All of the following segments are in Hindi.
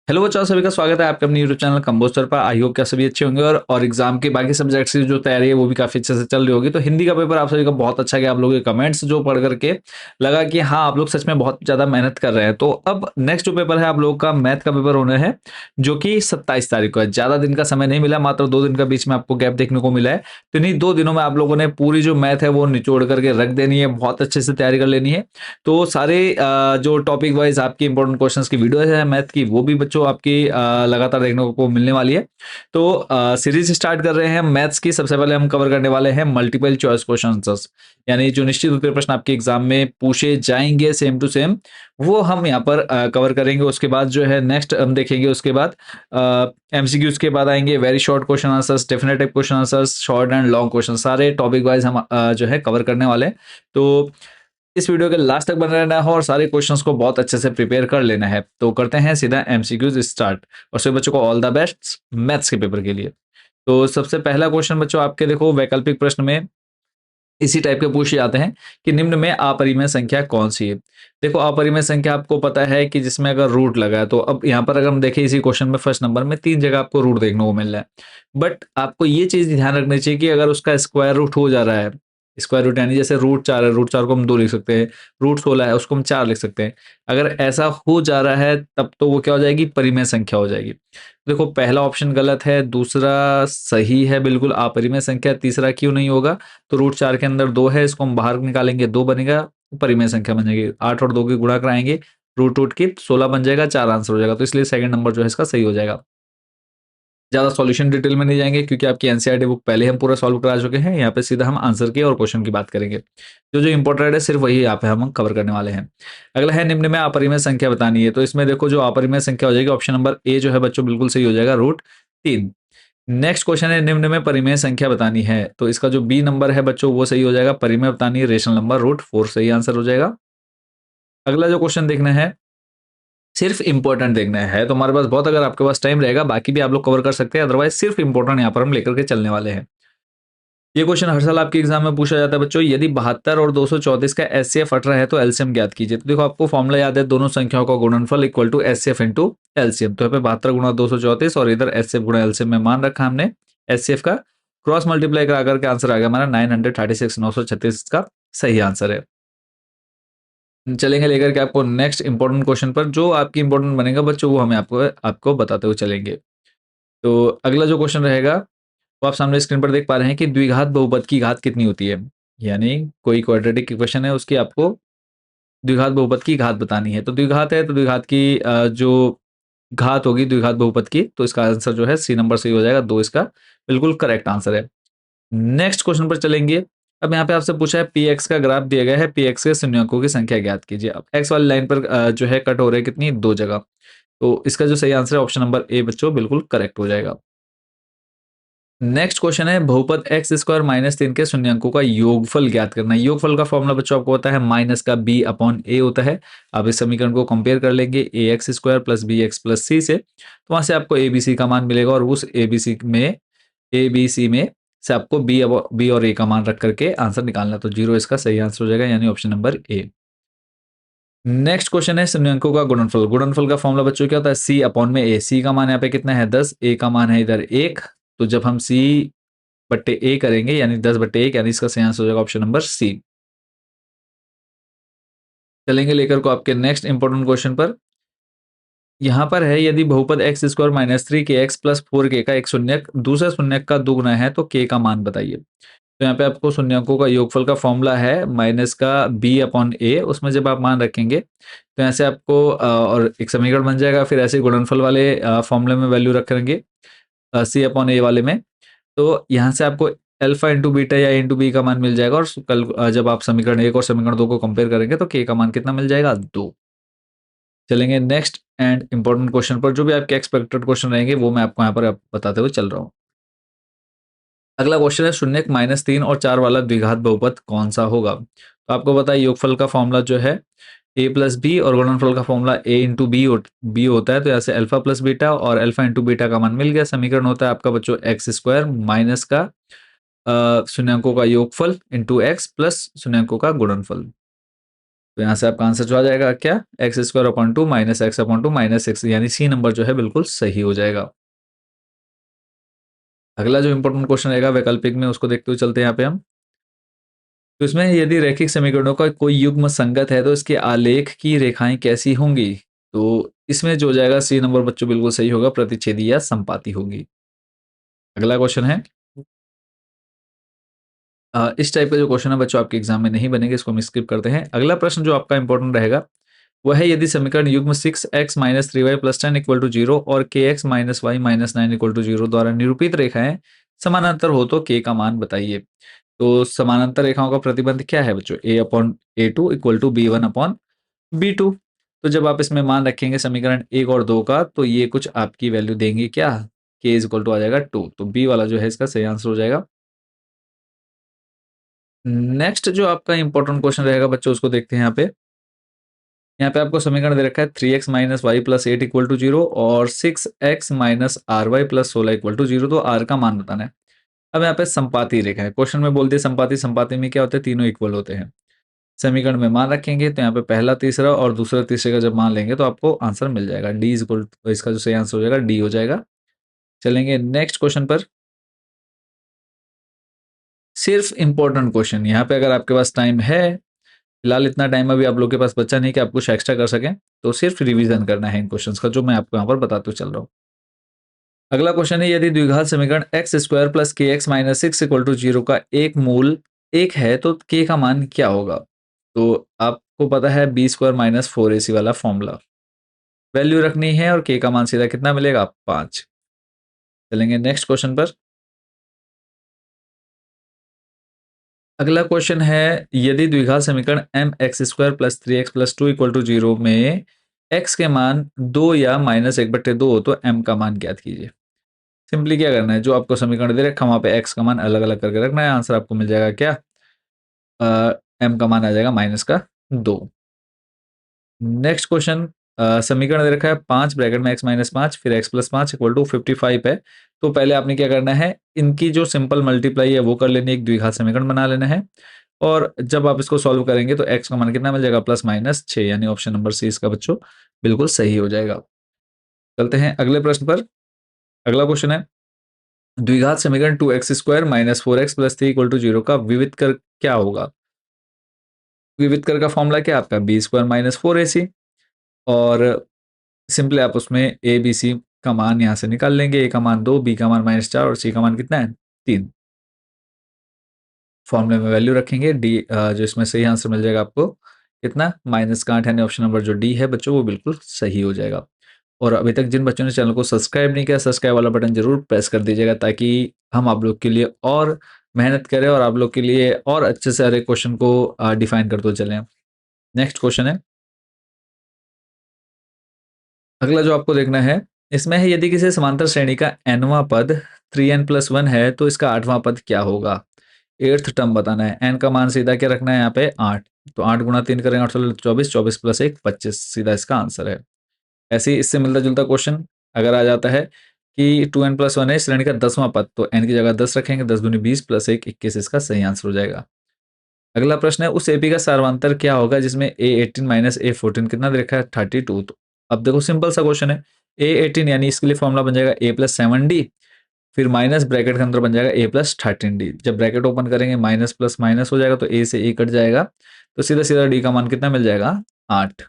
हेलो बच्चों, सभी का स्वागत है आपके अपने यूट्यूब चैनल कंपोस्टर पर। आई होप क्या सभी अच्छे होंगे और एग्जाम की बाकी सब्जेक्ट्स की जो तैयारी है वो भी काफी अच्छे से चल रही होगी। तो हिंदी का पेपर आप सभी का बहुत अच्छा गया। आप लोगों के कमेंट्स जो पढ़ करके लगा कि हाँ, आप लोग सच में बहुत ज्यादा मेहनत कर रहे हैं। तो अब नेक्स्ट जो पेपर है आप लोगों का मैथ का पेपर होना है, जो कि 27 तारीख को है। ज्यादा दिन का समय नहीं मिला, मात्र 2 दिन का बीच में आपको गैप देखने को मिला है। तो इन्हीं 2 दिनों में आप लोगों ने पूरी जो मैथ है वो निचोड़ करके रख देनी है, बहुत अच्छे से तैयारी कर लेनी है। तो सारे जो टॉपिक वाइज आपकी इंपॉर्टेंट क्वेश्चंस की वीडियो है मैथ की, वो भी बच्चों आपकी लगातार देखने को मिलने वाली है। तो सीरीज स्टार्ट कर रहे हैं मैथ्स की। सबसे पहले हम कवर करने वाले हैं मल्टीपल चॉइस क्वेश्चन आंसर्स, यानी जो निश्चित उत्तर प्रश्न आपके एग्जाम में पूछे जाएंगे सेम टू सेम, वो हम यहाँ पर कवर करेंगे। उसके बाद जो है नेक्स्ट हम देखेंगे, उसके बाद एमसीक्यूज के बाद आएंगे very short question answers, definitive question answers, short and long question, सारे टॉपिक वाइज हम जो है कवर करने वाले हैं। तो इस वीडियो के लास्ट तक बने रहना है और सारे क्वेश्चंस को बहुत अच्छे से प्रिपेयर कर लेना है। तो करते हैं सीधा एमसीक्यूज स्टार्ट। और सभी बच्चों को ऑल द बेस्ट मैथ्स के पेपर के लिए। तो सबसे पहला क्वेश्चन बच्चों आपके देखो, वैकल्पिक प्रश्न में इसी टाइप के पूछे जाते हैं कि निम्न में अपरिमेय संख्या कौन सी है। देखो, अपरिमेय संख्या आपको पता है कि जिसमें अगर रूट लगा है, तो अब यहाँ पर अगर हम देखें इसी क्वेश्चन में फर्स्ट नंबर में 3 जगह आपको रूट देखने को मिल रहा है। बट आपको ये चीज ध्यान रखनी चाहिए कि अगर उसका स्क्वायर रूट हो जा रहा है, स्क्वायर रूट यानी जैसे रूट 4 है, रूट 4 को हम 2 लिख सकते हैं, रूट 16 है उसको हम 4 लिख सकते हैं। अगर ऐसा हो जा रहा है तब तो वो क्या हो जाएगी, परिमेय संख्या हो जाएगी। देखो, पहला ऑप्शन गलत है, दूसरा सही है बिल्कुल अपरिमेय संख्या, तीसरा क्यों नहीं होगा। तो रूट 4 के अंदर 2 है, इसको हम बाहर निकालेंगे 2 बनेगा, परिमेय संख्या बनेगी। 8 और 2 की गुणा कराएंगे, रूट रूट की 16 बन जाएगा, 4 आंसर हो जाएगा। तो इसलिए सेकंड नंबर जो है इसका सही हो जाएगा। ज्यादा सॉल्यूशन डिटेल में नहीं जाएंगे क्योंकि आपकी एनसीईआरटी बुक पहले हम पूरा सॉल्व करा चुके हैं। यहाँ पे सीधा हम आंसर की और क्वेश्चन की बात करेंगे। जो जो इंपॉर्टेंट है सिर्फ वही यहाँ पे हम कवर करने वाले हैं। अगला है निम्न में अपरिमेय संख्या बतानी है। तो इसमें देखो जो अपरिमेय संख्या हो जाएगी, ऑप्शन नंबर ए जो है बच्चों बिल्कुल सही हो जाएगा, रूट 3। नेक्स्ट क्वेश्चन है निम्न में परिमेय संख्या बतानी है। तो इसका जो बी नंबर है बच्चों वो सही हो जाएगा, परिमेय बतानी है रेशनल नंबर, रूट 4 सही आंसर हो जाएगा। अगला जो क्वेश्चन देखना है, सिर्फ इंपॉर्टेंट देखना है। तो हमारे पास बहुत, अगर आपके पास टाइम रहेगा बाकी भी आप लोग कवर कर सकते हैं, अदरवाइज सिर्फ इंपॉर्टेंट यहाँ पर हम लेकर के चलने वाले हैं। ये क्वेश्चन हर साल आपके एग्जाम में पूछा जाता है बच्चों, यदि 72 और 234 का एचसीएफ 18 है तो एलसीएम ज्ञात कीजिए। तो देखो, आपको फॉर्मूला याद है, दोनों संख्याओं का गुणनफल equal to HCF into LCM. तो यहाँ पे 72 गुणा 234 और इधर एचसीएफ गुणा एलसीएम में मान रखा हमने। एचसीएफ का क्रॉस मल्टीप्लाई करा करके आंसर आ गया हमारा 936, 936 का सही आंसर है। चलेंगे लेकर के आपको नेक्स्ट इंपॉर्टेंट क्वेश्चन पर, जो आपकी इंपॉर्टेंट बनेगा बच्चों वो हमें आपको आपको बताते हुए चलेंगे। तो अगला जो क्वेश्चन रहेगा वो आप सामने स्क्रीन पर देख पा रहे हैं कि द्विघात बहुपद की घात कितनी होती है। यानी कोई क्वाड्रेटिक इक्वेशन है, उसकी आपको द्विघात बहुपद की घात बतानी है। तो द्विघात है तो द्विघात की जो घात होगी द्विघात बहुपद की, तो इसका आंसर जो है सी नंबर सही हो जाएगा, 2 इसका बिल्कुल करेक्ट आंसर है। नेक्स्ट क्वेश्चन पर चलेंगे। अब यहाँ पे आपसे पूछा है पी एक्स का ग्राफ दिया गया है, पी एक्स के शून्यकों की संख्या ज्ञात कीजिए। अब एक्स वाली लाइन पर जो है कट हो रहा है कितनी, 2 जगह। तो इसका जो सही आंसर है ऑप्शन नंबर ए बच्चों बिल्कुल करेक्ट हो जाएगा। नेक्स्ट क्वेश्चन है बहुपद एक्स स्क्वायर -3 के शून्यंकों का योगफल ज्ञात करना है। योगफल का फॉर्मूला बच्चों आपको होता है माइनस का बी अपॉन ए होता है। आप इस समीकरण को कंपेयर कर लेंगे a x square plus b x plus c से, तो वहां से आपको ए बी सी का मान मिलेगा और उस ए बी सी में से आपको बी और ए का मान रख करके आंसर निकालना। तो 0 इसका सही आंसर हो जाएगा, यानी option number A. Next question है शून्यंकों का गुणनफल। गुणनफल का फॉर्मूला बच्चों क्या होता है, सी अपॉन में ए। सी का मान यहाँ पे कितना है 10, ए का मान है इधर 1। तो जब हम सी बट्टे ए करेंगे यानी 10/1, यानी इसका सही आंसर हो जाएगा ऑप्शन नंबर सी। चलेंगे लेकर को आपके नेक्स्ट इंपॉर्टेंट क्वेश्चन पर। यहाँ पर है यदि बहुपद एक्स स्क्वायर -3 के एक्स प्लस 4 के का एक शून्यक दूसरे शून्यक का दुगुना है तो के का मान बताइए। तो यहाँ पे आपको शून्यकों का योगफल का फॉर्मूला है माइनस का बी अपॉन ए, उसमें जब आप मान रखेंगे तो ऐसे आपको और एक समीकरण बन जाएगा। फिर ऐसे गुणनफल वाले फॉर्मूले में वैल्यू रखेंगे सी अपॉन ए वाले में। तो यहाँ से आपको अल्फा इंटू बीटा या इंटू बी का मान मिल जाएगा और कल जब आप समीकरण 1 और समीकरण 2 को कंपेयर करेंगे तो के का मान कितना मिल जाएगा, 2। चलेंगे नेक्स्ट एंड इंपॉर्टेंट क्वेश्चन पर। जो भी आपके एक्सपेक्टेड क्वेश्चन रहेंगे वो मैं आपको यहाँ पर बताते हुए चल रहा हूँ। अगला क्वेश्चन है शून्यक -3 और 4 वाला द्विघात बहुपद कौन सा होगा। तो आपको पता है योगफल का फॉर्मूला जो है ए प्लस बी और गुणनफल का फॉर्मूला ए इंटू बी होता है। तो यहाँ से अल्फा प्लस बीटा और अल्फा इंटू बीटा का मान मिल गया। समीकरण होता है आपका बच्चों एक्स स्क्वायर माइनस का शून्यंकों का योगफल इंटू एक्स प्लस शून्यंकों का गुणनफल। तो यहाँ से आपका आंसर जो आ जाएगा क्या, x square upon two minus x upon two minus x, यानी सी नंबर जो है बिल्कुल सही हो जाएगा। अगला जो इंपॉर्टेंट क्वेश्चन रहेगा वैकल्पिक में, उसको देखते हुए चलते हैं यहाँ पे हम। तो इसमें यदि रैखिक समीकरणों का कोई युग्म संगत है तो इसके आलेख की रेखाएं कैसी होंगी? तो इसमें जो हो जाएगा सी नंबर बच्चों बिल्कुल सही होगा, प्रतिच्छेदी या संपाती होगी। अगला क्वेश्चन है, इस टाइप का जो क्वेश्चन है बच्चों आपके एग्जाम में नहीं बनेंगे, इसको हम स्किप करते हैं। अगला प्रश्न जो आपका इंपॉर्टेंट रहेगा वह है, यदि समीकरण युग्म 6x minus 3y plus 10 equal to zero और kx minus y minus 9 equal to zero द्वारा निरूपित रेखाएं समानांतर हो तो k का मान बताइए। तो समानांतर रेखाओं का प्रतिबंध क्या है बच्चों, a upon a two equal to b one upon b two. तो जब आप इसमें मान रखेंगे समीकरण एक और दो का, तो ये कुछ आपकी वैल्यू देंगे क्या, k इज इक्वल टू आ जाएगा 2, तो बी वाला जो है इसका सही आंसर हो जाएगा। नेक्स्ट जो आपका इंपॉर्टेंट क्वेश्चन रहेगा बच्चों, उसको देखते हैं यहाँ पे। यहाँ पे आपको समीकरण दे रखा है 3x minus y plus eight equal to zero और 6x minus r y plus 16 equal to zero, तो आर का मान बताना है। अब यहाँ पे संपाती रेखा है, क्वेश्चन में बोलते हैं संपाती, संपाती में क्या होता है, तीनों इक्वल होते हैं। समीकरण में मान रखेंगे तो यहाँ पे पहला तीसरा और दूसरा तीसरे का जब मान लेंगे तो आपको आंसर मिल जाएगा, डी इज इक्वल, तो इसका जो सही आंसर हो जाएगा डी हो जाएगा। चलेंगे नेक्स्ट क्वेश्चन पर। सिर्फ इंपॉर्टेंट क्वेश्चन, यहाँ पे अगर आपके पास टाइम है, फिलहाल इतना टाइम अभी आप लोग के पास बच्चा नहीं कि आप कुछ एक्स्ट्रा कर सकें, तो सिर्फ रिवीजन करना है इन क्वेश्चंस का जो मैं आपको यहाँ पर बताते चल रहा हूँ। अगला क्वेश्चन है, यदि द्विघात समीकरण x square plus k x minus six equal to zero का एक मूल एक है तो के का मान क्या होगा? तो आपको पता है बी स्क्वायर माइनस फोर ए सी वाला फॉर्मूला, वैल्यू रखनी है और के का मान सीधा कितना मिलेगा, 5। चलेंगे नेक्स्ट क्वेश्चन पर। अगला क्वेश्चन है, यदि द्विघात समीकरण m x square plus three x plus two equal to zero में एक्स के मान दो या माइनस एक बट्टे दो हो तो एम का मान ज्ञात कीजिए। सिंपली क्या करना है, जो आपको समीकरण दे रखा वहां पे एक्स का मान अलग अलग करके रखना है, आंसर आपको मिल जाएगा क्या, एम का मान आ जाएगा माइनस का 2। नेक्स्ट क्वेश्चन, समीकरण दे रखा है 5 ब्रैकेट में x माइनस पाँच फिर x प्लस पाँच इक्वल टू 55 है। तो पहले आपने क्या करना है, इनकी जो सिंपल मल्टीप्लाई है वो कर लेनी है, एक द्विघात समीकरण बना लेना है। और जब आप इसको सॉल्व करेंगे तो x का मान कितना मिल जाएगा, प्लस माइनस 6, यानी ऑप्शन नंबर सी इसका बच्चों बिल्कुल सही हो जाएगा। चलते हैं अगले प्रश्न पर। अगला क्वेश्चन है, द्विघात समीकरण two x square minus four x plus three equal to zero का विविध कर क्या होगा? विविध कर का फॉर्मूला क्या है आपका, बी स्क्वायर माइनस फोर ए सी, और सिंपली आप उसमें ए बी सी का मान यहाँ से निकाल लेंगे, ए का मान दो, बी का मान माइनस चार और सी का मान कितना है, 3। फॉर्मूले में वैल्यू रखेंगे, डी जो इसमें सही आंसर मिल जाएगा आपको कितना, माइनस का 8, यानी ऑप्शन नंबर जो डी है बच्चों वो बिल्कुल सही हो जाएगा। और अभी तक जिन बच्चों ने चैनल को सब्सक्राइब नहीं किया, सब्सक्राइब वाला बटन जरूर प्रेस कर दीजिएगा, ताकि हम आप लोग के लिए और मेहनत करें और आप लोग के लिए और अच्छे से हर एक क्वेश्चन को डिफाइन करते चलें। नेक्स्ट क्वेश्चन है, अगला जो आपको देखना है, इसमें है, यदि किसी समांतर श्रेणी का nवां पद 3n प्लस वन है तो इसका आठवां पद क्या होगा? एट्थ टर्म बताना है, n का मान सीधा क्या रखना है यहाँ पे 8, तो 8 गुणा 3 करेंगे 8 24, 24 प्लस एक 25, सीधा इसका आंसर है। ऐसे ही इससे मिलता जुलता क्वेश्चन अगर आ जाता है कि 2n प्लस वन है श्रेणी का 10वां पद, तो n की जगह 10 रखेंगे, 10 दूनी 20 प्लस एक 21, इसका सही आंसर हो जाएगा। अगला प्रश्न है, उस एपी का सार्वंतर क्या होगा जिसमें A18 माइनस A14 कितना दे रखा है, 32। तो अब देखो सिंपल सा क्वेश्चन है, A18 यानी इसके लिए फॉर्मूला बन जाएगा A प्लस 7D, फिर माइनस ब्रैकेट के अंदर बन जाएगा A प्लस 13D। जब ब्रैकेट ओपन करेंगे माइनस प्लस माइनस हो जाएगा, तो A से A कट जाएगा, तो सीधा सीधा D का मान कितना मिल जाएगा, 8।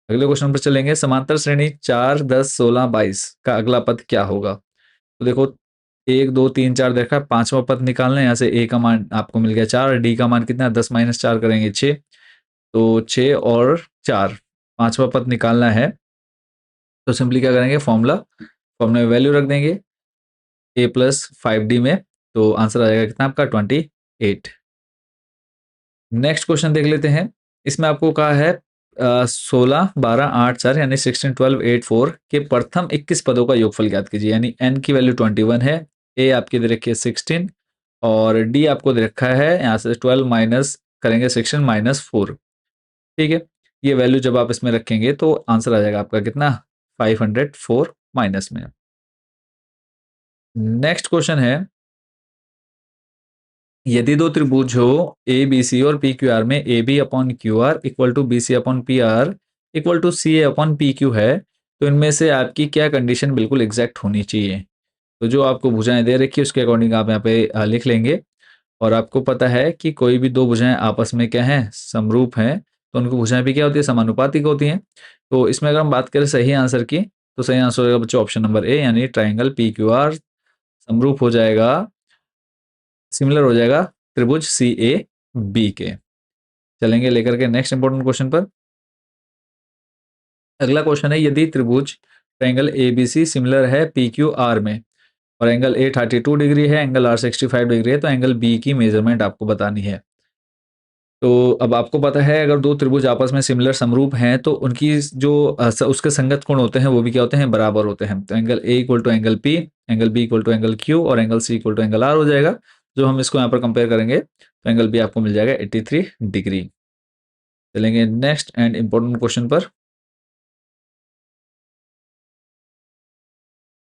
अगले क्वेश्चन पर चलेंगे, समांतर श्रेणी 4 10 16 22 का अगला पद क्या होगा? तो देखो 1 2 3 4 देखा, पांचवा पद निकालना है, यहाँ से ए का मान आपको मिल गया 4, डी का मान कितना, 10 माइनस 4 करेंगे 6, तो 6 और 4, पांचवा पद निकालना है। तो सिंपली क्या करेंगे, फॉर्मूला फॉर्मूला में वैल्यू रख देंगे ए प्लस 5D में, तो आंसर आ जाएगा कितना आपका 28। नेक्स्ट क्वेश्चन देख लेते हैं, इसमें आपको कहा है 16 12 8 4 यानी 16 12 8 4 के प्रथम 21 पदों का योगफल ज्ञात कीजिए, यानी n की वैल्यू 21 है, ए आपकी दे रखी है 16 और डी आपको दे रखा है यहाँ से 12 माइनस करेंगे 16 माइनस 4। ठीक है, ये वैल्यू जब आप इसमें रखेंगे तो आंसर आ जाएगा आपका कितना, 504 माइनस में। नेक्स्ट क्वेश्चन है, यदि दो त्रिभुज हो ए बी सी और पी क्यू आर में A B upon Q R equal to B C upon P R equal to C A upon P Q है, तो इनमें से आपकी क्या कंडीशन बिल्कुल एग्जैक्ट होनी चाहिए। तो जो आपको भुजाएं दे रखी है उसके अकॉर्डिंग आप यहाँ पे लिख लेंगे। और आपको पता है कि कोई भी दो भुजाएं आपस में क्या हैं, समरूप हैं, तो उनकी भुजाएं भी क्या होती है, समानुपातिक होती हैं। तो इसमें अगर हम बात करें सही आंसर की, तो सही आंसर होगा बच्चों ऑप्शन नंबर ए, यानी ट्राइंगल पी क्यू आर समरूप हो जाएगा, सिमिलर हो जाएगा त्रिभुज सी ए बी के। चलेंगे लेकर के नेक्स्ट इंपॉर्टेंट क्वेश्चन पर। अगला क्वेश्चन है, यदि त्रिभुज triangle A B C similar है पी क्यू आर में और एंगल ए 32 डिग्री है, एंगल आर 65 डिग्री है, तो एंगल बी की मेजरमेंट आपको बतानी है। तो अब आपको पता है अगर दो त्रिभुज आपस में सिमिलर समरूप हैं तो उनकी जो उसके संगत कोण होते हैं वो भी क्या होते हैं, बराबर होते हैं। तो angle a equal to angle p, angle b equal to angle q और angle c equal to angle r हो जाएगा। जो हम इसको यहाँ पर कंपेयर करेंगे तो एंगल बी आपको मिल जाएगा 83 डिग्री। चलेंगे नेक्स्ट एंड इंपॉर्टेंट क्वेश्चन पर।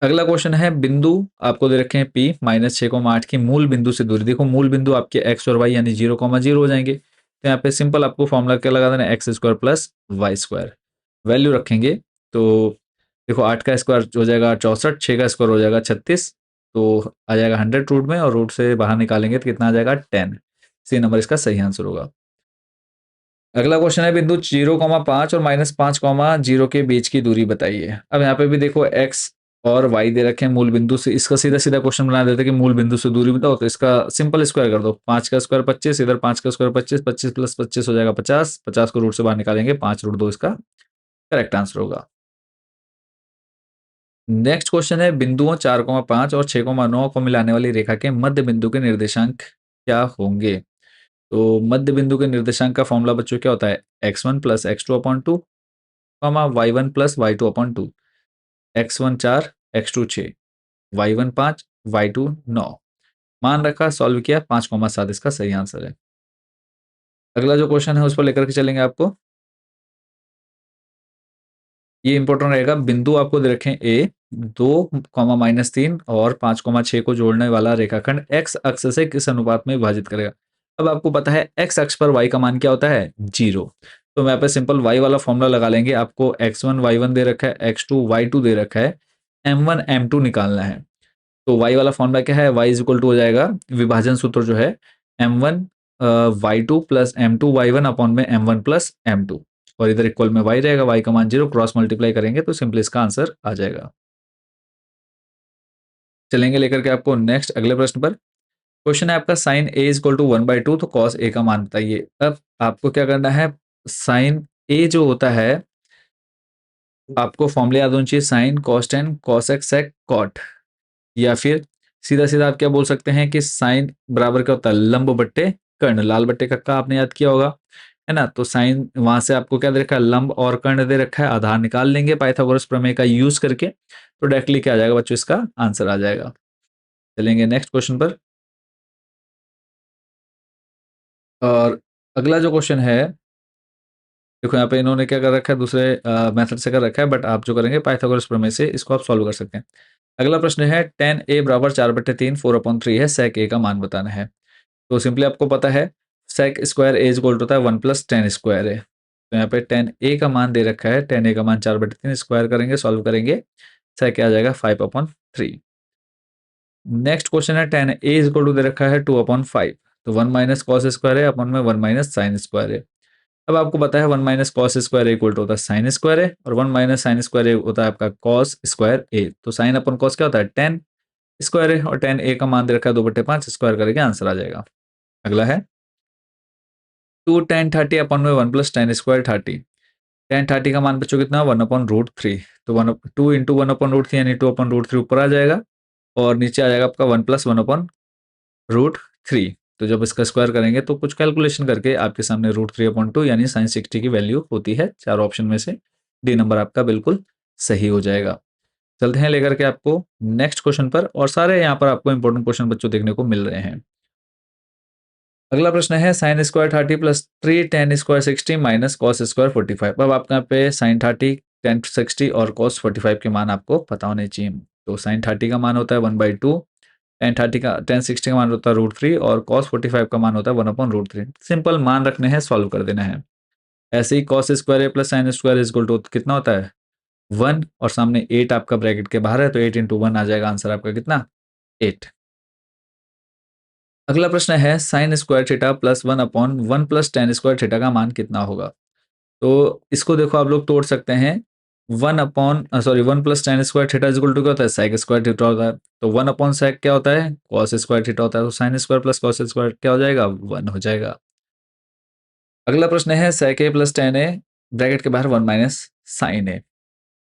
अगला क्वेश्चन है, बिंदु आपको दे रखे हैं P -6,8 की मूल बिंदु से दूरी। देखो मूल बिंदु आपके x और y यानी 0,0 हो जाएंगे। तो यहाँ पे सिंपल आपको फॉर्मूला क्या लगा देना है, x square plus y square. Value रखेंगे तो देखो 8 का स्क्वायर हो जाएगा 64, 6 का स्क्वायर हो जाएगा 36, तो आ जाएगा 100 रूट में, और रूट से बाहर निकालेंगे तो कितना आ जाएगा 10। सी नंबर इसका सही आंसर होगा। अगला क्वेश्चन है, बिंदु 0,5 और -5,0 के बीच की दूरी बताइए। अब यहाँ पे भी देखो x और y दे रखे हैं मूल बिंदु से, इसका सीधा सीधा क्वेश्चन बना देते हैं कि मूल बिंदु से दूरी बताओ। तो इसका सिंपल स्क्वायर कर दो, 5 का स्क्वायर 25, इधर 5 का स्क्वायर 25, 25 प्लस 25 हो जाएगा 50, 50 को रूट से बाहर निकालेंगे 5 रूट 2 इसका करेक्ट आंसर होगा। नेक्स्ट क्वेश्चन है, बिंदुओं 4,5 और 6,9 को मिलाने वाली रेखा के मध्य बिंदु के निर्देशांक क्या होंगे। तो मध्य बिंदु के निर्देशांक का फॉर्मूला बच्चों क्या होता है, x1 plus x two upon two, y1 plus y two upon two. x1 4, x2 6, y1 5, y2 9। मान रखा, सॉल्व किया, 5,7 इसका सही आंसर है। अगला जो क्वेश्चन है उस पर लेकर के चलेंगे आपको। ये इंपॉर्टेंट रहेगा, बिंदु आपको दे रखे हैं ए, 2, -3 और 5,6 को जोड़ने वाला रेखाखंड x अक्ष से किस अनुपात में विभाजित करेगा। अब आपको पता है x अक्ष पर y का मान क्या होता है, 0। तो मैं यहाँ पे सिंपल y वाला फॉर्मूला लगा लेंगे। आपको x1 y1 दे रखा है, x2 y2 दे रखा है, m1 m2 निकालना है। तो y वाला फॉर्मूला क्या है, y इज इक्वल टू हो जाएगा, विभाजन सूत्र जो है m1 y2 plus m2 y1 upon में m1 प्लस m2, और इधर इक्वल में y रहेगा, y का मान 0, क्रॉस मल्टीप्लाई करेंगे तो सिंपली इसका आंसर आ जाएगा। चलेंगे लेकर के आपको नेक्स्ट अगले प्रश्न पर। क्वेश्चन है आपका, sine a is equal to 1/2 तो कॉस ए का मान बताइए। अब आपको क्या करना है, साइन ए जो होता है आपको फॉर्मूले याद होनी चाहिए, sine cos tan cos x sec cot, या फिर सीधा सीधा आप क्या बोल सकते हैं कि साइन बराबर क्या होता है, लंब बट्टे कर्ण। लाल बट्टे कक्का आपने याद किया होगा, है ना। तो साइन वहां से आपको क्या दे रखा है, लंब और कर्ण दे रखा है, आधार निकाल लेंगे पाइथागोरस प्रमेय का यूज करके, तो डायरेक्टली क्या आ जाएगा बच्चों, इसका आंसर आ जाएगा। चलेंगे नेक्स्ट क्वेश्चन पर। और अगला जो क्वेश्चन है, देखो यहाँ पे इन्होंने क्या कर रखा है, दूसरे मेथड से कर रखा है, बट आप जो करेंगे पाइथागोरस प्रमेय से इसको आप सॉल्व कर सकते हैं। अगला प्रश्न है, टेन ए बराबर 4/3 4/3 है, सेक ए का मान बताना है। तो सिंपली आपको पता है सेक स्क्वायर ए इक्वल होता है 1 प्लस टेन स्क्वायर है। तो यहाँ पे टेन ए का मान दे रखा है, टेन ए का मान 4/3, स्क्वायर करेंगे, सॉल्व करेंगे, सेक आ जाएगा 5/3। नेक्स्ट क्वेश्चन है, टेन ए इक्वल टू दे रखा है 2/5, तो 1 माइनस कॉस स्क्वायर है, अपन में 1 माइनस साइन स्क्वायर है। अब आपको पता है 1 minus cos square equal to होता है साइन स्क्वायर है, और 1 माइनस साइन स्क्वायर होता है आपका कॉस स्क्वायर ए। तो साइन अपन कॉस क्या होता है, टेन स्क्वायर है, और टेन ए का मान दे रखा है 2/5, स्क्वायर करके आंसर आ जाएगा। अगला है, 2 tan 30 अपन में 1 प्लस टेन स्क्वायर 30। टेन 30 का मान बच्चों कितना, 1/√3। तो 2 × 1/√3 यानी 2/√3 ऊपर आ जाएगा, और नीचे आ जाएगा आपका 1 प्लस 1/√3। तो जब इसका स्क्वायर करेंगे तो कुछ कैलकुलेशन करके आपके सामने √3/2 यानी साइन 60 की वैल्यू होती है। चार ऑप्शन में से डी नंबर आपका बिल्कुल सही हो जाएगा। चलते हैं लेकर के आपको नेक्स्ट क्वेश्चन पर, और सारे यहाँ पर आपको इंपॉर्टेंट क्वेश्चन बच्चों देखने को मिल रहे हैं। अगला प्रश्न है, sine square 30 plus 3 ten square 60 minus cos square 45। अब आपके यहाँ पे साइन 30, टेन 60 और कॉस 45 के मान आपको पता होने चाहिए। तो साइन 30 का मान होता है 1/2, tan 60 का मान होता है √3 और cos 45 का मान होता है 1/√3। सिंपल मान रखने हैं, सॉल्व कर देना है। ऐसे ही cos square a plus sine square is equal to कितना होता है 1, और सामने 8 आपका ब्रैकेट के बाहर है, तो 8 इंटू 1 आ जाएगा आंसर आपका कितना 8। अगला प्रश्न है sine square theta plus 1/1 plus tan square theta का मान कितना होगा। तो इसको देखो आप लोग तोड़ सकते हैं। 1 plus tan square theta is equal to क्या होता है sec स्क्वायर थीटा होता है। तो 1/sec क्या होता है cos स्क्वायर थीटा होता है। तो sign square plus cos square क्या हो जाएगा 1 हो जाएगा। अगला प्रश्न है sec a plus tan a bracket के बाहर 1 माइनस साइन a।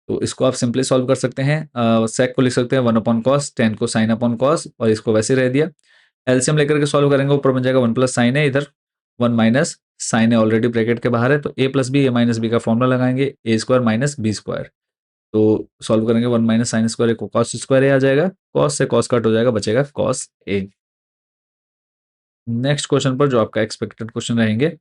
तो इसको आप सिंपली सॉल्व कर सकते हैं। sec को लिख सकते हैं 1/cos, tan को sin/cos और इसको वैसे रह दिया। एलसीएम लेकर के सॉल्व करेंगे, ऊपर बन जाएगा 1 प्लस साइन ए, इधर 1 माइनस साइन ए ऑलरेडी ब्रैकेट के बाहर है, तो ए plus b a minus B का फॉर्मूला लगाएंगे ए स्क्वायर माइनस बी स्क्वायर। तो सॉल्व करेंगे 1 माइनस साइन स्क्वायर को कॉस स्क्वायर ए आ जाएगा, कॉस से कॉस कट हो जाएगा, बचेगा कॉस ए। नेक्स्ट क्वेश्चन पर जो आपका एक्सपेक्टेड क्वेश्चन रहेंगे,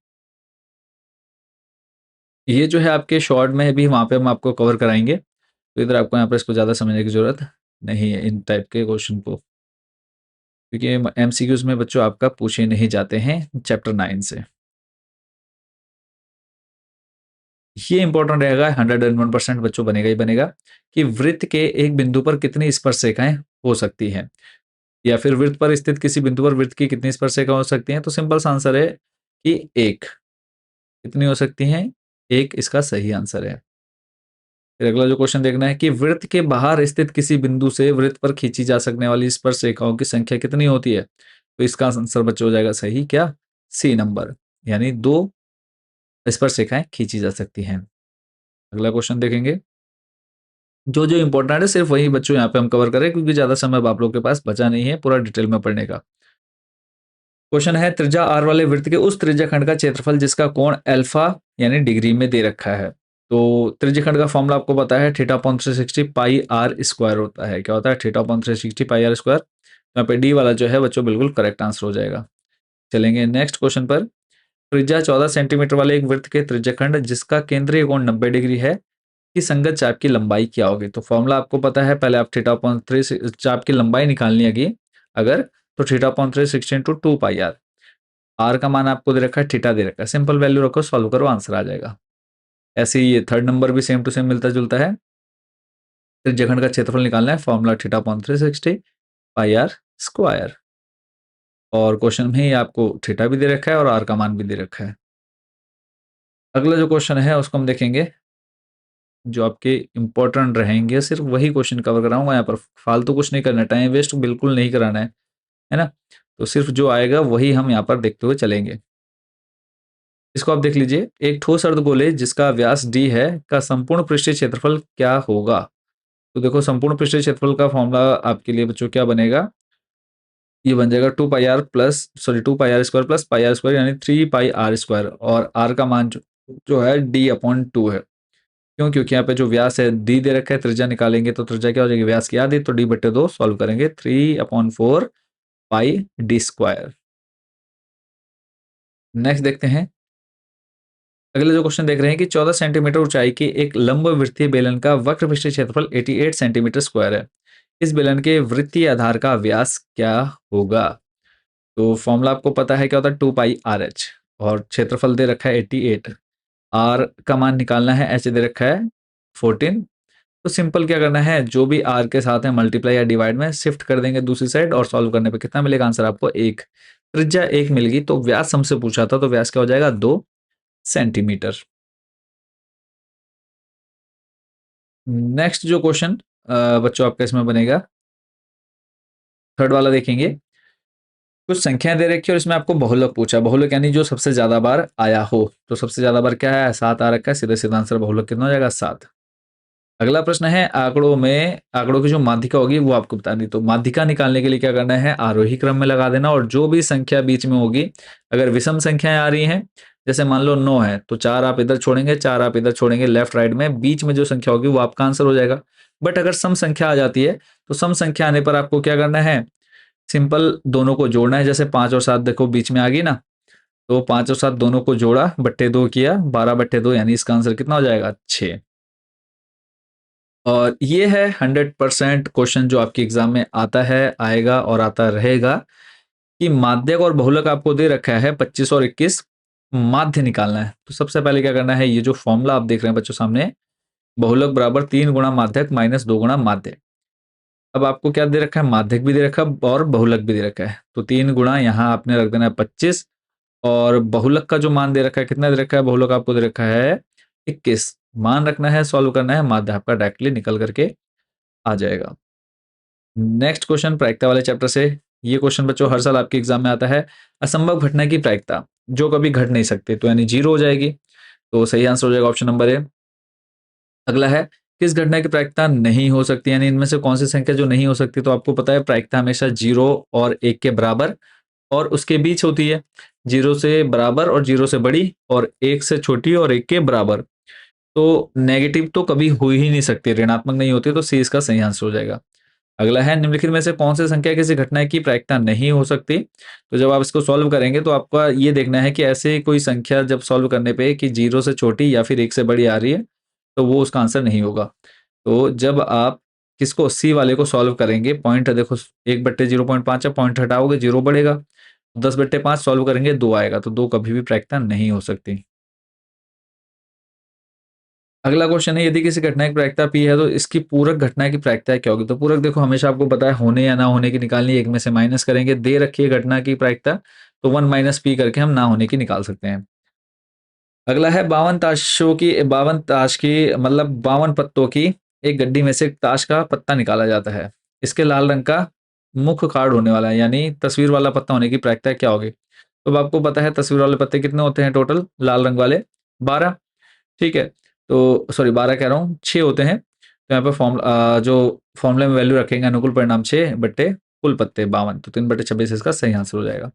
ये जो है आपके शॉर्ट में भी वहां पे हम आपको कवर कराएंगे, तो इधर आपको यहाँ पर इसको ज़्यादा समझने की जरूरत नहीं है इन टाइप के क्वेश्चन को, क्योंकि एमसीक्यूज में बच्चों आपका पूछे नहीं जाते हैं चैप्टर 9 से। ये इंपॉर्टेंट रहेगा, 101% बच्चों बनेगा ही बनेगा कि वृत्त के एक बिंदु पर कितनी स्पर्शरेखाएं हो सकती हैं, या फिर वृत्त पर स्थित किसी बिंदु पर वृत्त की कितनी स्पर्शरेखाएं हो सकती हैं। तो सिंपल सा आंसर है कि एक। कितनी हो सकती हैं, एक इसका सही आंसर है। फिर अगला जो क्वेश्चन देखना है कि वृत्त के बाहर स्थित किसी बिंदु से वृत्त पर खींची जा सकने वाली स्पर्श रेखाओं की संख्या कितनी होती है। तो इसका आंसर बच्चों हो जाएगा सही क्या, सी नंबर, यानी 2 स्पर्श रेखाएं खींची जा सकती हैं। अगला क्वेश्चन देखेंगे, जो जो इंपॉर्टेंट है सिर्फ वही बच्चों यहाँ पे हम कवर करें, क्योंकि ज्यादा समय अब आप लोग के पास बचा नहीं है पूरा डिटेल में पढ़ने का। क्वेश्चन है त्रिज्या आर वाले वृत्त के उस त्रिज्या खंड का क्षेत्रफल जिसका कोण अल्फा यानी डिग्री में दे रखा है। तो त्रिज्या खंड का फॉर्मूला आपको पता है, theta upon 360 pi r square होता है। क्या होता है, theta upon 360 pi r square. यहाँ पे डी वाला जो है बच्चों बिल्कुल करेक्ट आंसर हो जाएगा। चलेंगे नेक्स्ट क्वेश्चन पर। त्रिज्या 14 सेंटीमीटर वाले एक वृत्त के त्रिज्या खंड जिसका केंद्रीय कोण 90 डिग्री है की संगत चाप की लंबाई क्या होगी। तो फॉर्मूला आपको पता है, पहले आप थीटा अपॉन 3 चाप की लंबाई निकालनी है अगर, तो theta upon 360 into 2 pi r. R का मान आपको दे रखा है, थीटा दे रखा है, सिंपल वैल्यू रखो, सॉल्व करो, आंसर आ जाएगा। ऐसे ही ये थर्ड नंबर भी सेम टू सेम मिलता जुलता है। त्रिज्या खंड का क्षेत्रफल निकालना है, formula theta upon 360 pi r square. और क्वेश्चन में ही आपको थीटा भी दे रखा है और आर का मान भी दे रखा है। अगला जो क्वेश्चन है उसको हम देखेंगे, जो आपके इंपॉर्टेंट रहेंगे, सिर्फ वही क्वेश्चन कवर कराऊंगा यहाँ पर, फालतू कुछ नहीं करना, टाइम वेस्ट बिल्कुल नहीं कराना है ना। तो सिर्फ जो आएगा वही हम यहाँ पर देखते हुए चलेंगे। इसको आप देख लीजिए, एक ठोस अर्धगोले जिसका व्यास डी है का संपूर्ण पृष्ठीय क्षेत्रफल क्या होगा। तो देखो संपूर्ण पृष्ठीय क्षेत्रफल का फॉर्मूला आपके लिए बच्चों क्या बनेगा, ये बन जाएगा 2 pi r plus pi r square यानी 3 पाई आर स्क्वायर, और आर का मान जो है d/2 है। क्यों, क्योंकि यहाँ पे जो व्यास है डी दे रखा है, त्रिज्या निकालेंगे तो त्रिज्या क्या हो जाएगी, व्यास की आधी, तो d/2 सॉल्व करेंगे 3/4 पाई डी स्क्वायर। नेक्स्ट देखते हैं, अगले जो क्वेश्चन देख रहे हैं कि 14 सेंटीमीटर ऊंचाई के एक लंबवृत्तीय बेलन का वक्र पृष्ठीय क्षेत्रफल 88 सेंटीमीटर स्क्वायर है। इस बेलन के वृत्तीय आधार का व्यास क्या होगा। तो फॉर्मूला आपको पता है क्या होता है, 2 पाई आर एच, और क्षेत्रफल दे रखा है 88, आर का मान निकालना है, एच दे रखा है 14। तो सिंपल क्या करना है, जो भी आर के साथ है मल्टीप्लाई या डिवाइड में शिफ्ट कर देंगे दूसरी साइड, और सॉल्व करने पे कितना मिलेगा आंसर आपको 1। त्रिज्या 1 मिल गई, तो व्यास हमसे पूछा था, तो व्यास क्या हो जाएगा 2 सेंटीमीटर। नेक्स्ट जो क्वेश्चन बच्चों आपका इसमें बनेगा, थर्ड वाला देखेंगे। कुछ संख्याएं दे रखी है और इसमें आपको बहुलक पूछा, बहुलक यानी जो सबसे ज्यादा बार आया हो। तो सबसे ज्यादा बार क्या है, 7 आ रखा है, सीधे सीधा आंसर बहुलक कितना हो जाएगा 7। अगला प्रश्न है, आंकड़ों की जो माध्यिका होगी वो आपको बतानी। तो माध्यिका निकालने के लिए क्या करना है, आरोही क्रम में लगा देना, और जो भी संख्या बीच में होगी, अगर विषम संख्याएं आ रही हैं, जैसे मान लो 9 है, तो 4 आप इधर छोड़ेंगे, 4 आप इधर छोड़ेंगे, लेफ्ट राइट में बीच में जो संख्या होगी वो आपका आंसर हो जाएगा। बट अगर सम संख्या आ जाती है, तो सम संख्या आने पर आपको क्या करना है, सिंपल दोनों को जोड़ना है। जैसे 5 और 7 देखो बीच में आ गई ना, तो 5 और 7 दोनों को जोड़ा, बट्टे 2 किया, 12/2, यानी इसका आंसर कितना हो जाएगा 6। और ये है 100% क्वेश्चन जो आपके एग्जाम में आता है, आएगा और आता रहेगा कि माध्यक और बहुलक आपको दे रखा है 25 और 21, माध्य निकालना है। तो सबसे पहले क्या करना है, ये जो फॉर्मूला आप देख रहे हैं बच्चों सामने, बहुलक बराबर 3 गुणा माध्यक माइनस 2 गुणा माध्य। अब आपको क्या दे रखा है, माध्यक भी दे रखा है और बहुलक भी दे रखा है। तो 3 गुणा यहाँ आपने रख देना है 25, और बहुलक का जो मान दे रखा है, कितना दे रखा है, बहुलक आपको दे रखा है 21। मान रखना है, सॉल्व करना है, माध्य आपका डायरेक्टली निकल करके आ जाएगा। नेक्स्ट क्वेश्चन प्रायिकता वाले चैप्टर से। ये क्वेश्चन बच्चों हर साल आपके एग्जाम में आता है। असंभव घटना की प्रायिकता जो कभी घट नहीं सकती, तो यानी 0 हो जाएगी। तो सही आंसर हो जाएगा ऑप्शन नंबर ए। अगला है, किस घटना की प्रायिकता नहीं हो सकती, यानी इनमें से कौन सी संख्या जो नहीं हो सकती। तो आपको पता है प्रायिकता हमेशा 0 और 1 के बराबर और उसके बीच होती है। 0 से बराबर और 0 से बड़ी, और 1 से छोटी और 1 के बराबर। तो नेगेटिव तो कभी हो ही नहीं सकती, ऋणात्मक नहीं होती, तो सी इसका सही आंसर हो जाएगा। अगला है, निम्नलिखित में से कौन सी संख्या किसी घटना की प्रायिकता नहीं हो सकती। तो जब आप इसको सॉल्व करेंगे तो आपका ये देखना है कि ऐसे कोई संख्या जब सॉल्व करने पे कि 0 से छोटी या फिर 1 से बड़ी आ रही है, तो वो उसका आंसर नहीं होगा। तो जब आप किसको, सी वाले को सॉल्व करेंगे, पॉइंट देखो 1/0.5 है, पॉइंट हटाओगे 0 बढ़ेगा। 10/5 सॉल्व करेंगे 2 आएगा, तो 2 कभी भी प्रायिकता नहीं हो सकती। अगला क्वेश्चन है, यदि किसी घटना की प्रायिकता पी है तो इसकी पूरक घटना की प्रायिकता क्या होगी। तो पूरक देखो हमेशा आपको पता है होने या ना होने की निकालनी है, एक में से माइनस करेंगे। दे रखी है घटना की प्रायिकता, तो 1 माइनस पी करके हम ना होने की निकाल सकते हैं। अगला है, 52 ताश की मतलब 52 पत्तों की एक गड्डी में से एक ताश का पत्ता निकाला जाता है। इसके लाल रंग का मुख्य कार्ड होने वाला है, यानी तस्वीर वाला पत्ता होने की प्रायिकता क्या होगी। तो अब आपको पता है तस्वीर वाले पत्ते कितने होते हैं टोटल, लाल रंग वाले 12। ठीक है, तो सॉरी 12 कह रहा हूँ, 6 होते हैं। तो यहाँ पे जो फॉर्मूले में वैल्यू रखेंगे, अनुकूल परिणाम 6 बट्टे कुल पत्ते 52, तो 3/26 इसका सही आंसर हो जाएगा।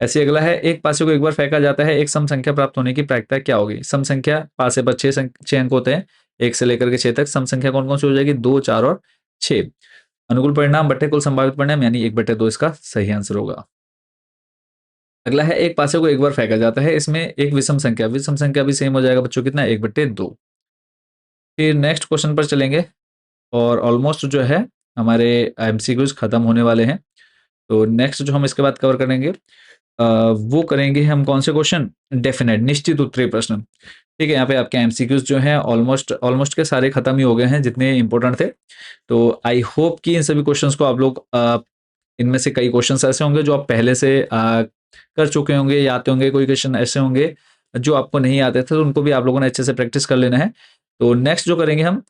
ऐसे अगला है, एक पासे को एक बार फेंका जाता है, एक सम संख्या प्राप्त होने की प्रायिकता क्या होगी। सम संख्या पासे पर 6 अंक होते हैं, 1 से लेकर के 6 तक। सम संख्या कौन कौन सी हो जाएगी, 2, 4 और 6। अनुकूल परिणाम बट्टे कुल संभावित परिणाम, यानी 1/2 इसका सही आंसर होगा। अगला है, एक पासे को एक बार फेंका जाता है, इसमें एक विषम संख्या भी सेम हो जाएगा बच्चों, कितना, 1/2। फिर नेक्स्ट क्वेश्चन पर चलेंगे, और ऑलमोस्ट जो है हमारे एमसीक्यूज खत्म होने वाले हैं। तो नेक्स्ट जो हम इसके बाद कवर करेंगे, वो करेंगे हम कौन से क्वेश्चन, डेफिनेट निश्चित उत्तरीय प्रश्न। ठीक है, यहाँ पे आपके एमसीक्यूज जो हैं ऑलमोस्ट ऑलमोस्ट के सारे खत्म ही हो गए हैं जितने इंपॉर्टेंट थे। तो आई होप कि इन सभी क्वेश्चंस को आप लोग, इनमें से कई क्वेश्चंस ऐसे होंगे जो आप पहले से कर चुके होंगे या आते होंगे, कोई क्वेश्चन ऐसे होंगे जो आपको नहीं आते थे, तो उनको भी आप लोगों ने अच्छे से प्रैक्टिस कर लेना है। तो नेक्स्ट जो करेंगे हम,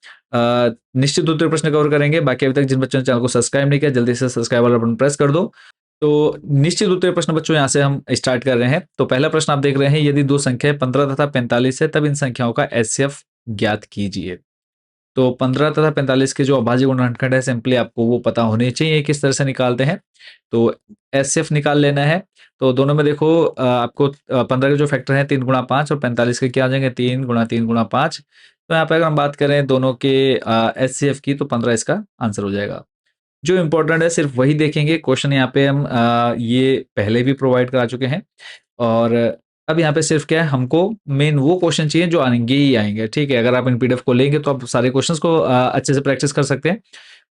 निश्चित उत्तरीय प्रश्न कवर करेंगे। बाकी अभी तक जिन बच्चों ने चैनल को सब्सक्राइब नहीं किया, जल्दी से सब्सक्राइब वाला बटन प्रेस कर दो। तो निश्चित उत्तरीय प्रश्न बच्चों यहाँ से हम स्टार्ट कर रहे हैं। तो पहला प्रश्न आप देख रहे हैं, यदि दो संख्याएं 15 तथा 45 है, तब इन संख्याओं का एचसीएफ ज्ञात कीजिए। तो 15 तथा 45 के जो अभाज्य गुणनखंड है, सिंपली आपको वो पता होने चाहिए किस तरह से निकालते हैं। तो एचसीएफ निकाल लेना है। तो दोनों में देखो, आपको 15 के जो फैक्टर हैं 3 गुणा 5, और 45 के क्या आ जाएंगे, 3 गुणा 3 गुणा 5। तो यहाँ पे अगर हम बात करें दोनों के एचसीएफ की, तो 15 इसका आंसर हो जाएगा। जो इंपॉर्टेंट है सिर्फ वही देखेंगे। क्वेश्चन यहाँ पे हम ये पहले भी प्रोवाइड करा चुके हैं, और अब यहाँ पे सिर्फ क्या है, हमको मेन वो क्वेश्चन चाहिए जो आएंगे ही आएंगे। ठीक है, अगर आप इन पीडीएफ को लेंगे तो आप सारे क्वेश्चंस को अच्छे से प्रैक्टिस कर सकते हैं।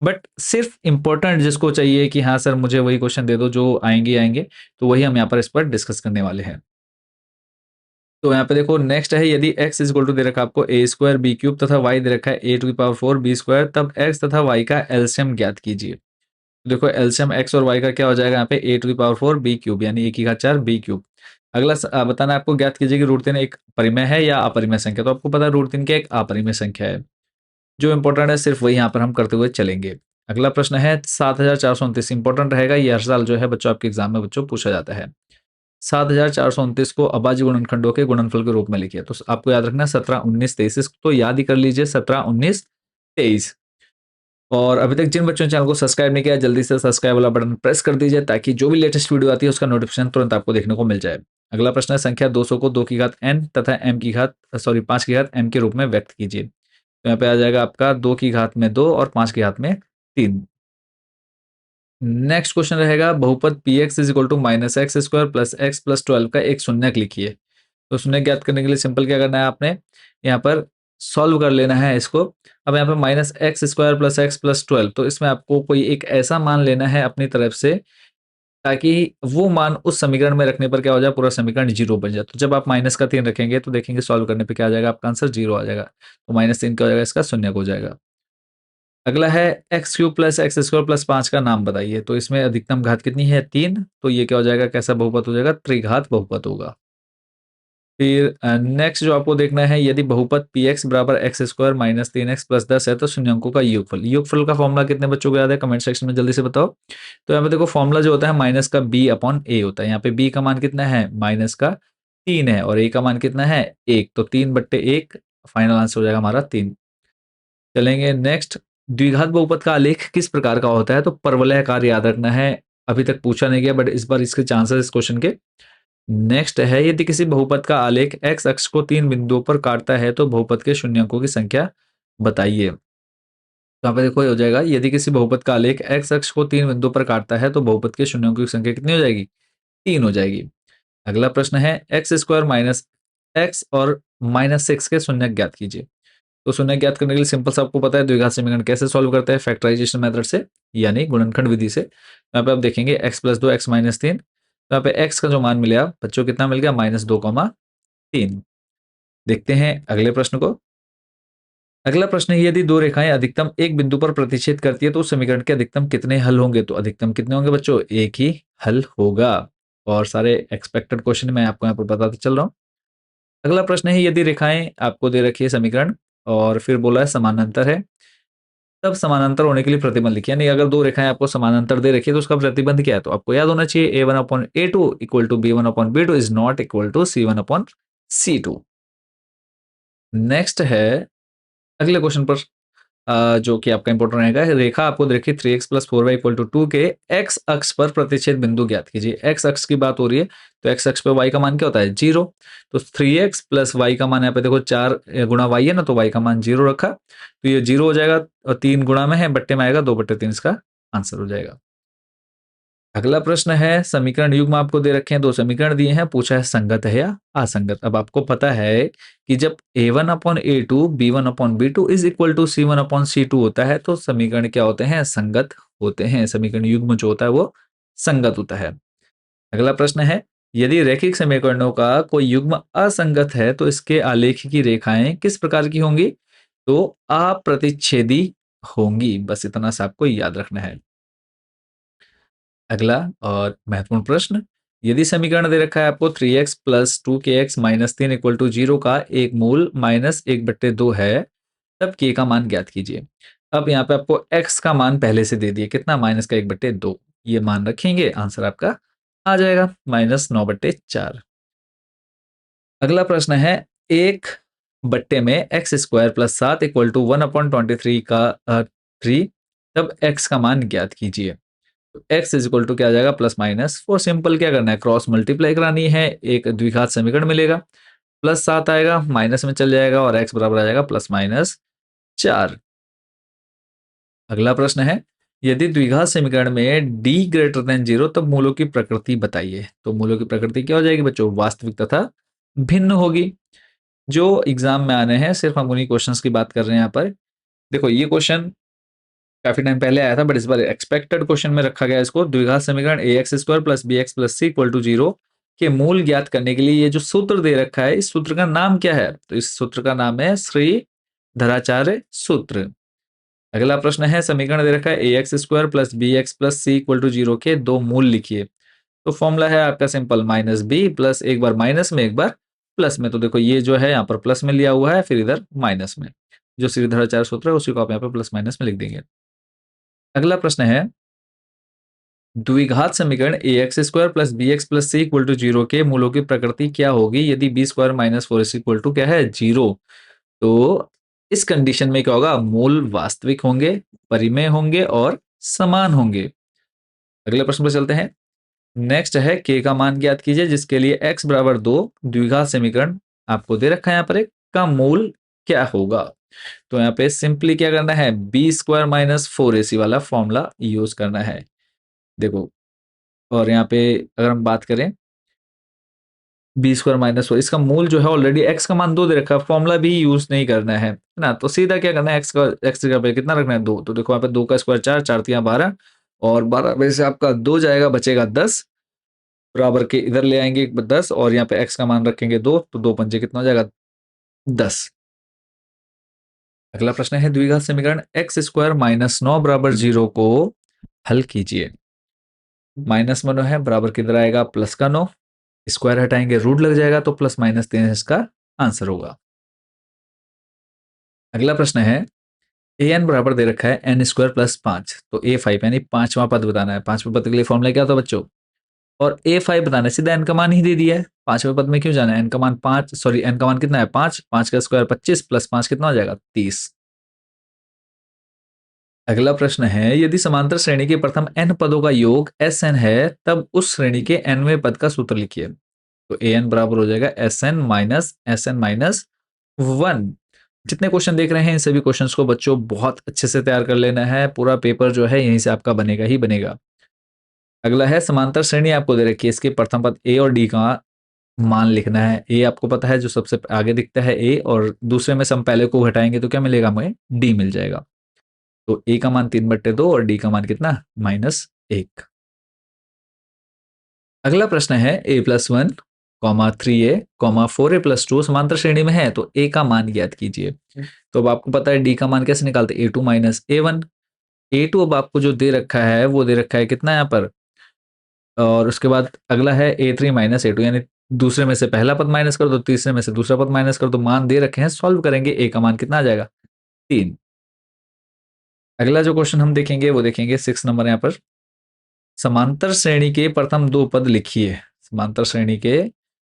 बट सिर्फ इंपॉर्टेंट जिसको चाहिए कि हाँ सर मुझे वही क्वेश्चन दे दो जो आएंगे ही आएंगे, तो वही हम यहाँ पर इस पर डिस्कस करने वाले हैं। तो यहाँ पे देखो नेक्स्ट है, यदि x इक्वल टू दे रखा आपको a² b³ तथा y दे रखा है a⁴ b², तब x तथा y का एलसीएम ज्ञात कीजिए। देखो एलसीएम x और y का क्या हो जाएगा यहाँ पे, a⁴ b³ यानी 1/4 b³। अगला बताना है आपको, ज्ञात कीजिए कि √3 एक परिमेय है या अपरिमेय संख्या। तो आपको पता है √3 क्या एक अपरिमेय संख्या है। जो इंपॉर्टेंट है सिर्फ वही यहाँ पर हम करते हुए चलेंगे। अगला प्रश्न है 7429, इंपॉर्टेंट रहेगा ये, हर साल जो है बच्चों आपके एग्जाम में बच्चों पूछा जाता है। 7429 को अभाज्य गुणनखंडों के गुणनफल के रूप में लिखिए। तो आपको याद रखना 17, 19, 23, तो याद ही कर लीजिए 17, 19, 23। और अभी तक जिन बच्चों ने चैनल को सब्सक्राइब नहीं किया, जल्दी से सब्सक्राइब वाला बटन प्रेस कर दीजिए, ताकि जो भी लेटेस्ट वीडियो आती है उसका नोटिफिकेशन तुरंत आपको देखने को मिल जाए। अगला प्रश्न है, संख्या 200 को 2 की घात n तथा m की घात 5 की घात m के रूप में व्यक्त कीजिए। तो यहाँ पे आ जाएगा आपका 2 की घात में 2 और 5 की घात में 3। नेक्स्ट क्वेश्चन रहेगा, बहुपद px is equal to -x² plus x plus 12 का एक शून्यक लिखिए। तो शून्यक ज्ञात करने के लिए सिंपल क्या करना है आपने, यहाँ पर सॉल्व कर लेना है इसको। अब यहाँ पे minus x square plus x plus 12, तो इसमें आपको कोई एक ऐसा मान लेना है अपनी तरफ से, ताकि वो मान उस समीकरण में रखने पर क्या हो जाए, पूरा समीकरण जीरो बन जाए। तो जब आप माइनस का 3 रखेंगे तो देखेंगे सॉल्व करने पे क्या आ जाएगा, आपका आंसर जीरो आ जाएगा। तो -3 क्या हो जाएगा, इसका शून्य हो जाएगा। अगला है x cube plus x square plus 5 का नाम बताइए। तो इसमें अधिकतम घात कितनी है, 3। तो ये क्या हो जाएगा, कैसा बहुपद हो जाएगा, त्रिघात बहुपद होगा। फिर नेक्स्ट जो आपको देखना है, यदि बहुपद पी एक्स बराबर x square minus 3x plus 10 है तो शून्यांकों का योगफल। योगफल का फॉर्मूला कितने बच्चों को याद है, कमेंट सेक्शन में जल्दी से बताओ। तो यहाँ पे देखो फॉर्मूला जो होता है माइनस का b अपॉन ए होता है। यहाँ पे b का मान कितना है, माइनस का 3 है, और a का मान कितना है, 1। तो 3/1, फाइनल आंसर हो जाएगा हमारा 3। चलेंगे नेक्स्ट। द्विघात बहुपद का आलेख किस प्रकार का होता है, तो परवलयाकार याद रखना है। अभी तक पूछा नहीं गया, बट इस बार इसके चांसेस इस क्वेश्चन के। नेक्स्ट है, यदि किसी बहुपद का आलेख एक्स अक्ष को 3 बिंदुओं पर काटता है तो बहुपद के शून्यंकों की संख्या बताइए। तो यहाँ पे देखो ये हो जाएगा, यदि किसी बहुपद का आलेख एक्स अक्ष को 3 बिंदुओं पर काटता है तो बहुपद के शून्यंकों की संख्या कितनी हो जाएगी, 3 हो जाएगी। अगला प्रश्न है, एक्स स्क्वायर माइनस एक्स और -6 के शून्य ज्ञात कीजिए। तो शून्य ज्ञात करने के लिए सिंपल सा आपको पता है द्विघात समीकरण कैसे सॉल्व करते हैं, फैक्टराइजेशन मेथड से, यानी गुणनखंड विधि से। यहाँ पे आप देखेंगे x प्लस 2 x माइनस 3। तो यहाँ पे x का जो मान मिलेगा बच्चों कितना मिल गया, -2,3। देखते हैं अगले प्रश्न को। अगला प्रश्न है, यदि दो रेखाएं अधिकतम एक बिंदु पर प्रतिच्छेद करती है तो उस समीकरण के अधिकतम कितने हल होंगे। तो अधिकतम कितने होंगे बच्चों, एक ही हल होगा। और सारे एक्सपेक्टेड क्वेश्चन मैं आपको यहाँ पर बताते चल रहा हूँ। अगला प्रश्न है, यदि रेखाएं आपको दे रखी है समीकरण और फिर बोला है समानांतर है, तब समानांतर होने के लिए प्रतिबंध लिखिए। यानी अगर दो रेखाएं आपको समानांतर दे रखी है तो उसका प्रतिबंध क्या है, तो आपको याद होना चाहिए a1/a2 equal to b1/b2 is not equal to c1/c2। Next है अगले क्वेश्चन पर, जो कि आपका इंपॉर्टेंट रहेगा। रेखा आपको देखिए 3x plus 4y equal to 2 के x अक्ष पर प्रतिच्छेद बिंदु ज्ञात कीजिए। x अक्ष की बात हो रही है, तो x अक्ष पे y का मान क्या होता है, 0। तो 3x प्लस y का मान यहाँ पे देखो 4 गुणा y है ना, तो y का मान 0 रखा, तो ये 0 हो जाएगा। और 3 गुणा में है, बट्टे में आएगा, 2/3 इसका आंसर हो जाएगा। अगला प्रश्न है, समीकरण युग्म आपको दे रखे हैं, दो समीकरण दिए हैं, पूछा है संगत है या असंगत। अब आपको पता है कि जब a1/a2 b1/b2 is equal to c1/c2 होता है तो समीकरण क्या होते हैं, संगत होते हैं। समीकरण युग्म जो होता है वो संगत होता है। अगला प्रश्न है, यदि रैखिक समीकरणों का कोई युग्म असंगत है तो इसके आलेख की रेखाएं किस प्रकार की होंगी, तो अप्रतिच्छेदी होंगी। बस इतना सा आपको याद रखना है। अगला और महत्वपूर्ण प्रश्न, यदि समीकरण दे रखा है आपको 3x plus 2kx minus 3 equal to 0 का एक मूल -1/2 है, तब k का मान ज्ञात कीजिए। अब यहाँ पे आपको x का मान पहले से दे दिए, कितना, -1/2। ये मान रखेंगे, आंसर आपका आ जाएगा -9/4। अगला प्रश्न है, एक बट्टे में x square plus 7 equal to 1/23 का 3, तब x का मान ज्ञात कीजिए। एक्स इज इक्वल टू क्या आ जाएगा, +- सिंपल क्या करना है, क्रॉस मल्टीप्लाई करानी है, एक द्विघात समीकरण मिलेगा, +7 आएगा, माइनस में चल जाएगा और एक्स बराबर आ जाएगा +-4। अगला प्रश्न है, यदि द्विघात समीकरण में d ग्रेटर देन 0 तब मूलों की प्रकृति बताइए। तो मूलों की प्रकृति क्या हो जाएगी बच्चों, वास्तविक तथा भिन्न होगी। जो एग्जाम में आने हैं सिर्फ हम उन्हीं क्वेश्चंस की बात कर रहे हैं यहाँ पर। देखो ये क्वेश्चन काफी टाइम पहले आया था, बट इस बार एक्सपेक्टेड क्वेश्चन में रखा गया इसको। द्विघात समीकरण ax square plus bx plus c equal to 0 के मूल ज्ञात करने के लिए ये जो सूत्र दे रखा है, इस सूत्र का नाम क्या है, तो इस सूत्र का नाम है श्रीधराचार्य सूत्र। अगला प्रश्न है, समीकरण दे रखा है ax square plus bx plus c equal to 0 के दो मूल लिखिए। तो फॉर्मूला है आपका सिंपल, -b प्लस एक बार माइनस में एक बार प्लस में। तो देखो ये जो है यहाँ पर प्लस में लिया हुआ है, फिर इधर माइनस में। जो श्रीधराचार्य सूत्र है उसी को आप यहाँ पे प्लस माइनस में लिख देंगे। अगला प्रश्न है, द्विघात समीकरण ax square plus bx plus c equal to 0 के मूलों की प्रकृति क्या होगी यदि b square minus 4ac equal to क्या है, 0। तो इस कंडीशन में क्या होगा, मूल वास्तविक होंगे, परिमेय होंगे और समान होंगे। अगले प्रश्न पर चलते हैं। नेक्स्ट है, k का मान ज्ञात कीजिए जिसके लिए x बराबर 2 द्विघात समीकरण आपको दे रखा है यहाँ पर, एक का मूल क्या होगा। तो यहाँ पे सिंपली क्या करना है, बी स्क्वायर माइनस 4ac वाला फॉर्मूला यूज करना है। देखो, और यहाँ पे अगर हम बात करें बी स्क्वायर माइनस 4, इसका मूल जो है ऑलरेडी एक्स का मान 2 दे रखा है, फॉर्मूला भी यूज नहीं करना है ना, तो सीधा क्या करना है, एक्स की जगह पे कितना रखना है 2, तो देखो यहाँ पे 2 का स्क्वायर 4, 4 तिया 12, और 12 में से आपका 2 जाएगा, बचेगा 10, बराबर के इधर ले आएंगे 10, और यहाँ पे एक्स का मान रखेंगे 2, तो 2 पंजे कितना हो जाएगा 10। अगला प्रश्न है द्विघात समीकरण एक्स स्क्वायर माइनस 9 बराबर 0 को हल कीजिए। माइनस में 9 है, बराबर किधर आएगा प्लस का 9, स्क्वायर हटाएंगे रूट लग जाएगा, तो प्लस माइनस 3 इसका आंसर होगा। अगला प्रश्न है ए एन बराबर दे रखा है एन स्क्वायर प्लस 5, तो ए 5 यानी पांचवा पद बताना है। पांचवें पद के लिए फॉर्मूला क्या होता है बच्चों, और ए 5 बताना है, सीधा एन का मान ही दे दिया है, पांचवें पद में क्यों जाना है, एन का मान 5, सॉरी एन का मान कितना है 5, 5 का स्क्वायर 25 प्लस 5 कितना हो जाएगा 30। अगला प्रश्न है यदि समांतर श्रेणी के प्रथम n पदों का योग Sn है तब उस श्रेणी के nवें पद का सूत्र लिखिए। तो an बराबर हो जाएगा Sn माइनस 1। जितने क्वेश्चन देख रहे हैं इन सभी क्वेश्चंस को बच्चों बहुत अच्छे से तैयार कर लेना है, पूरा पेपर जो है यहीं से आपका बनेगा ही बनेगा। अगला है समांतर श्रेणी आपको दे रखी है, इसके प्रथम पद a और d का मान लिखना है। a आपको पता है जो सबसे आगे दिखता है a, और दूसरे में से हम पहले को घटाएंगे तो क्या मिलेगा, हमें d मिल जाएगा। तो a का मान 3/2 और d का मान कितना -1। अगला प्रश्न है a+1, 3a, 4a+2 समांतर श्रेणी में है, तो a का मान ज्ञात कीजिए। तो अब आपको पता है d का मान कैसे निकालते हैं, a2 - a1। a2 अब आपको जो दे रखा है वो दे रखा है कितना यहाँ पर, और उसके बाद अगला है a3 - a2, यानी दूसरे में से पहला पद माइनस कर दो, तीसरे में से दूसरा पद माइनस कर दो, मान दे रखे हैं, सॉल्व करेंगे, a का मान कितना आ जाएगा 3। अगला जो क्वेश्चन हम देखेंगे वो देखेंगे 6 नंबर यहाँ पर, समांतर श्रेणी के प्रथम 2 पद लिखिए। समांतर श्रेणी के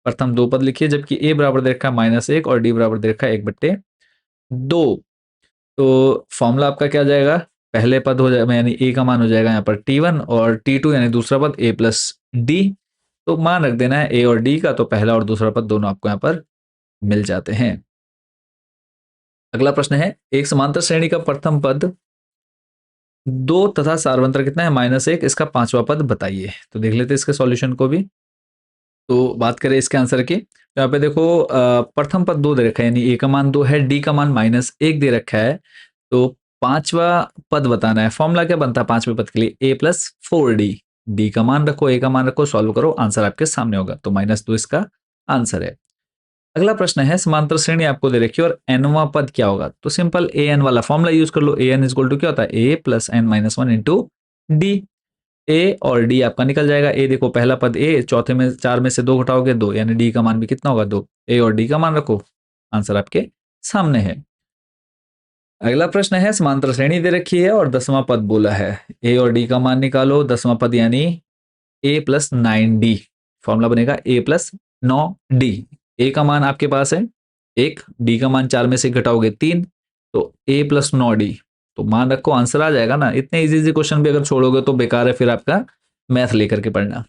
प्रथम 2 पद लिखिए, जबकि a बराबर दे रखा है -1 और d बराबर दे रखा है 1/2। तो फॉर्मूला आपका क्या जाएगा, पहले पद हो जाएगा यानी a का मान हो जाएगा यहाँ पर t1, और t2 यानी दूसरा पद a प्लस d। तो मान रख देना है a और d का, तो पहला और दूसरा पद दोनों आपको यहाँ पर मिल जाते हैं। अगला प्रश्न है एक समांतर श्रेणी का प्रथम पद 2 तथा सार्वंत्र कितना है -1, इसका पांचवा पद बताइए। तो देख लेते हैं इसके सॉल्यूशन को भी। तो बात करें इसके आंसर की, तो यहाँ पे देखो प्रथम पद 2 दे रखा है, यानी a का मान 2 है, d का मान -1 दे रखा है, तो पांचवा पद बताना है। फॉर्मूला क्या बनता है पांचवें पद के लिए, a + 4d, d का मान रखो, a का मान रखो, सॉल्व करो, आंसर आपके सामने होगा। तो -2 इसका आंसर है। अगला प्रश्न है समांतर श्रेणी आपको दे रखी है और nवां पद क्या होगा, तो सिंपल an वाला फॉर्मूला यूज कर लो, an = क्या होता है a + n - 1 * d। ए और डी आपका निकल जाएगा, ए देखो पहला पद ए, चौथे में 4 में से 2 घटाओगे 2, यानी डी का मान भी कितना होगा 2। ए और डी का मान रखो, आंसर आपके सामने है। अगला प्रश्न है समांतर श्रेणी दे रखी है और 10वां पद बोला है, ए और डी का मान निकालो। 10वां पद यानी ए + 9d, फॉर्मूला बनेगा a + 9d। ए का मान आपके पास है 1, डी का मान 4 में से घटाओगे 3, तो a + 9d, तो मान रखो, आंसर आ जाएगा ना। इतने इजी क्वेश्चन भी अगर छोड़ोगे तो बेकार है फिर आपका मैथ लेकर के पढ़ना।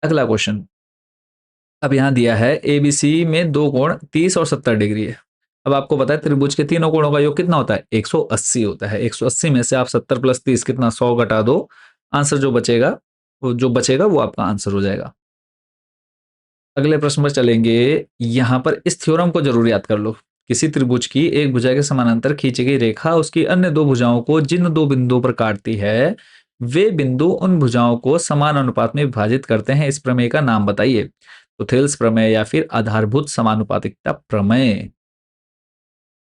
अगला क्वेश्चन, अब यहां दिया है एबीसी में दो कोण 30 और 70 डिग्री है। अब आपको पता है त्रिभुज के तीनों कोणों का योग कितना होता है 180 होता है। 180 में से आप 70 + 30 कितना 100 घटा दो, आंसर जो बचेगा वो आपका आंसर हो जाएगा। अगले प्रश्न पर चलेंगे, यहां पर इस थ्योरम को जरूर याद कर लो। किसी त्रिभुज की एक भुजा के समानांतर खींची गई रेखा उसकी अन्य दो भुजाओं को जिन दो बिंदुओं पर काटती है, वे बिंदु उन भुजाओं को समान अनुपात में विभाजित करते हैं। इस प्रमेय का नाम बताइए। तो थेल्स प्रमेय या फिर आधारभूत समानुपातिकता प्रमेय।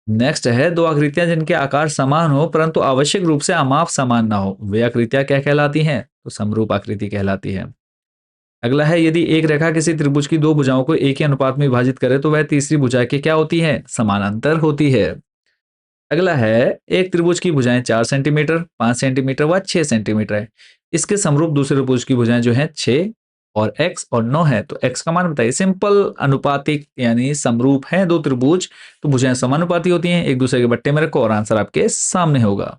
नेक्स्ट है दो आकृतियां जिनके आकार समान हो परंतु आवश्यक रूप से अमाप समान ना हो, वे आकृतियां क्या कहलाती हैं, तो समरूप आकृति कहलाती है। अगला है यदि एक रेखा किसी त्रिभुज की दो भुजाओं को एक ही अनुपात में विभाजित करे तो वह तीसरी भुजा की क्या होती है, समानांतर होती है। अगला है एक त्रिभुज की भुजाएं 4 सेंटीमीटर, 5 सेंटीमीटर व 6 सेंटीमीटर है। इसके समरूप दूसरे त्रिभुज की भुजाएं जो है 6 और x और 9 है, तो x का मान बताइए। सिंपल अनुपातिक यानी समरूप है दो त्रिभुज, तो भुजाएं समानुपाती होती हैं, एक दूसरे के बट्टे में रखो और आंसर आपके सामने होगा।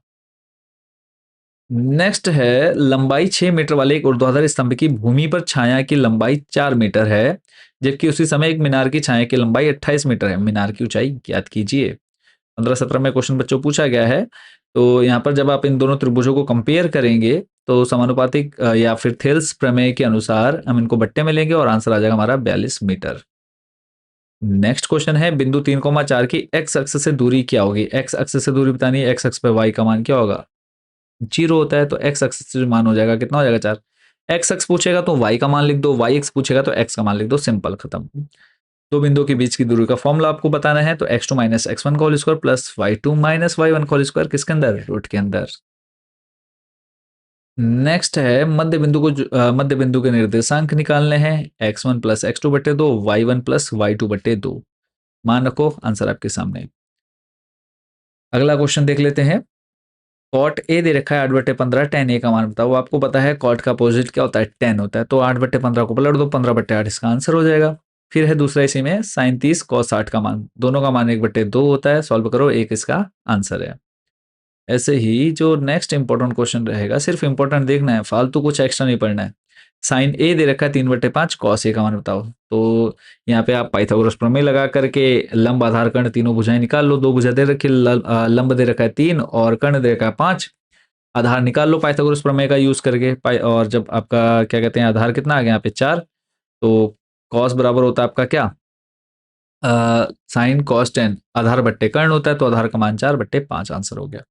नेक्स्ट है लंबाई 6 मीटर वाले एक ऊर्ध्वाधर स्तंभ की भूमि पर छाया की लंबाई 4 मीटर है, जबकि उसी समय एक मीनार की छाया की लंबाई 28 मीटर है। मीनार की ऊंचाई ज्ञात कीजिए। 15-17 में क्वेश्चन बच्चों पूछा गया है। तो यहाँ पर जब आप इन दोनों त्रिभुजों को कंपेयर करेंगे तो समानुपातिक या फिर थेल्स प्रमेय के अनुसार हम इनको बट्टे में लेंगे और आंसर आ जाएगा हमारा 42 मीटर। नेक्स्ट क्वेश्चन है बिंदु 3,4 की एक्स अक्ष से दूरी क्या होगी। एक्स अक्ष से दूरी बतानी है, एक्स अक्ष पे वाई का मान क्या होगा, 0 होता है, तो एक्स अक्ष से जो मान हो जाएगा कितना हो जाएगा 4। एक्स अक्ष पूछेगा तो वाई का मान लिख दो, वाई एक्स पूछेगा तो एक्स का मान लिख दो, सिंपल खत्म। दो बिंदुओं के बीच की दूरी का फॉर्मूला आपको बताना है, तो x2 माइनस एक्स वन का whole square plus y2 minus y one का होल स्क्वायर किसके अंदर, रूट के अंदर। नेक्स्ट है मध्य बिंदु के निर्देशांक निकालने हैं, x1 प्लस एक्स टू बटे दो, y1 प्लस वाई टू बटे दो। मान रखो, आंसर आपके सामने। अगला क्वेश्चन देख लेते हैं। कॉट ए दे रखा है 8/15, टेन ए का मान बताओ। आपको पता है कॉट का अपोजिट क्या होता है, टेन होता है, तो 8/15 को पलट दो, 15/8 इसका आंसर हो जाएगा। फिर है दूसरा इसी में साइन 30 कॉस 60 का मान, दोनों का मान 1/2 होता है, सॉल्व करो, एक इसका आंसर है। ऐसे ही जो नेक्स्ट इंपॉर्टेंट क्वेश्चन रहेगा, सिर्फ इंपॉर्टेंट देखना है, फालतू कुछ एक्स्ट्रा नहीं पढ़ना है। साइन ए दे रखा है 3/5, कॉस ए का मान बताओ। तो यहाँ पे आप पाइथागोरस प्रमेय लगा करके लंब आधार कर्ण तीनों भुजाएं निकाल लो। दो भुजा दे रखी, लंब दे रखा है 3 और कर्ण दे रखा है 5। आधार निकाल लो पाइथागोरस प्रमेय का यूज करके, और जब आपका क्या कहते हैं आधार कितना आ गया यहाँ पे 4, तो कॉस बराबर होता है आपका क्या, साइन कॉस 10, आधार बट्टे कर्ण होता है, तो आधार का मान 4/5 आंसर हो गया।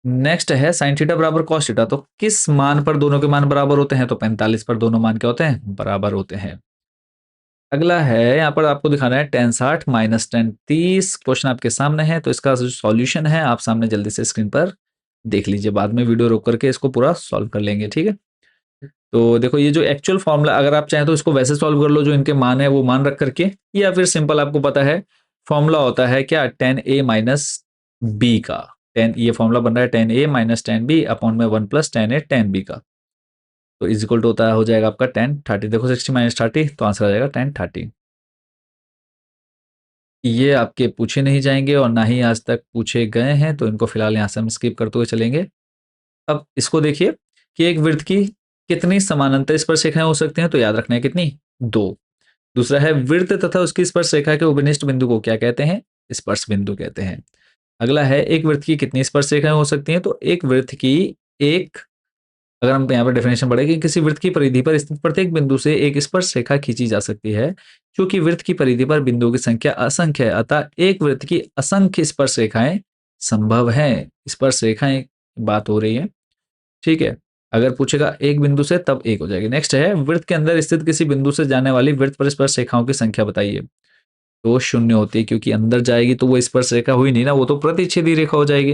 नेक्स्ट है साइन थीटा बराबर कॉस थीटा, तो किस मान पर दोनों के मान बराबर होते हैं, तो 45 पर दोनों मान क्या होते हैं, बराबर होते हैं। अगला है, यहाँ पर आपको दिखाना है टेन 60 माइनस टेन 30, क्वेश्चन आपके सामने है, तो इसका जो सॉल्यूशन है आप सामने जल्दी से स्क्रीन पर देख लीजिए, बाद में वीडियो रोक करके इसको पूरा सॉल्व कर लेंगे, ठीक है। तो देखो ये जो एक्चुअल फॉर्मूला, अगर आप चाहें तो इसको वैसे सॉल्व कर लो जो इनके मान है वो मान रख करके, या फिर सिंपल आपको पता है फॉर्मूला होता है क्या, टेन ए माइनस बी का। टेन, ये फॉर्मूला बन रहा है टेन ए माइनस टेन बी अपॉन में 1 प्लस टेन ए टेन बी का, तो इज इक्वल टू होता है, हो जाएगा आपका 10/30। देखो 60 माइनस 30, तो आंसर आ जाएगा 10/30। ये आपके पूछे नहीं जाएंगे और ना ही आज तक पूछे गए हैं, तो इनको फिलहाल यहाँ से हम स्किप करते हुए चलेंगे। अब इसको देखिए कि एक वृत्त की कितनी समानांतर स्पर्श रेखाएं हो सकती हैं, तो याद रखना है कितनी, 2। दूसरा है वृत्त तथा उसकी स्पर्श रेखा के उपनिष्ठ बिंदु को क्या कहते हैं, स्पर्श बिंदु कहते हैं। अगला है एक वृत्त की कितनी स्पर्श रेखाएं हो सकती हैं, तो एक वृत्त की एक, अगर हम यहाँ पर डेफिनेशन पढ़े कि किसी वृत्त की परिधि पर स्थित प्रत्येक बिंदु से एक स्पर्श रेखा खींची जा सकती है, क्योंकि वृत्त की परिधि पर बिंदुओं की संख्या असंख्य है, अतः एक वृत्त की असंख्य स्पर्श रेखाएं संभव हैं। स्पर्श रेखाएं बात हो रही है, ठीक है। अगर पूछेगा एक बिंदु से, तब एक हो जाएगी। नेक्स्ट है वृत्त के अंदर स्थित किसी बिंदु से जाने वाली वृत्त पर स्पर्श रेखाओं की संख्या बताइए, तो 0 होती है, क्योंकि अंदर जाएगी तो वो स्पर्श रेखा हुई नहीं ना, वो तो प्रतिच्छेदी रेखा हो जाएगी।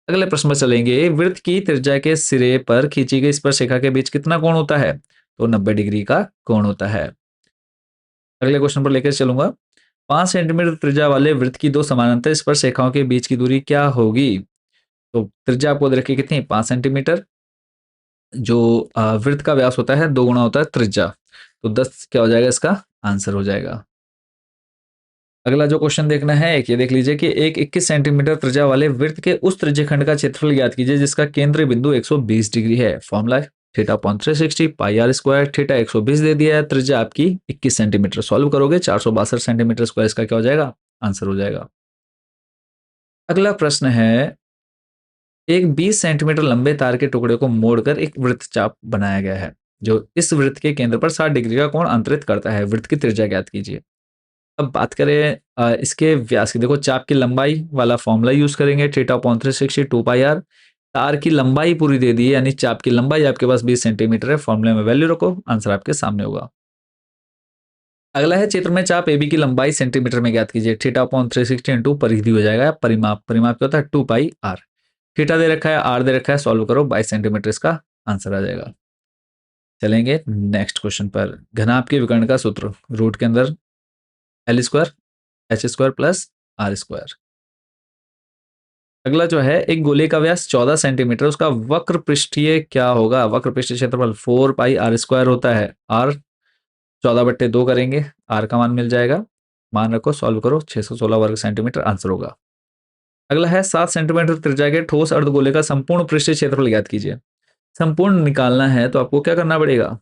अगले प्रश्न में चलेंगे, वृत्त की त्रिज्या के सिरे पर खींची गई स्पर्श रेखा के बीच कितना कोण होता है, तो 90 डिग्री का कोण होता है। अगले क्वेश्चन पर लेकर चलूंगा, 5 सेंटीमीटर त्रिज्या वाले वृत्त की दो समानांतर स्पर्श रेखाओं के बीच की दूरी क्या होगी, तो त्रिज्या आपको दे रखी कितनी, 5 सेंटीमीटर। जो वृत्त का व्यास होता है 2 गुना होता है त्रिज्या, तो 10 क्या हो जाएगा, इसका आंसर हो जाएगा। अगला जो क्वेश्चन देखना है, एक ये देख लीजिए कि एक 21 सेंटीमीटर त्रिज्या वाले वृत्त के उस त्रिज्यखंड का क्षेत्रफल ज्ञात कीजिए जिसका केंद्रीय बिंदु 120 डिग्री है। Formula theta upon 360 pi r square, theta 120 दे दिया है, त्रिज्या आपकी 21 सेंटीमीटर। सॉल्व करोगे 462 सेंटीमीटर स्क्वायर, इसका क्या हो जाएगा, आंसर हो जाएगा। अगला प्रश्न है, एक 20 सेंटीमीटर लंबे तार के टुकड़े को मोड़कर एक वृत्तचाप बनाया गया है जो इस वृत्त के केंद्र पर 60 डिग्री का कोण अंतरित करता है। वृत्त की त्रिज्या ज्ञात कीजिए। अब बात करें इसके व्यास की, देखो चाप की लंबाई वाला फॉर्मूला यूज करेंगे, थीटा अपॉन 360 2 पाई आर। तार की लंबाई पूरी दे दी है, यानी चाप की लंबाई आपके पास 20 सेंटीमीटर है, फॉर्मूले में वैल्यू रखो, आंसर आपके सामने होगा। अगला है चित्र में चाप एबी की लंबाई सेंटीमीटर में ज्ञात कीजिए। थीटा अपॉन 360 इंटू परिधि हो जाएगा, परिमाप, परिमाप क्या होता है 2 पाई आर। थीटा दे रखा है, आर दे रखा है, सॉल्व करो, 22 सेंटीमीटर इसका आंसर आ जाएगा। चलेंगे नेक्स्ट क्वेश्चन पर। घनाभ के विकर्ण का सूत्र, रूट के अंदर l square h square plus r square. अगला जो है, एक गोले का व्यास 14 सेंटीमीटर, उसका वक्र पृष्ठीय क्या होगा, वक्र पृष्ठीय क्षेत्रफल 4 पाई आर स्क्वायर होता है। आर 14/2 करेंगे, आर का मान मिल जाएगा, मान रखो, सॉल्व करो, 616 वर्ग सेंटीमीटर आंसर होगा। अगला है 7 सेंटीमीटर त्रिज्या के ठोस अर्धगोले का संपूर्ण पृष्ठीय क्षेत्रफल ज्ञात कीजिए। संपूर्ण निकालना है तो आपको क्या करना पड़ेगा,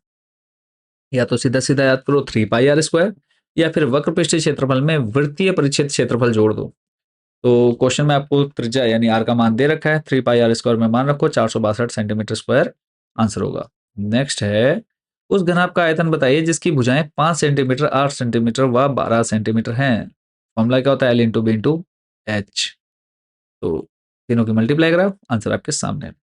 या तो सीधा सीधा याद करो 3 पाई आर स्क्वायर, या फिर वक्र पृष्ठीय क्षेत्रफल में वृत्तीय परिच्छेद क्षेत्रफल जोड़ दो। तो क्वेश्चन में आपको त्रिज्या यानी आर का मान दे रखा है, 3 पाई आर स्क्वायर में मान रखो 462 सेंटीमीटर स्क्वायर आंसर होगा। नेक्स्ट है, उस घनाभ का आयतन बताइए जिसकी भुजाएं 5 सेंटीमीटर, 8 सेंटीमीटर व 12 सेंटीमीटर हैं। फॉर्मूला क्या होता है? L into b into h. तो तीनों की मल्टीप्लाई कराओ, आंसर आपके सामने है।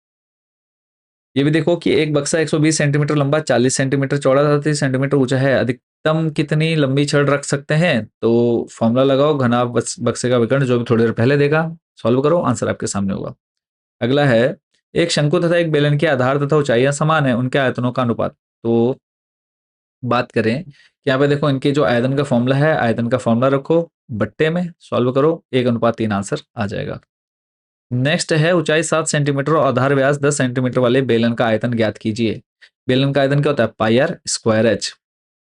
ये भी देखो कि एक बक्सा 120 सेंटीमीटर लंबा, 40 सेंटीमीटर चौड़ा, 30 सेंटीमीटर ऊंचा है, अधिकतम कितनी लंबी छड़ रख सकते हैं? तो फॉर्मूला लगाओ, घनाभ बक्से का विकर्ण, जो भी थोड़ी देर पहले देखा, सॉल्व करो, आंसर आपके सामने होगा। अगला है, एक शंकु तथा एक बेलन के आधार तथा ऊंचाइयां समान है, उनके आयतनों का अनुपात। तो बात करें कि यहाँ पे देखो इनके जो आयतन का फॉर्मूला है, आयतन का फॉर्मूला रखो, बट्टे में सॉल्व करो, 1:3 आंसर आ जाएगा। नेक्स्ट है, ऊंचाई 7 सेंटीमीटर और आधार व्यास 10 सेंटीमीटर वाले बेलन का आयतन ज्ञात कीजिए। बेलन का आयतन क्या होता है? पाई आर स्क्वायर एच।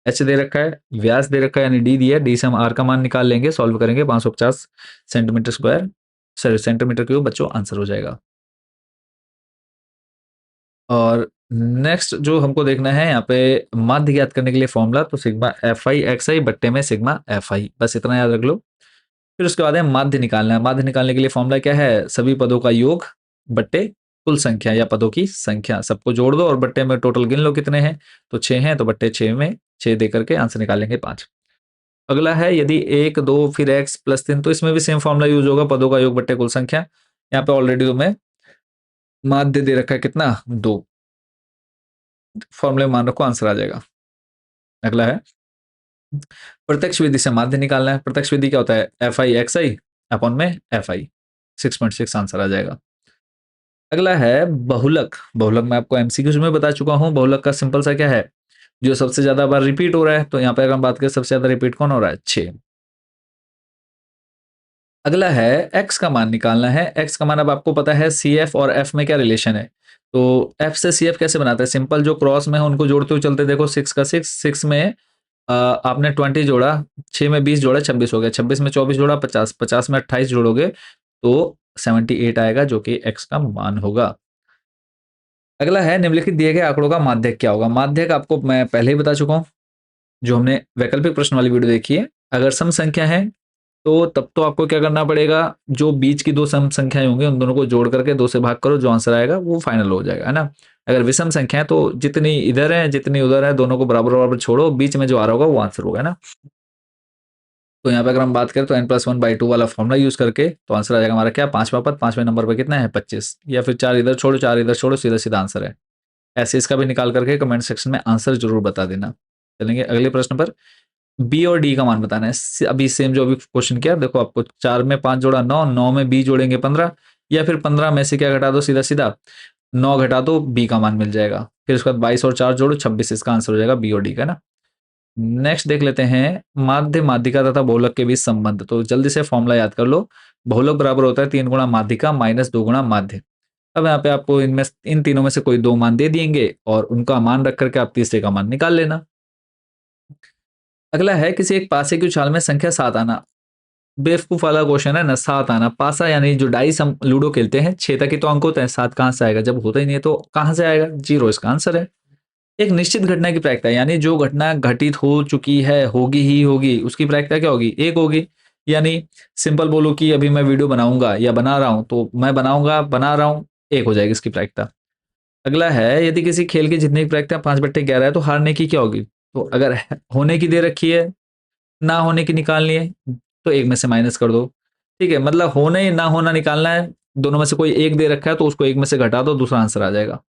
एच दे रखा है, व्यास दे रखा है यानी डी दिया है, डी से हम आर का मान निकाल लेंगे, सॉल्व करेंगे, 550 centimetre square, sorry centimetre cube बच्चों आंसर हो जाएगा। और नेक्स्ट जो हमको देखना है यहाँ पे माध्य ज्ञात करने के लिए फॉर्मूला, तो सिग्मा एफ आई एक्स आई बट्टे में सिग्मा एफ आई, बस इतना याद रख लो। फिर उसके बाद है माध्य निकालना है। माध्य निकालने के लिए फॉर्मूला क्या है? सभी पदों का योग बट्टे कुल संख्या या पदों की संख्या, सबको जोड़ दो और बट्टे में टोटल गिन लो कितने हैं, तो 6 हैं, तो बट्टे 6 में 6 दे करके आंसर निकालेंगे 5। अगला है, यदि 1 2 फिर x प्लस 3, तो इसमें भी सेम फॉर्मूला यूज होगा, पदों का योग बट्टे कुल संख्या। यहाँ पे ऑलरेडी तुम्हें माध्य दे रखा है कितना? 2, फॉर्मूले मान रखो, आंसर आ जाएगा। अगला है, प्रत्यक्ष विधि से माध्य निकालना है। प्रत्यक्ष विधि क्या होता है? F I x I upon में एफ आई, 6.6 आंसर आ जाएगा। अगला है बहुलक। बहुलक मैं आपको एमसीक्यूज में बता चुका हूं। बहुलक का सिंपल सा क्या है? जो सबसे ज्यादा बार रिपीट हो रहा है, तो यहाँ पे अगर हम बात करें सबसे ज्यादा रिपीट कौन हो रहा है? 6। अगला है, एक्स का मान निकालना है। एक्स का मान अब आपको पता है सी एफ और एफ में क्या रिलेशन है, तो एफ से सी एफ कैसे बनाते हैं? सिंपल, जो क्रॉस में है उनको जोड़ते हुए चलते, देखो 6 का 6, 6 में आपने 20 जोड़ा, 6 में 20 जोड़ा, 26 हो गया, 26 में 24 जोड़ा, 50, 50 में 28 जोड़ोगे तो 78 आएगा, जो कि एक्स का मान होगा। अगला है, निम्नलिखित दिए गए आंकड़ों का माध्यक क्या होगा? माध्यक आपको मैं पहले ही बता चुका हूं, जो हमने वैकल्पिक प्रश्न वाली वीडियो देखी है। अगर सम संख्या है तो तब तो आपको क्या करना पड़ेगा? जो बीच की दो सम संख्याएं होंगी उन दोनों को जोड़ करके 2 से भाग करो, जो आंसर आएगा वो फाइनल हो जाएगा, है ना। अगर विषम संख्या है तो जितनी इधर है जितनी उधर है दोनों को बराबर बराबर छोड़ो, बीच में जो आ रहा होगा वो आंसर होगा, है ना। तो यहाँ पे अगर हम बात करें तो n+1/2 वाला फॉर्मूला यूज करके तो आंसर आ जाएगा हमारा क्या? 5वां पद, 5वें नंबर पर कितना है? 25, या फिर 4 इधर छोड़ो 4 इधर छोड़ो, सीधा सीधा आंसर है। ऐसे इसका भी निकाल करके कमेंट सेक्शन में आंसर जरूर बता देना। चलेंगे अगले प्रश्न पर। बी और डी का मान बताना है। अभी सेम जो अभी क्वेश्चन किया, देखो आपको 4 में 5 जोड़ा 9, 9 में बी जोड़ेंगे 15, या फिर 15 में से क्या घटा दो? सीधा सीधा 9 घटा दो, बी का मान मिल जाएगा। फिर उसके बाद 22 और 4 जोड़ो 26, इसका आंसर हो जाएगा बी और डी का, ना। नेक्स्ट देख लेते हैं, माध्य माध्यिका तथा बहुलक के बीच संबंध। तो जल्दी से फॉर्मूला याद कर लो। बहुलक बराबर होता है 3 गुणा माध्यिका माइनस 2 गुणा माध्य। अब यहाँ पे आपको इनमें इन तीनों में से कोई 2 मान दे दिएंगे और उनका मान रख करके आप तीसरे का मान निकाल लेना। अगला है, किसी एक पासे की उछाल में संख्या 7 आना। बेवकूफ वाला क्वेश्चन है ना, 7 आना। पासा यानी जो डाइस हम लूडो खेलते हैं, 6 तक ही तो अंक होते हैं, 7 कहां से आएगा? जब होता ही नहीं है तो कहां से आएगा? 0 इसका आंसर है। एक निश्चित घटना की प्रायिकता, यानी जो घटना घटित हो चुकी है, होगी ही होगी, उसकी प्रायिकता क्या होगी? 1 होगी। यानी सिंपल बोलो कि अभी मैं वीडियो बनाऊंगा या बना रहा हूं, तो मैं बनाऊंगा बना रहा हूं, 1 हो जाएगी इसकी प्रायिकता। अगला है, यदि किसी खेल की जीतने की प्रायिकता 5/11 है तो हारने की क्या होगी? तो अगर होने की दे रखी है, ना होने की निकालनी है, तो एक में से माइनस कर दो। ठीक है, मतलब होने ना होना निकालना है, दोनों में से कोई एक दे रखा है तो उसको एक में से घटा दो, दूसरा आंसर आ जाएगा।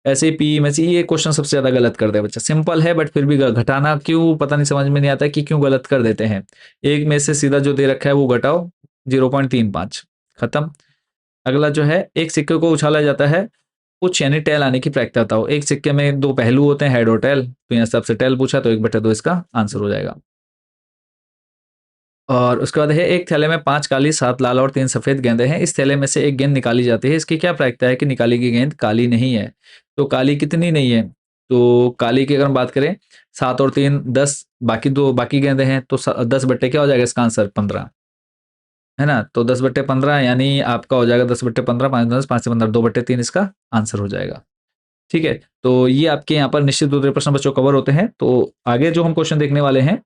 ऐसे ही पी में से ये क्वेश्चन सबसे ज्यादा गलत कर दे बच्चा। सिंपल है बट फिर भी घटाना क्यों पता नहीं, समझ में नहीं आता कि क्यों गलत कर देते हैं। एक में से सीधा जो दे रखा है वो घटाओ, 0.35, खत्म। अगला जो है, एक सिक्के को उछाला जाता है, कुछ यानी टेल आने की प्रायिकता बताओ। एक सिक्के में 2 पहलू होते हैं, हेड और टेल, तो यहाँ सबसे टेल पूछा तो 1/2 इसका आंसर हो जाएगा। और उसके बाद है, एक थैले में 5 काली 7 लाल और 3 सफेद गेंदें हैं। इस थैले में से एक गेंद निकाली जाती है, इसकी क्या प्रायिकता है कि निकाली गई गेंद काली नहीं है? तो काली कितनी नहीं है? तो काली की अगर हम बात करें, 7 और 3 10, बाकी गेंदें हैं, तो 10 बट्टे क्या हो जाएगा इसका आंसर? 15, है ना। तो 10/15 यानी आपका हो जाएगा 10/15, 5 10, 5 से 15, 2/3 इसका आंसर हो जाएगा। ठीक है, तो ये आपके यहाँ पर निश्चित दूसरे प्रश्न बच्चों कवर होते हैं। तो आगे जो हम क्वेश्चन देखने वाले हैं,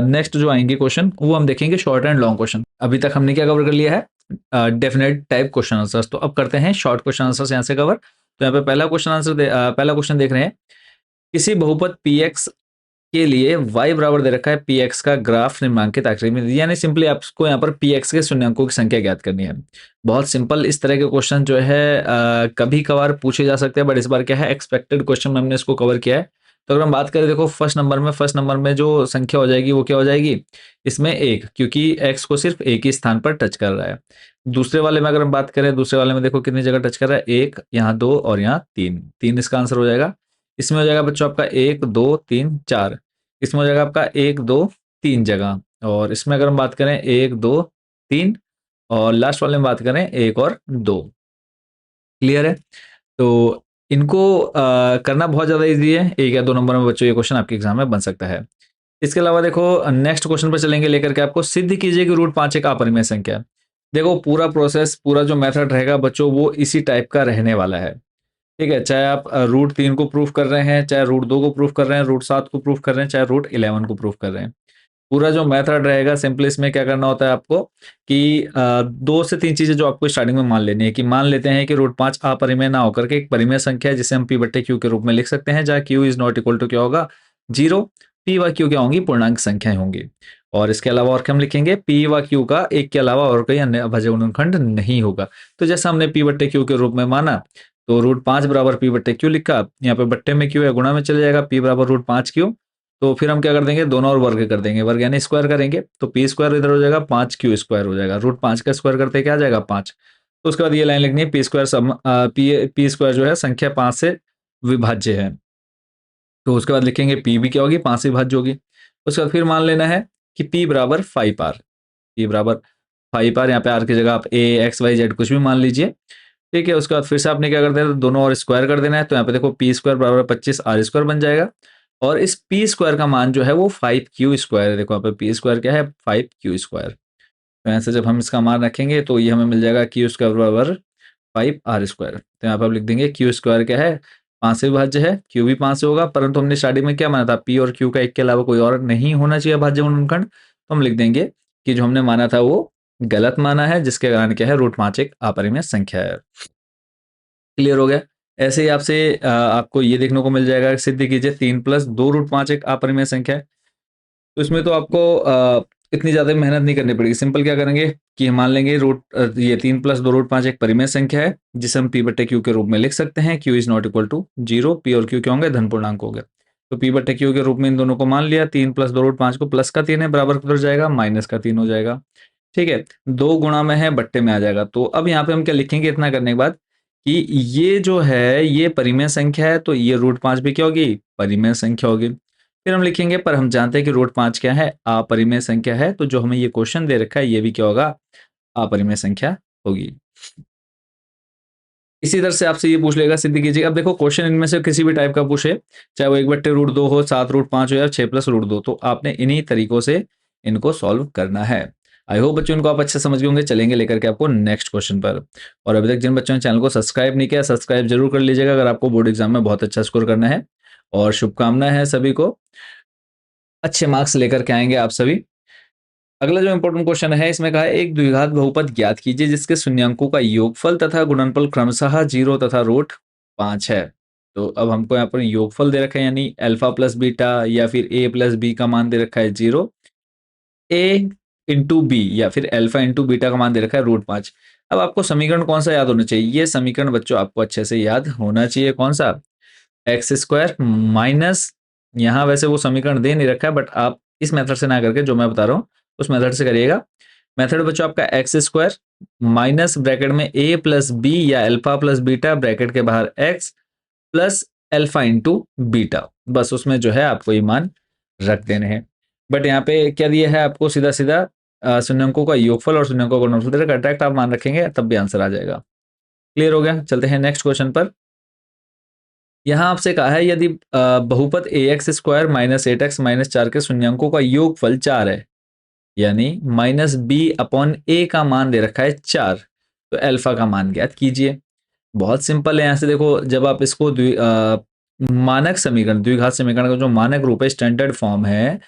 नेक्स्ट जो आएंगे क्वेश्चन वो हम देखेंगे शॉर्ट एंड लॉन्ग क्वेश्चन। अभी तक हमने क्या कवर कर लिया है, डेफिनेट टाइप क्वेश्चन आंसर्स। तो अब करते हैं शॉर्ट क्वेश्चन आंसर्स यहाँ से कवर। तो यहाँ पे पहला क्वेश्चन पहला क्वेश्चन देख रहे हैं, किसी बहुपद पी एक्स के लिए y बराबर दे रखा है पी एक्स का ग्राफ निम्नांकित आकृति में, यानी सिंपली आपको यहाँ पर पी एक्स के शून्यंकों की संख्या ज्ञात करनी है। बहुत सिंपल, इस तरह के क्वेश्चन जो है कभी कभार पूछे जा सकते हैं, बट इस बार क्या है एक्सपेक्टेड क्वेश्चन में हमने इसको कवर किया है। तो अगर हम बात करें, देखो फर्स्ट नंबर में जो संख्या हो जाएगी वो क्या हो जाएगी, इसमें एक, क्योंकि एक्स को सिर्फ एक ही स्थान पर टच कर रहा है। दूसरे वाले में अगर हम बात करें, दूसरे वाले में देखो कितनी जगह टच कर रहा है, एक, यहाँ दो और यहाँ तीन, तीन इसका आंसर हो जाएगा। इसमें हो जाएगा बच्चों आपका एक दो तीन चार, इसमें हो जाएगा आपका एक दो तीन जगह, और इसमें अगर हम बात करें एक दो तीन, और लास्ट वाले में बात करें एक और दो। क्लियर है? तो इनको करना बहुत ज़्यादा ईजी है, एक या दो नंबर में बच्चों ये क्वेश्चन आपके एग्जाम में बन सकता है। इसके अलावा देखो नेक्स्ट क्वेश्चन पर चलेंगे लेकर के आपको, सिद्ध कीजिए कि रूट पाँच एक अपरिमेय संख्या है। देखो पूरा प्रोसेस, पूरा जो मेथड रहेगा बच्चों वो इसी टाइप का रहने वाला है। ठीक है, चाहे आप रूट तीन को प्रूफ कर रहे हैं, चाहे रूट दो को प्रूफ कर रहे हैं, रूट सात को प्रूफ कर रहे हैं, चाहे रूट 11 को प्रूफ कर रहे हैं, पूरा जो मेथड रहेगा सिंपली इसमें क्या करना होता है आपको कि दो से तीन चीजें जो आपको स्टार्टिंग में मान लेनी है, कि मान लेते हैं कि रूट पांच अपरिमेय ना होकर के एक परिमेय संख्या है, जिसे हम पी बट्टे क्यू के रूप में लिख सकते हैं, जहाँ q is not equal to क्या होगा, जीरो। पी व क्यू क्या होंगी, पूर्णांक संख्याएं होंगी। और इसके अलावा और क्या हम लिखेंगे, पी व क्यू का एक के अलावा और कोई अन्य अभाज्य गुणनखंड नहीं होगा। तो जैसा हमने पी बट्टे क्यू के रूप में माना, तो रूट पांच बराबर पी बट्टे क्यू लिखा, यहाँ पे बट्टे में क्यू है, गुणा में चले जाएगा, पी बराबर रूट पांच क्यू। तो फिर हम क्या कर देंगे, दोनों और वर्ग कर देंगे, वर्ग यानी स्क्वायर करेंगे, तो पी स्क्वायर इधर हो जाएगा, पांच क्यू स्क्वायर हो जाएगा, रूट पांच का स्क्वायर करते क्या आ जाएगा, पांच। तो उसके बाद ये लाइन लिखनी है, पी स्क्वायर पी स्क्वायर जो है संख्या पांच से विभाज्य है। तो उसके बाद लिखेंगे पी भी क्या होगी, पांच से विभाज्य होगी। उसके बाद फिर मान लेना है कि पी बराबर फाइव आर, पी बराबर फाइव आर, यहाँ पे आर की जगह आप ए एक्स वाई जेड कुछ भी मान लीजिए। ठीक है, उसके बाद फिर से आपने क्या कर देना, दोनों और स्क्वायर कर देना है, तो यहाँ पे देखो पी स्क्वायर बराबर 25 आर स्क्वायर बन जाएगा। और इस पी स्क्वायर का मान जो है वो 5 क्यू स्क्वायर है। देखो यहाँ पे पी स्क्वायर क्या है, 5 क्यू स्क्वायर। तो यहाँ से जब हम इसका मान रखेंगे तो ये हमें मिल जाएगा क्यू स्क्वायर बराबर 5 r स्क्वायर। तो यहाँ पे आप लिख देंगे क्यू स्क्वायर क्या है, पाँच से विभाज्य है, क्यू भी पाँच से होगा, परंतु हमने स्टार्टिंग में क्या माना था, पी और क्यू का एक के अलावा कोई और नहीं होना चाहिए भाज्य गुणनखंड। तो हम लिख देंगे कि जो हमने माना था वो गलत माना है, जिसके कारण क्या है, रूट पाँच एक अपरिमेय संख्या है। क्लियर हो गया? ऐसे ही आपसे आपको ये देखने को मिल जाएगा, सिद्ध कीजिए तीन प्लस दो रूट पाँच एक अपरिमेय संख्या है। तो इसमें तो आपको इतनी ज़्यादा मेहनत नहीं करनी पड़ेगी। सिंपल क्या करेंगे कि मान लेंगे ये तीन प्लस दो रूट पाँच एक परिमेय संख्या है, जिसे हम पी बट्टे क्यू के रूप में लिख सकते हैं। Q is not equal to zero, p और क्यू क्या होंगे, धन पूर्णांक हो गए। तो पी बट्टे क्यू के रूप में इन दोनों को मान लिया, तीन प्लस दो रूट पाँच को प्लस का तीन है, बराबर किधर जाएगा, माइनस का तीन हो जाएगा। ठीक है, दो गुणा में है, बट्टे में आ जाएगा। तो अब यहाँ पे हम क्या लिखेंगे इतना करने के बाद, कि ये जो है ये परिमेय संख्या है, तो ये रूट पाँच भी क्या होगी, परिमेय संख्या होगी। फिर हम लिखेंगे, पर हम जानते हैं कि रूट पाँच क्या है, अपरिमेय संख्या है, तो जो हमें ये क्वेश्चन दे रखा है ये भी क्या होगा, अपरिमेय संख्या होगी। इसी तरह से आपसे ये पूछ लेगा, सिद्ध कीजिए। अब देखो क्वेश्चन इनमें से किसी भी टाइप का पूछे, चाहे वो एक बट्टे रूट दो हो, सात रूट पाँच हो, या छः प्लस रूट दो, तो आपने इन्हीं तरीकों से इनको सॉल्व करना है। आई होप बच्चों इनको आप अच्छे समझ गए होंगे। चलेंगे लेकर के आपको नेक्स्ट क्वेश्चन पर। और अभी तक जिन बच्चों ने चैनल को सब्सक्राइब नहीं किया, सब्सक्राइब जरूर कर लीजिएगा अगर आपको बोर्ड एग्जाम में बहुत अच्छा स्कोर करना है। और शुभकामनाएं हैं सभी को, अच्छे मार्क्स लेकर के आएंगे आप सभी। अगला जो इंपॉर्टेंट क्वेश्चन है, इसमें कहा है एक द्विघात बहुपद ज्ञात कीजिए जिसके शून्यंकों का योगफल तथा गुणनफल क्रमशः जीरो तथा रूट पाँच है। तो अब हमको यहाँ पर योगफल दे रखा है, यानी अल्फा प्लस बीटा या फिर ए प्लस बी का मान दे रखा है जीरो, ए इंटू बी या फिर अल्फा इंटू बीटा का मान दे रखा है रूट पाँच। अब आपको समीकरण कौन सा याद होना चाहिए, ये समीकरण बच्चों आपको अच्छे से याद होना चाहिए। कौन सा, एक्स स्क्वायर माइनस, यहाँ वैसे वो समीकरण दे नहीं रखा है, बट आप इस मेथड से ना करके जो मैं बता रहा हूँ उस मेथड से करिएगा। मेथड बच्चों आपका एक्स स्क्वायर माइनस ब्रैकेट में ए प्लस बी या अल्फा प्लस बीटा ब्रैकेट के बाहर x plus alpha into beta, बस उसमें जो है आपको ये मान रख देने हैं। बट यहाँ पे क्या दिया है आपको, सीधा सीधा शून्यंकों का योगफल और शून्यंकों का गुणनफल डायरेक्ट आप मान रखेंगे तब भी आंसर आ जाएगा। क्लियर हो गया? चलते हैं नेक्स्ट क्वेश्चन पर। यहाँ आपसे कहा है यदि बहुपद a x square minus eight x minus चार के शून्यंकों का योगफल चार है, यानी माइनस बी अपॉन ए का मान दे रखा है चार, तो अल्फा का मान ज्ञात कीजिए। बहुत सिंपल है। यहाँ से देखो, जब आप इसको मानक समीकरण, द्विघात समीकरण का जो मानक रूप है, स्टैंडर्ड फॉर्म है,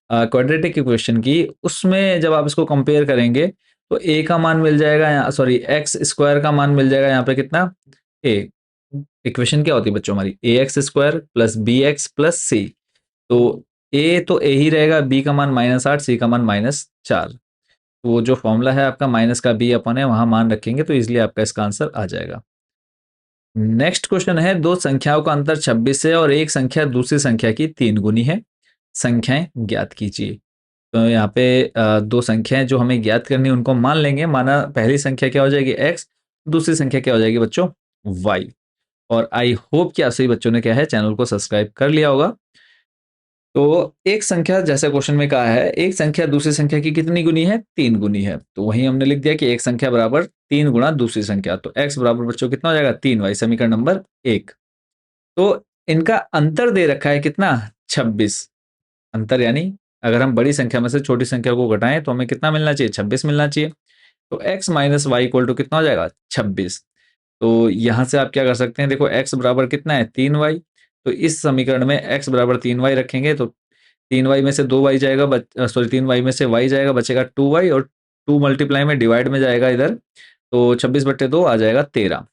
क्वाड्रेटिक इक्वेशन की, उसमें जब आप इसको कंपेयर करेंगे तो ए का मान मिल जाएगा, यहाँ सॉरी एक्स स्क्वायर का मान मिल जाएगा यहाँ पे कितना, ए। इक्वेशन क्या होती है बच्चों हमारी, a x square plus b x plus c. तो ए तो ए ही रहेगा, बी का मान -8, सी का मान -4। तो वो जो फॉर्मूला है आपका माइनस का बी अपन है वहां मान रखेंगे तो इसलिए आपका इसका आंसर आ जाएगा। नेक्स्ट क्वेश्चन है, दो संख्याओं का अंतर 26 है और एक संख्या दूसरी संख्या की 3 गुनी है, संख्याएं ज्ञात कीजिए। तो यहाँ पे दो संख्याएं जो हमें ज्ञात करनी है उनको मान लेंगे। माना पहली संख्या क्या हो जाएगी x, दूसरी संख्या क्या हो जाएगी बच्चों y। और आई होप कि आप सभी बच्चों ने क्या है चैनल को सब्सक्राइब कर लिया होगा। तो एक संख्या, जैसे क्वेश्चन में कहा है, एक संख्या दूसरी संख्या की कितनी गुनी है, 3 गुनी है। तो वहीं हमने लिख दिया कि एक संख्या बराबर 3 गुणा दूसरी संख्या। तो x बराबर बच्चों कितना हो जाएगा, 3y, समीकरण नंबर 1। तो इनका अंतर दे रखा है कितना, 26। अंतर यानी अगर हम बड़ी संख्या में से छोटी संख्या को घटाएं तो हमें कितना मिलना चाहिए, 26 मिलना चाहिए। तो x minus y equal to कितना हो जाएगा, 26। तो यहां से आप क्या कर सकते हैं, देखो x बराबर कितना है, 3y। तो इस समीकरण में x बराबर 3y रखेंगे तो 3y में से 2y जाएगा, सॉरी 3y में से y जाएगा, बचेगा 2y, और 2 मल्टीप्लाई में डिवाइड में जाएगा इधर, तो 26/2 आ जाएगा 13।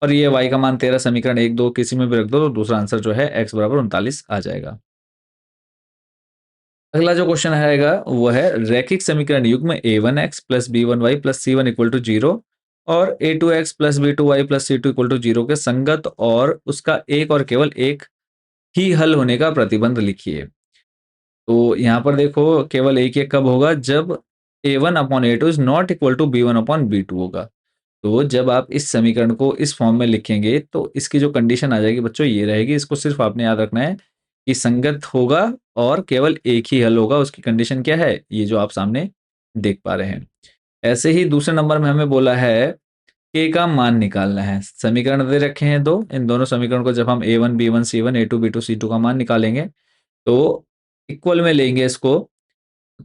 और ये y का मान 13 समीकरण 1 2 किसी में भी रख दो तो दूसरा आंसर जो है x बराबर 39 आ जाएगा। अगला जो क्वेश्चन आएगा वो है, रैखिक समीकरण युग्म a1x plus b1y plus c1 equal to 0 और a2x plus b2y plus c2 equal to 0 के संगत और उसका एक और केवल एक ही हल होने का प्रतिबंध लिखिए। तो यहाँ पर देखो केवल एक ही कब होगा, जब a1 upon a2 is not equal to b1 upon b2 होगा। तो जब आप इस समीकरण को इस फॉर्म में लिखेंगे तो इसकी जो कंडीशन आ जाएगी बच्चों ये रहेगी, इसको सिर्फ आपने याद रखना है कि संगत होगा और केवल एक ही हल होगा। उसकी कंडीशन क्या है, ये जो आप सामने देख पा रहे हैं। ऐसे ही दूसरे नंबर में हमें बोला है k का मान निकालना है। समीकरण दे रखे हैं दो, इन दोनों समीकरण को जब हम a1 b1 c1 a2 b2 c2 का मान निकालेंगे तो इक्वल में लेंगे इसको।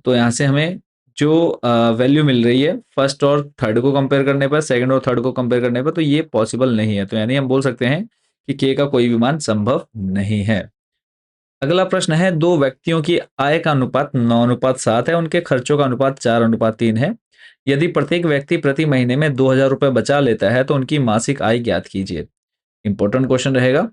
तो यहाँ से हमें जो वैल्यू मिल रही है फर्स्ट और थर्ड को कंपेयर करने पर, सेकंड और थर्ड को कंपेयर करने पर, तो ये पॉसिबल नहीं है। तो यानी हम बोल सकते हैं कि k का कोई भी मान संभव नहीं है। अगला प्रश्न है, दो व्यक्तियों की आय का अनुपात 9:7 है, उनके खर्चों का अनुपात 4:3 है। यदि प्रत्येक व्यक्ति प्रति महीने में 2,000 रुपए बचा लेता है तो उनकी मासिक आय ज्ञात कीजिए। इंपॉर्टेंट क्वेश्चन रहेगा।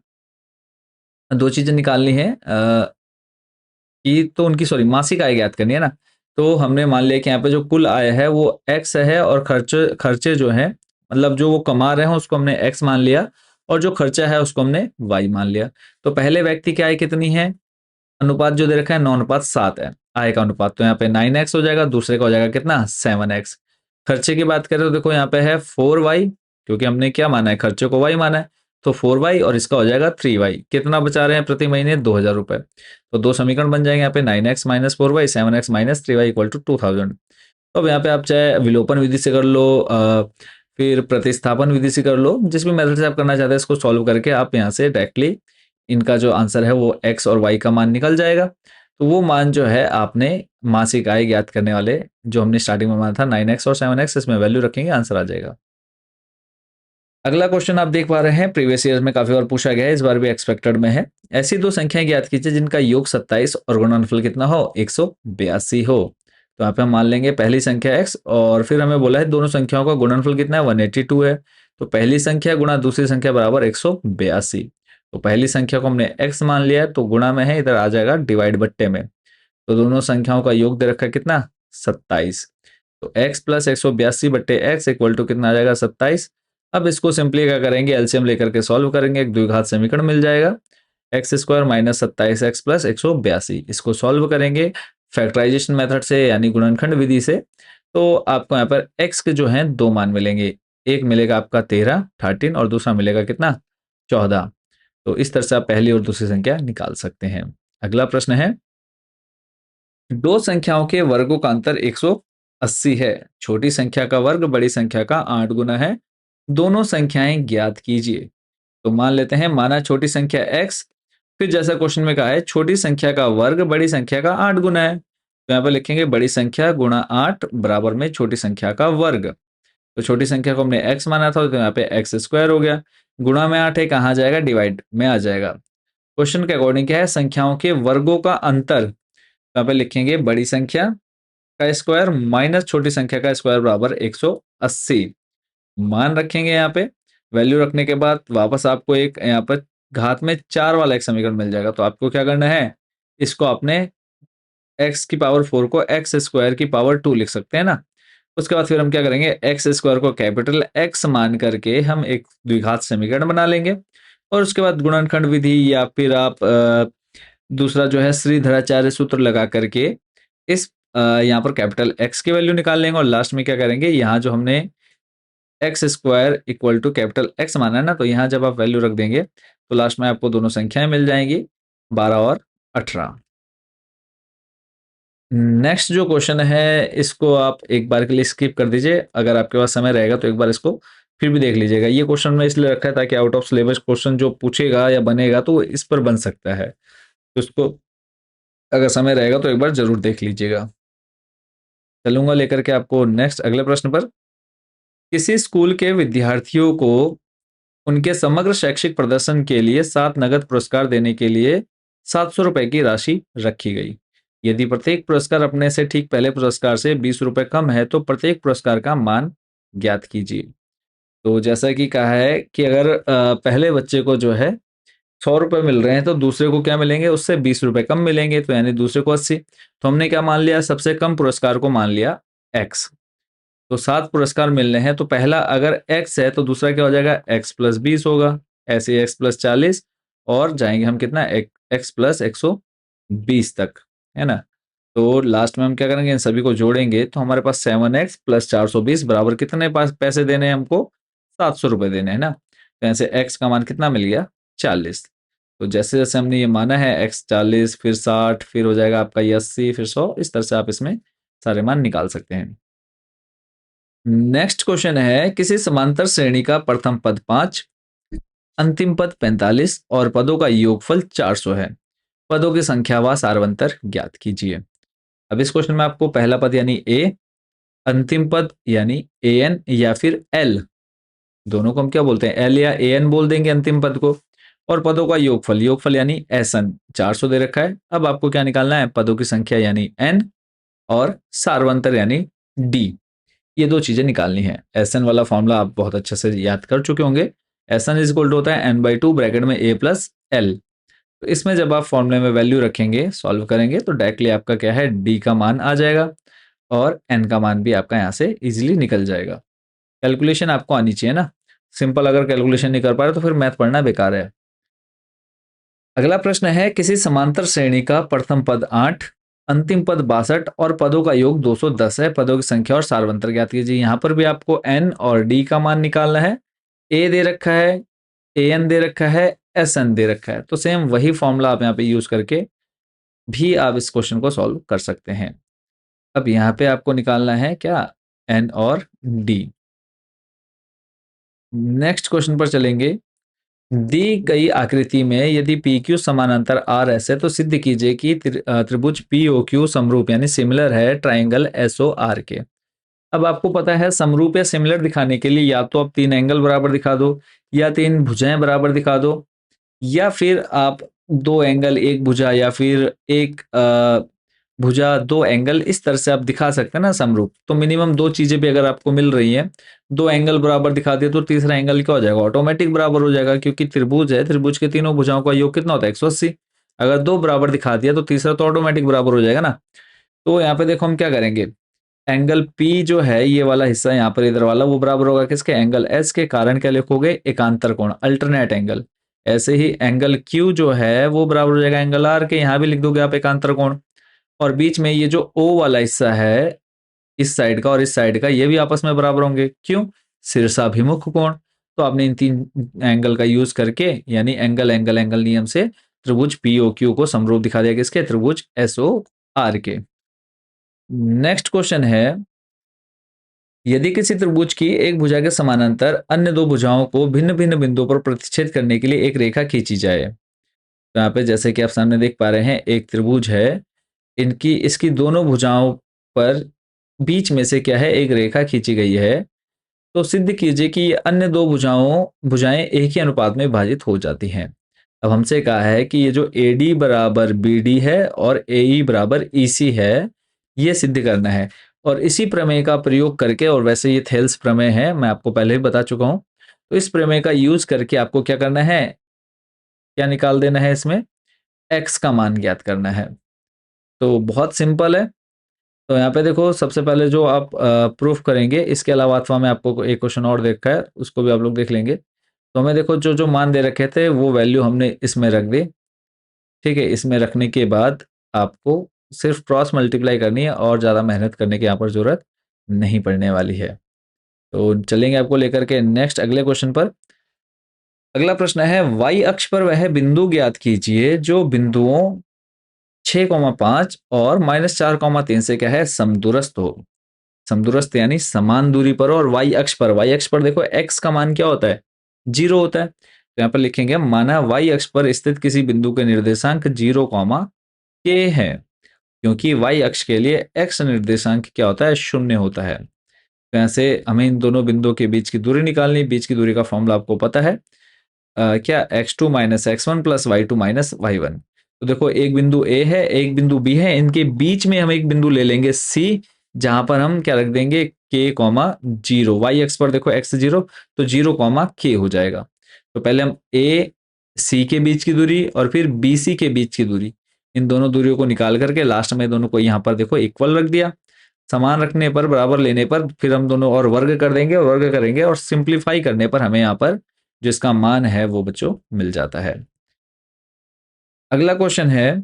दो चीजें निकालनी है कि तो उनकी सॉरी मासिक आय ज्ञात करनी है ना। तो हमने मान लिया कि यहाँ पे जो कुल आय है वो x है और खर्चे खर्चे जो है, मतलब जो वो कमा रहे हैं उसको हमने x मान लिया और जो खर्चा है उसको हमने y मान लिया। तो पहले व्यक्ति की आय कितनी है, अनुपात जो दे रखा है 9:7 है आय का अनुपात, तो यहाँ पे 9x हो जाएगा, दूसरे का हो जाएगा कितना 7x। खर्चे की बात करें तो देखो यहाँ पे है 4y, क्योंकि हमने क्या माना है, खर्चे को y माना है। तो 4y और इसका हो जाएगा 3y। कितना बचा रहे हैं प्रति महीने, 2,000 रुपए। तो दो समीकरण बन जाएंगे यहाँ पे, 9x minus 4y 7x minus 3y equal to 2,000। तो अब यहाँ पे आप चाहे विलोपन विधि से कर लो, फिर प्रतिस्थापन विधि से कर लो, जिस भी मेथड से आप करना चाहते हैं इसको सॉल्व करके आप यहाँ से डायरेक्टली इनका जो आंसर है वो x और y का मान निकल जाएगा। तो वो मान जो है आपने मासिक आय ज्ञात करने वाले जो हमने स्टार्टिंग में माना था 9x और 7x, इसमें वैल्यू रखेंगे, आंसर आ जाएगा। अगला क्वेश्चन आप देख पा रहे हैं, प्रीवियस ईयर में काफी बार पूछा गया है, इस बार भी एक्सपेक्टेड में है। ऐसी दो संख्याएं ज्ञात कीजिए जिनका योग 27 और गुणनफल कितना हो, 182 हो। तो यहाँ पे हम मान लेंगे पहली संख्या x और फिर हमें बोला है दोनों संख्याओं का गुणनफल कितना है, 182 है। तो पहली संख्या गुणा दूसरी संख्या बराबर 182। तो पहली संख्या को हमने x मान लिया है तो गुणा में है, इधर आ जाएगा डिवाइड बट्टे में। तो दोनों संख्याओं का योग दे रखा है कितना, 27। तो x प्लस 182 बट्टे एक्स इक्वल टू कितना आ जाएगा, 27। अब इसको सिंपली क्या करेंगे, एलसीएम लेकर के सॉल्व करेंगे, एक द्विघात समीकरण मिल जाएगा, x square minus 27x plus 182। इसको सॉल्व करेंगे फैक्टराइजेशन मेथड से यानी गुणनखंड विधि से। तो आपको यहाँ पर x के जो हैं दो मान मिलेंगे, एक मिलेगा आपका 13 और दूसरा मिलेगा कितना 14। तो इस तरह से आप पहली और दूसरी संख्या निकाल सकते हैं। अगला प्रश्न है, दो संख्याओं के वर्गों का अंतर 180 है, छोटी संख्या का वर्ग बड़ी संख्या का 8 गुना है, दोनों संख्याएं ज्ञात कीजिए। तो मान लेते हैं, माना छोटी संख्या x, फिर जैसा क्वेश्चन में कहा है छोटी संख्या का वर्ग बड़ी संख्या का 8 गुना है। तो यहाँ पर लिखेंगे बड़ी संख्या गुणा 8 बराबर में छोटी संख्या का वर्ग। तो छोटी संख्या को हमने x माना था तो यहाँ पे एक्स स्क्वायर हो गया, गुणा में 8 है, कहाँ जाएगा, डिवाइड में आ जाएगा। क्वेश्चन के अकॉर्डिंग क्या है, संख्याओं के वर्गों का अंतर यहाँ पे लिखेंगे बड़ी संख्या का स्क्वायर माइनस छोटी संख्या का स्क्वायर बराबर 180। मान रखेंगे यहाँ पे। वैल्यू रखने के बाद वापस आपको एक यहाँ पर घात में 4 वाला एक समीकरण मिल जाएगा। तो आपको क्या करना है, इसको अपने x की पावर 4 को x स्क्वायर की पावर 2 लिख सकते हैं ना। उसके बाद फिर हम क्या करेंगे, एक्स स्क्वायर को कैपिटल एक्स मान करके हम एक द्विघात समीकरण बना लेंगे। और उसके बाद गुणनखंड विधि या फिर आप दूसरा जो है श्रीधराचार्य सूत्र लगा करके इस यहाँ पर कैपिटल एक्स की वैल्यू निकाल लेंगे। और लास्ट में क्या करेंगे, यहाँ जो हमने x square equal to capital x माना है ना, तो यहाँ जब आप वैल्यू रख देंगे तो लास्ट में आपको दोनों संख्याएं मिल जाएंगी, 12 और 18। नेक्स्ट जो क्वेश्चन है इसको आप एक बार के लिए स्किप कर दीजिए, अगर आपके पास समय रहेगा तो एक बार इसको फिर भी देख लीजिएगा। ये क्वेश्चन मैं इसलिए रखा है ताकि आउट ऑफ सिलेबस क्वेश्चन जो पूछेगा या बनेगा तो वो इस पर बन सकता है, तो उसको अगर समय रहेगा तो एक बार जरूर देख लीजिएगा। चलूंगा लेकर के आपको नेक्स्ट अगले प्रश्न पर। किसी स्कूल के विद्यार्थियों को उनके समग्र शैक्षिक प्रदर्शन के लिए 7 नगद पुरस्कार देने के लिए 700 रुपए की राशि रखी गई। यदि प्रत्येक पुरस्कार अपने से ठीक पहले पुरस्कार से 20 रुपए कम है तो प्रत्येक पुरस्कार का मान ज्ञात कीजिए। तो जैसा कि कहा है कि अगर पहले बच्चे को जो है 100 रुपए मिल रहे हैं तो दूसरे को क्या मिलेंगे, उससे 20 रुपए कम मिलेंगे, तो यानी दूसरे को 80। तो हमने क्या मान लिया, सबसे कम पुरस्कार को मान लिया एक्स। तो 7 पुरस्कार मिलने हैं, तो पहला अगर एक्स है तो दूसरा क्या हो जाएगा, एक्स प्लस 20 होगा, ऐसे एक्स प्लस 40 और जाएंगे हम कितना, एक्स प्लस 120 तक, है ना। तो लास्ट में हम क्या करेंगे, इन सभी को जोड़ेंगे तो हमारे पास 7x प्लस 420 बराबर कितने पास पैसे देने हैं हमको, 700 रुपए देने हैं ना। तो ऐसे x का मान कितना मिल गया, 40। तो जैसे जैसे हमने ये माना है x 40 फिर 60 फिर हो जाएगा आपका ये 80 फिर 100, इस तरह से आप इसमें सारे मान निकाल सकते हैं। नेक्स्ट क्वेश्चन है, किसी समांतर श्रेणी का प्रथम पद 5, अंतिम पद 45 और पदों का योगफल 400 है। पदों की संख्या व सारवंतर ज्ञात कीजिए। अब इस क्वेश्चन में आपको पहला पद यानी ए, अंतिम पद यानी ए एन या फिर एल, दोनों को हम क्या बोलते हैं, एल या ए एन बोल देंगे अंतिम पद को, और पदों का योगफल, योगफल यानी एस एन 400 दे रखा है। अब आपको क्या निकालना है, पदों की संख्या यानी एन और सारवंतर यानी डी, ये दो चीजें निकालनी है। एस एन वाला फॉर्मूला आप बहुत अच्छे से याद कर चुके होंगे, s n is equal to होता है एन बाई 2 ब्रैकेट में ए प्लस एल। तो इसमें जब आप फॉर्मूले में वैल्यू रखेंगे, सॉल्व करेंगे तो डायरेक्टली आपका क्या है, डी का मान आ जाएगा और एन का मान भी आपका यहाँ से इजीली निकल जाएगा। कैलकुलेशन आपको आनी चाहिए ना, सिंपल अगर कैलकुलेशन नहीं कर पा रहे तो फिर मैथ पढ़ना बेकार है। अगला प्रश्न है, किसी समांतर श्रेणी का प्रथम पद 8, अंतिम पद 62 और पदों का योग 210 है। पदों की संख्या और सारवंतर ज्ञात कीजिए। यहाँ पर भी आपको एन और डी का मान निकालना है। ए दे रखा है, ए एन दे रखा है, एस एन दे रखा है, तो सेम वही फॉर्मूला आप यहाँ पे यूज करके भी आप इस क्वेश्चन को सॉल्व कर सकते हैं। अब यहाँ पे आपको निकालना है क्या, एन और डी। नेक्स्ट क्वेश्चन पर चलेंगे। दी गई आकृति में यदि पी क्यू समानांतर आर एस है तो सिद्ध कीजिए कि त्रिभुज पी ओ क्यू समरूप यानी सिमिलर है ट्राइंगल एस ओ आर के। अब आपको पता है समरूप या सिमिलर दिखाने के लिए या तो आप 3 एंगल बराबर दिखा दो, या 3 भुजाएं बराबर दिखा दो, या फिर आप 2 एंगल 1 भुजा या फिर एक भुजा 2 एंगल, इस तरह से आप दिखा सकते हैं ना समरूप। तो मिनिमम 2 चीजें भी अगर आपको मिल रही हैं, 2 एंगल बराबर दिखा दिए तो तीसरा एंगल क्या हो जाएगा, ऑटोमेटिक बराबर हो जाएगा, क्योंकि त्रिभुज है, त्रिभुज के तीनों भुजाओं का योग कितना होता है, 180। अगर 2 बराबर दिखा दिया तो तीसरा तो ऑटोमेटिक बराबर हो जाएगा ना। तो यहाँ पे देखो हम क्या करेंगे, एंगल पी जो है ये वाला हिस्सा यहाँ पर इधर वाला, वो बराबर होगा किसके, एंगल एस के। कारण क्या लिखोगे, एकांतर कोण, अल्टरनेट एंगल। ऐसे ही एंगल क्यू जो है वो बराबर हो जाएगा एंगल आर के, यहाँ भी लिख दोगे आप एकांतर कोण। और बीच में ये जो ओ वाला हिस्सा है इस साइड का और इस साइड का, ये भी आपस में बराबर होंगे, क्यों, शीर्षाभिमुख कोण। तो आपने इन 3 एंगल का यूज करके यानी एंगल एंगल एंगल नियम से त्रिभुज पी ओ क्यू को समरूप दिखा दिया किसके, त्रिभुज एस ओ आर के। नेक्स्ट क्वेश्चन है, यदि किसी त्रिभुज की एक भुजा के समानांतर अन्य 2 भुजाओं को भिन्न भिन्न बिंदुओं पर प्रतिच्छेद करने के लिए एक रेखा खींची जाए। तो यहाँ पे जैसे कि आप सामने देख पा रहे हैं, एक त्रिभुज है, इनकी इसकी दोनों भुजाओं पर बीच में से क्या है, एक रेखा खींची गई है। तो सिद्ध कीजिए कि अन्य 2 भुजाएं एक ही अनुपात में विभाजित हो जाती हैं। अब हमसे कहा है कि ये जो ए डी बराबर बी डी है और ए ई बराबर ई सी है, ये सिद्ध करना है। और इसी प्रमेय का प्रयोग करके, और वैसे ये थेल्स प्रमेय है, मैं आपको पहले ही बता चुका हूँ, तो इस प्रमेय का यूज करके आपको क्या करना है, क्या निकाल देना है, इसमें एक्स का मान ज्ञात करना है। तो बहुत सिंपल है। तो यहाँ पे देखो, सबसे पहले जो आप प्रूफ करेंगे, इसके अलावा अथवा मैं आपको एक क्वेश्चन और देखा है, उसको भी आप लोग देख लेंगे। तो हमें देखो, जो जो मान दे रखे थे वो वैल्यू हमने इसमें रख दी। ठीक है, इसमें रखने के बाद आपको सिर्फ क्रॉस मल्टीप्लाई करनी है और ज़्यादा मेहनत करने की यहाँ पर ज़रूरत नहीं पड़ने वाली है। तो चलेंगे आपको लेकर के नेक्स्ट अगले क्वेश्चन पर। अगला प्रश्न है, वाई अक्ष पर वह बिंदु ज्ञात कीजिए जो बिंदुओं 6,5 और -4,3 से क्या है, समदूरस्थ हो। समदूरस्थ यानी समान दूरी पर हो, और वाई अक्ष पर, वाई अक्ष पर देखो एक्स का मान क्या होता है, 0 होता है। तो यहाँ पर लिखेंगे, माना वाई अक्ष पर स्थित किसी बिंदु के निर्देशांक 0, के है, क्योंकि वाई अक्ष के लिए एक्स निर्देशांक क्या होता है, 0 होता है। तो यहाँ से हमें इन दोनों बिंदुओं के बीच की दूरी निकालनी। बीच की दूरी का फॉर्मूला आपको पता है, क्या, x2 minus x1 plus y two minus y one. तो देखो, एक बिंदु ए है, एक बिंदु बी है, इनके बीच में हम एक बिंदु ले लेंगे सी, जहां पर हम क्या रख देंगे, k कॉमा 0। वाई एक्स पर देखो x 0, तो 0 कॉमा k हो जाएगा। तो पहले हम ए सी के बीच की दूरी और फिर बी सी के बीच की दूरी, इन दोनों दूरियों को निकाल करके लास्ट में दोनों को यहाँ पर देखो इक्वल रख दिया। समान रखने पर, बराबर लेने पर, फिर हम दोनों और वर्ग कर देंगे और वर्ग करेंगे, और सिंप्लीफाई करने पर हमें यहाँ पर जिसका मान है वो बच्चों मिल जाता है। अगला क्वेश्चन है,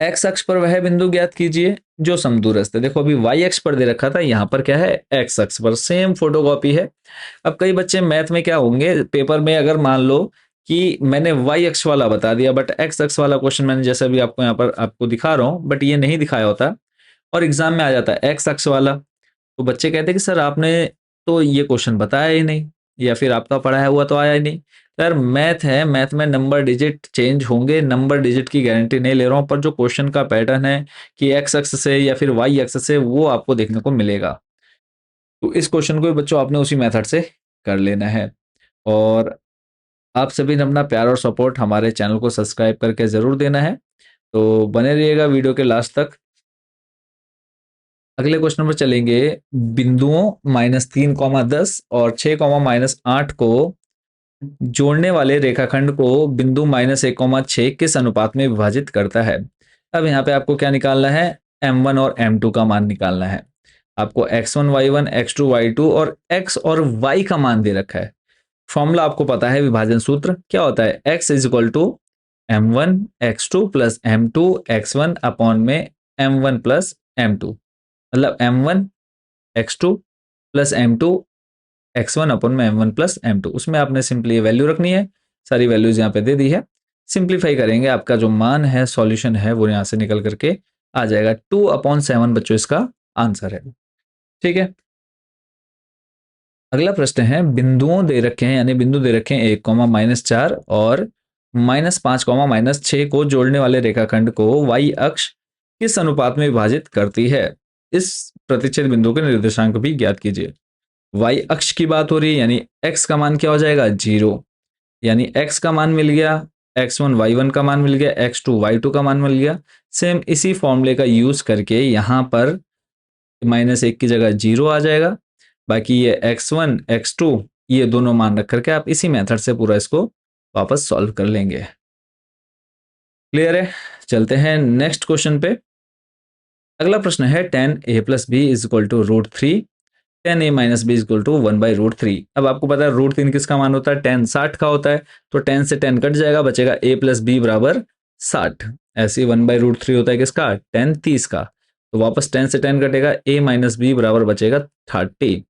एक्स अक्ष पर वह बिंदु ज्ञात कीजिए जो समदूरस्थ है। देखो, अभी वाई अक्ष पर दे रखा था, यहाँ पर क्या है, एक्स अक्ष पर, सेम फोटोकॉपी है। अब कई बच्चे मैथ में क्या होंगे, पेपर में अगर मान लो कि मैंने वाई अक्ष वाला बता दिया, बट एक्स अक्ष वाला क्वेश्चन मैंने जैसे अभी आपको यहाँ पर आपको दिखा रहा हूँ, बट ये नहीं दिखाया होता और एग्जाम में आ जाता है एक्स अक्ष वाला, तो बच्चे कहते हैं कि सर आपने तो ये क्वेश्चन बताया ही नहीं, या फिर आपका पढ़ाया हुआ तो आया ही नहीं। तो यार मैथ है, मैथ में नंबर डिजिट चेंज होंगे, नंबर डिजिट की गारंटी नहीं ले रहा हूँ, पर जो क्वेश्चन का पैटर्न है कि एक्स अक्ष से या फिर वाई अक्ष से, वो आपको देखने को मिलेगा। तो इस क्वेश्चन को भी बच्चों आपने उसी मेथड से कर लेना है। और आप सभी ने अपना प्यार और सपोर्ट हमारे चैनल को सब्सक्राइब करके जरूर देना है। तो बने रहिएगा वीडियो के लास्ट तक। अगले क्वेश्चन पर चलेंगे, बिंदुओं -3,10 और 6,-8 को जोड़ने वाले रेखाखंड को बिंदु -1,6 किस अनुपात में विभाजित करता है। अब यहाँ पे आपको क्या निकालना है, m1 और m2 का मान निकालना है। आपको x1 y1 x2 y2 और x और y का मान दे रखा है। फॉर्मूला आपको पता है, विभाजन सूत्र क्या होता है, x is equal to m1 x2 plus m2 x1 upon में m1 प्लस m2, मतलब m1 x2 plus m2 x1 upon में m1 प्लस m2। उसमें आपने सिंपली वैल्यू रखनी है, सारी वैल्यूज यहाँ पे दे दी है। सिंप्लीफाई करेंगे, आपका जो मान है, सॉल्यूशन है, वो यहाँ से निकल करके आ जाएगा। 2/7 बच्चों इसका आंसर है। ठीक है, अगला प्रश्न है, बिंदुओं दे रखे हैं, यानी बिंदु दे रखे हैं 1,-4 और -5,-6 को जोड़ने वाले रेखाखंड को y अक्ष किस अनुपात में विभाजित करती है। इस प्रतिच्छेद बिंदु के निर्देशांक भी ज्ञात कीजिए। y अक्ष की बात हो रही है, यानी x का मान क्या हो जाएगा, 0, यानी x का मान मिल गया, x1 y1 का मान मिल गया, x2 y2 का मान मिल गया। सेम इसी फॉर्मूले का यूज करके यहाँ पर -1 की जगह 0 आ जाएगा। बाकी ये x1 x2 ये दोनों मान रख करके आप इसी मेथड से पूरा इसको वापस सॉल्व कर लेंगे। क्लियर है, चलते हैं नेक्स्ट क्वेश्चन पे। अगला प्रश्न है, tan a plus b is equal to √3, tan a minus b is equal to 1/√3। अब आपको पता है √3 किसका मान होता है, tan 60 का होता है, तो tan से tan कट जाएगा, बचेगा a प्लस बी बराबर 60। ऐसे 1/√3 होता है किसका, tan 30 का, तो वापस tan से tan कटेगा, a माइनस बी बराबर बचेगा 30।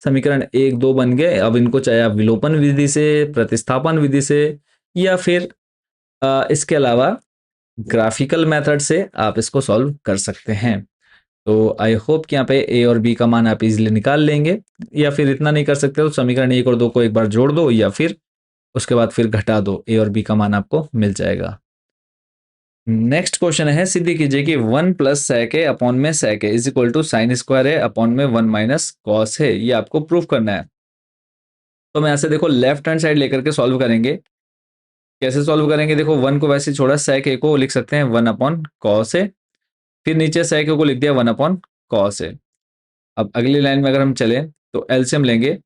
समीकरण 1 2 बन गए। अब इनको चाहे आप विलोपन विधि से, प्रतिस्थापन विधि से, या फिर इसके अलावा ग्राफिकल मेथड से आप इसको सॉल्व कर सकते हैं। तो आई होप कि यहाँ पे ए और बी का मान आप इजीली निकाल लेंगे, या फिर इतना नहीं कर सकते तो समीकरण 1 और 2 को एक बार जोड़ दो, या फिर उसके बाद फिर घटा दो, ए और बी का मान आपको मिल जाएगा। नेक्स्ट क्वेश्चन है, सिद्धि कीजिए कि 1 प्लस sec a अपॉन में sec a is equal to sine square है अपॉन में 1 माइनस कॉस है। ये आपको प्रूफ करना है। तो मैं ऐसे देखो लेफ्ट हैंड साइड लेकर के सॉल्व करेंगे। कैसे सॉल्व करेंगे, देखो 1 को वैसे ही छोड़ा, sec a को लिख सकते हैं 1 अपॉन cos a, फिर नीचे sec a को लिख दिया 1 अपॉन cos a। अब अगली लाइन में अगर हम चले तो एलसीएम लेंगे,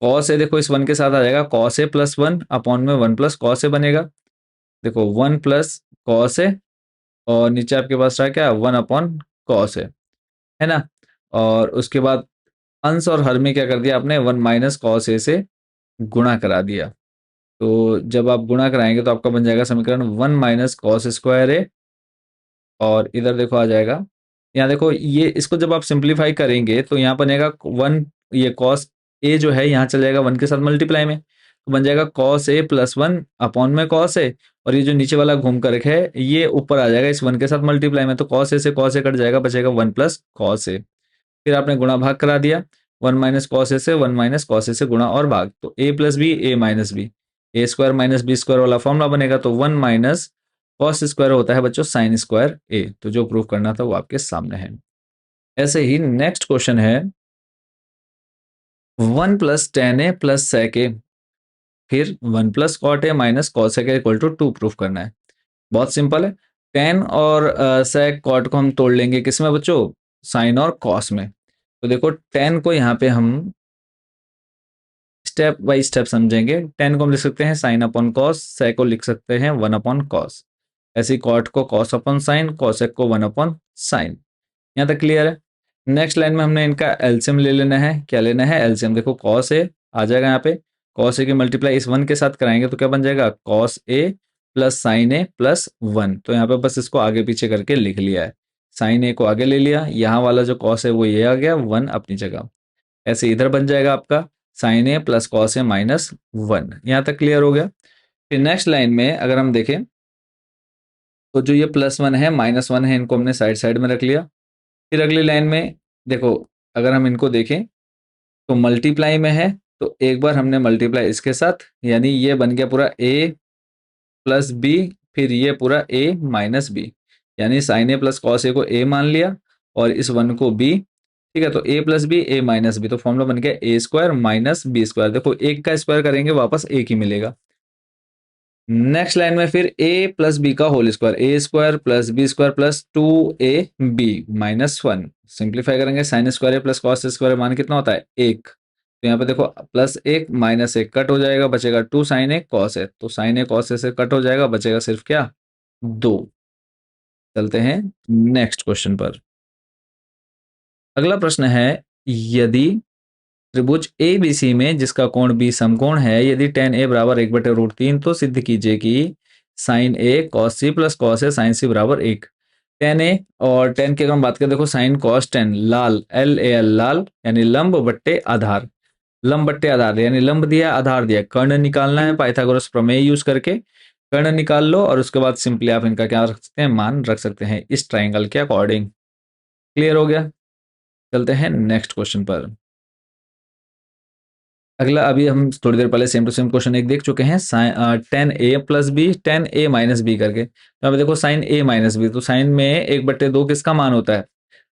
cos a देखो इस 1 के साथ आ जाएगा cos a प्लस 1 अपॉन में 1 प्लस cos a बनेगा। देखो 1 प्लस cos a और नीचे आपके पास रहा क्या 1 अपॉन cos a, है ना। और उसके बाद अंश और हर में क्या कर दिया आपने 1 माइनस cos a से गुणा करा दिया। तो जब आप गुणा कराएंगे तो आपका बन जाएगा समीकरण 1 माइनस कॉस स्क्वायर ए, और इधर देखो आ जाएगा, यहाँ देखो ये इसको जब आप सिंप्लीफाई करेंगे तो यहाँ बनेगा 1, ये कॉस ए जो है यहाँ चल जाएगा 1 के साथ मल्टीप्लाई में, तो बन जाएगा कॉस ए प्लस 1 अपॉन में कॉस ए, और ये जो नीचे वाला घूम कर है ये ऊपर आ जाएगा इस 1 के साथ मल्टीप्लाई में, तो कॉस ए से कॉस ए कट जाएगा, बचेगा 1 प्लस कॉस ए। फिर आपने गुणा भाग करा दिया, 1 माइनस कॉस ए से 1 माइनस कॉस ए से गुणा और भाग, तो ए plus b a minus b, A square minus b square वाला फॉर्मूला बनेगा, तो 1 माइनस कॉस स्क्वायर होता है बच्चों साइन स्क्वायर ए, तो जो प्रूव करना था वो आपके सामने है। ऐसे ही नेक्स्ट क्वेश्चन है 1 plus tan a plus sec a, फिर 1 plus cot a minus cosec a equal to 2 proof करना है। बहुत सिंपल है, टेन और सेक कॉट को हम तोड़ लेंगे किसमें बच्चों, साइन और कॉस में। तो देखो टेन को यहाँ पे हम स्टेप बाय स्टेप समझेंगे। टेन को हम लिख सकते हैं साइन अपॉन कॉस, सेक को लिख सकते हैं 1 अपॉन कॉस, ऐसे ही कॉट को कॉस अपॉन साइन, कॉसेक को 1 अपॉन साइन। यहाँ तक क्लियर है। नेक्स्ट लाइन में हमने इनका एलसीएम ले लेना है। क्या लेना है, एलसीएम। देखो कॉस ए आ जाएगा यहाँ पे, कॉस ए की मल्टीप्लाई इस 1 के साथ कराएंगे तो क्या बन जाएगा cos A plus sine a plus 1, तो यहाँ पे बस इसको आगे पीछे करके लिख लिया है, साइन ए को आगे ले लिया, यहाँ वाला जो कॉस है वो ये आ गया 1 अपनी जगह। ऐसे इधर बन जाएगा आपका sine a plus cos A minus 1। यहाँ तक क्लियर हो गया। फिर नेक्स्ट लाइन में अगर हम देखें तो जो ये +1 है -1 है, इनको हमने साइड साइड में रख लिया। फिर अगली लाइन में देखो अगर हम इनको देखें तो मल्टीप्लाई में है, तो एक बार हमने मल्टीप्लाई इसके साथ, यानी ये बन गया पूरा a प्लस बी, फिर ये पूरा a माइनस बी, यानी साइन ए प्लस कॉस ए को a मान लिया और इस 1 को b। ठीक है, तो a plus b a minus b, तो फॉर्मूला बन गया a square minus b square. देखो एक का स्क्वायर करेंगे वापस एक ही मिलेगा। नेक्स्ट लाइन में फिर a प्लस बी का whole square, a square plus b square plus 2ab minus 1। Simplify करेंगे sine square a plus cos square मान कितना होता है 1, तो यहाँ पे देखो प्लस 1 माइनस 1 कट हो जाएगा, बचेगा 2 साइन ए कॉस ए, तो साइन ए कॉस ए से कट हो जाएगा, बचेगा सिर्फ क्या 2। चलते हैं नेक्स्ट क्वेश्चन पर। अगला प्रश्न है, यदि त्रिभुज ए बी सी में जिसका कोण बी समकोण है, यदि tan a बराबर 1/√3, तो सिद्ध कीजिए कि sine a cos c plus cos a sin c बराबर 1। tan a और tan की अगर हम बात करें, देखो साइन cos tan लाल LAL लाल, यानी लंब बट्टे आधार, लंब बट्टे आधार यानी लंब दिया आधार दिया, कर्ण निकालना है पाइथागोरस प्रमेय यूज करके, कर्ण निकाल लो और उसके बाद सिंपली आप इनका क्या रख सकते हैं, मान रख सकते हैं इस ट्राइंगल के अकॉर्डिंग। क्लियर हो गया। चलते हैं नेक्स्ट क्वेश्चन पर। अगला अभी हम थोड़ी देर पहले सेम टू सेम क्वेश्चन एक देख चुके हैं, tan a plus b tan a minus b करके। तो अब देखो साइन a माइनस बी, तो साइन में 1/2 किसका मान होता है,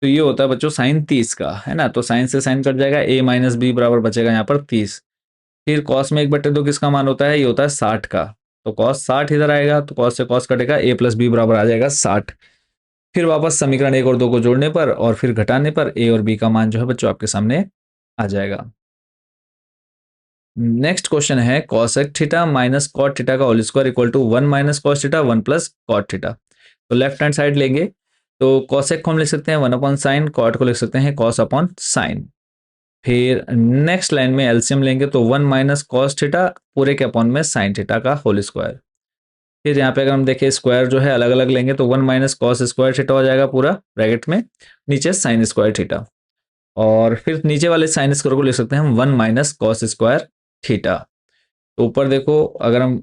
तो ये होता है बच्चों साइन 30 का, है ना। तो साइन से साइन कट जाएगा, a माइनस बी बराबर बचेगा यहाँ पर 30। फिर कॉस में 1/2 किसका मान होता है, ये होता है 60 का, तो कॉस 60 इधर आएगा, तो कॉस से कॉस कटेगा, a प्लस बी बराबर आ जाएगा 60। फिर वापस समीकरण 1 और 2 को जोड़ने पर और फिर घटाने पर a और b का मान जो है बच्चों आपके सामने आ जाएगा। नेक्स्ट क्वेश्चन है cosec theta minus cot theta का whole square equal to 1 minus cos theta 1 plus cot theta. तो लेफ्ट हैंड साइड लेंगे तो कॉसेक को हम लिख सकते हैं 1 अपॉन साइन, कॉट को लिख सकते हैं कॉस अपॉन साइन। फिर नेक्स्ट लाइन में एलसीएम लेंगे तो 1 माइनस कॉस थीटा पूरे के अपॉन में साइन थीटा का होल स्क्वायर। फिर यहाँ पे अगर हम देखें स्क्वायर जो है अलग अलग लेंगे तो 1 माइनस कॉस स्क्वायर थीटा हो जाएगा पूरा ब्रैकेट में, नीचे साइन स्क्वायर थीटा, और फिर नीचे वाले साइन स्क्वायर को लिख सकते हैं हम 1 माइनस कॉस स्क्वायर थीटा। तो ऊपर देखो अगर हम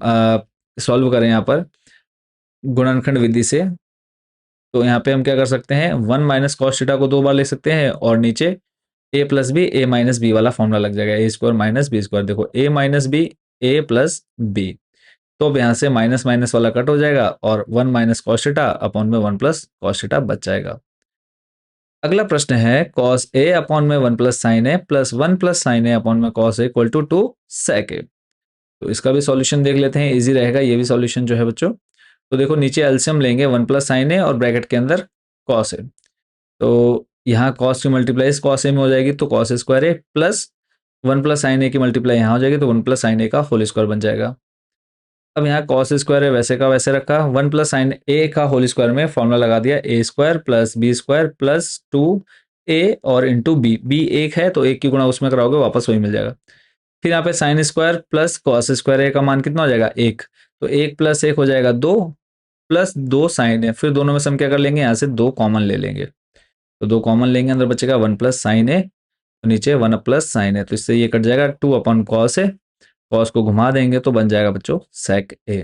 सॉल्व करें यहाँ पर गुणनखंड विधि से, तो यहाँ पे हम क्या कर सकते हैं 1 माइनस कॉस थीटा को 2 बार ले सकते हैं और नीचे a plus b a minus b वाला फॉर्मूला लग जाएगा, a square minus b square. देखो a minus b a plus b, तो अब यहाँ से माइनस माइनस वाला कट हो जाएगा और 1 माइनस कॉस थीटा अपॉन में 1 प्लस कॉस थीटा बच जाएगा। अगला प्रश्न है कॉस ए अपॉन में 1 plus sine a plus 1 plus sine a upon में cos a equal to 2 sec ए। तो इसका भी सॉल्यूशन देख लेते हैं, इजी रहेगा ये भी सॉल्यूशन जो है बच्चों। तो देखो नीचे एलसीएम लेंगे 1 प्लस साइन ए और ब्रैकेट के अंदर कॉस ए। तो यहाँ कॉस की मल्टीप्लाई कॉस ए में हो जाएगी तो cos square a plus 1 plus sine ए की मल्टीप्लाई यहाँ हो जाएगी तो 1 प्लस साइन ए का होल स्क्वायर बन जाएगा। अब यहाँ कॉस स्क्वायर है वैसे का वैसे रखा, 1 प्लस साइन ए का होल स्क्वायर में फॉर्मूला लगा दिया a square plus b square plus 2 a और इंटू बी। बी एक है तो एक की गुणा उसमें कराओगे वापस वही मिल जाएगा। फिर यहाँ पे sine square plus cos square a का मान कितना हो जाएगा 1, तो 1 प्लस 1 हो जाएगा 2 प्लस 2 साइन है। फिर दोनों में सम क्या कर लेंगे, यहाँ से 2 कॉमन ले लेंगे, तो 2 कॉमन लेंगे, अंदर बचेगा 1 प्लस साइन ए, तो नीचे 1 प्लस साइन है, तो इससे ये कट जाएगा 2 अपॉन कॉस है, कॉस को घुमा देंगे तो बन जाएगा बच्चों सेक ए।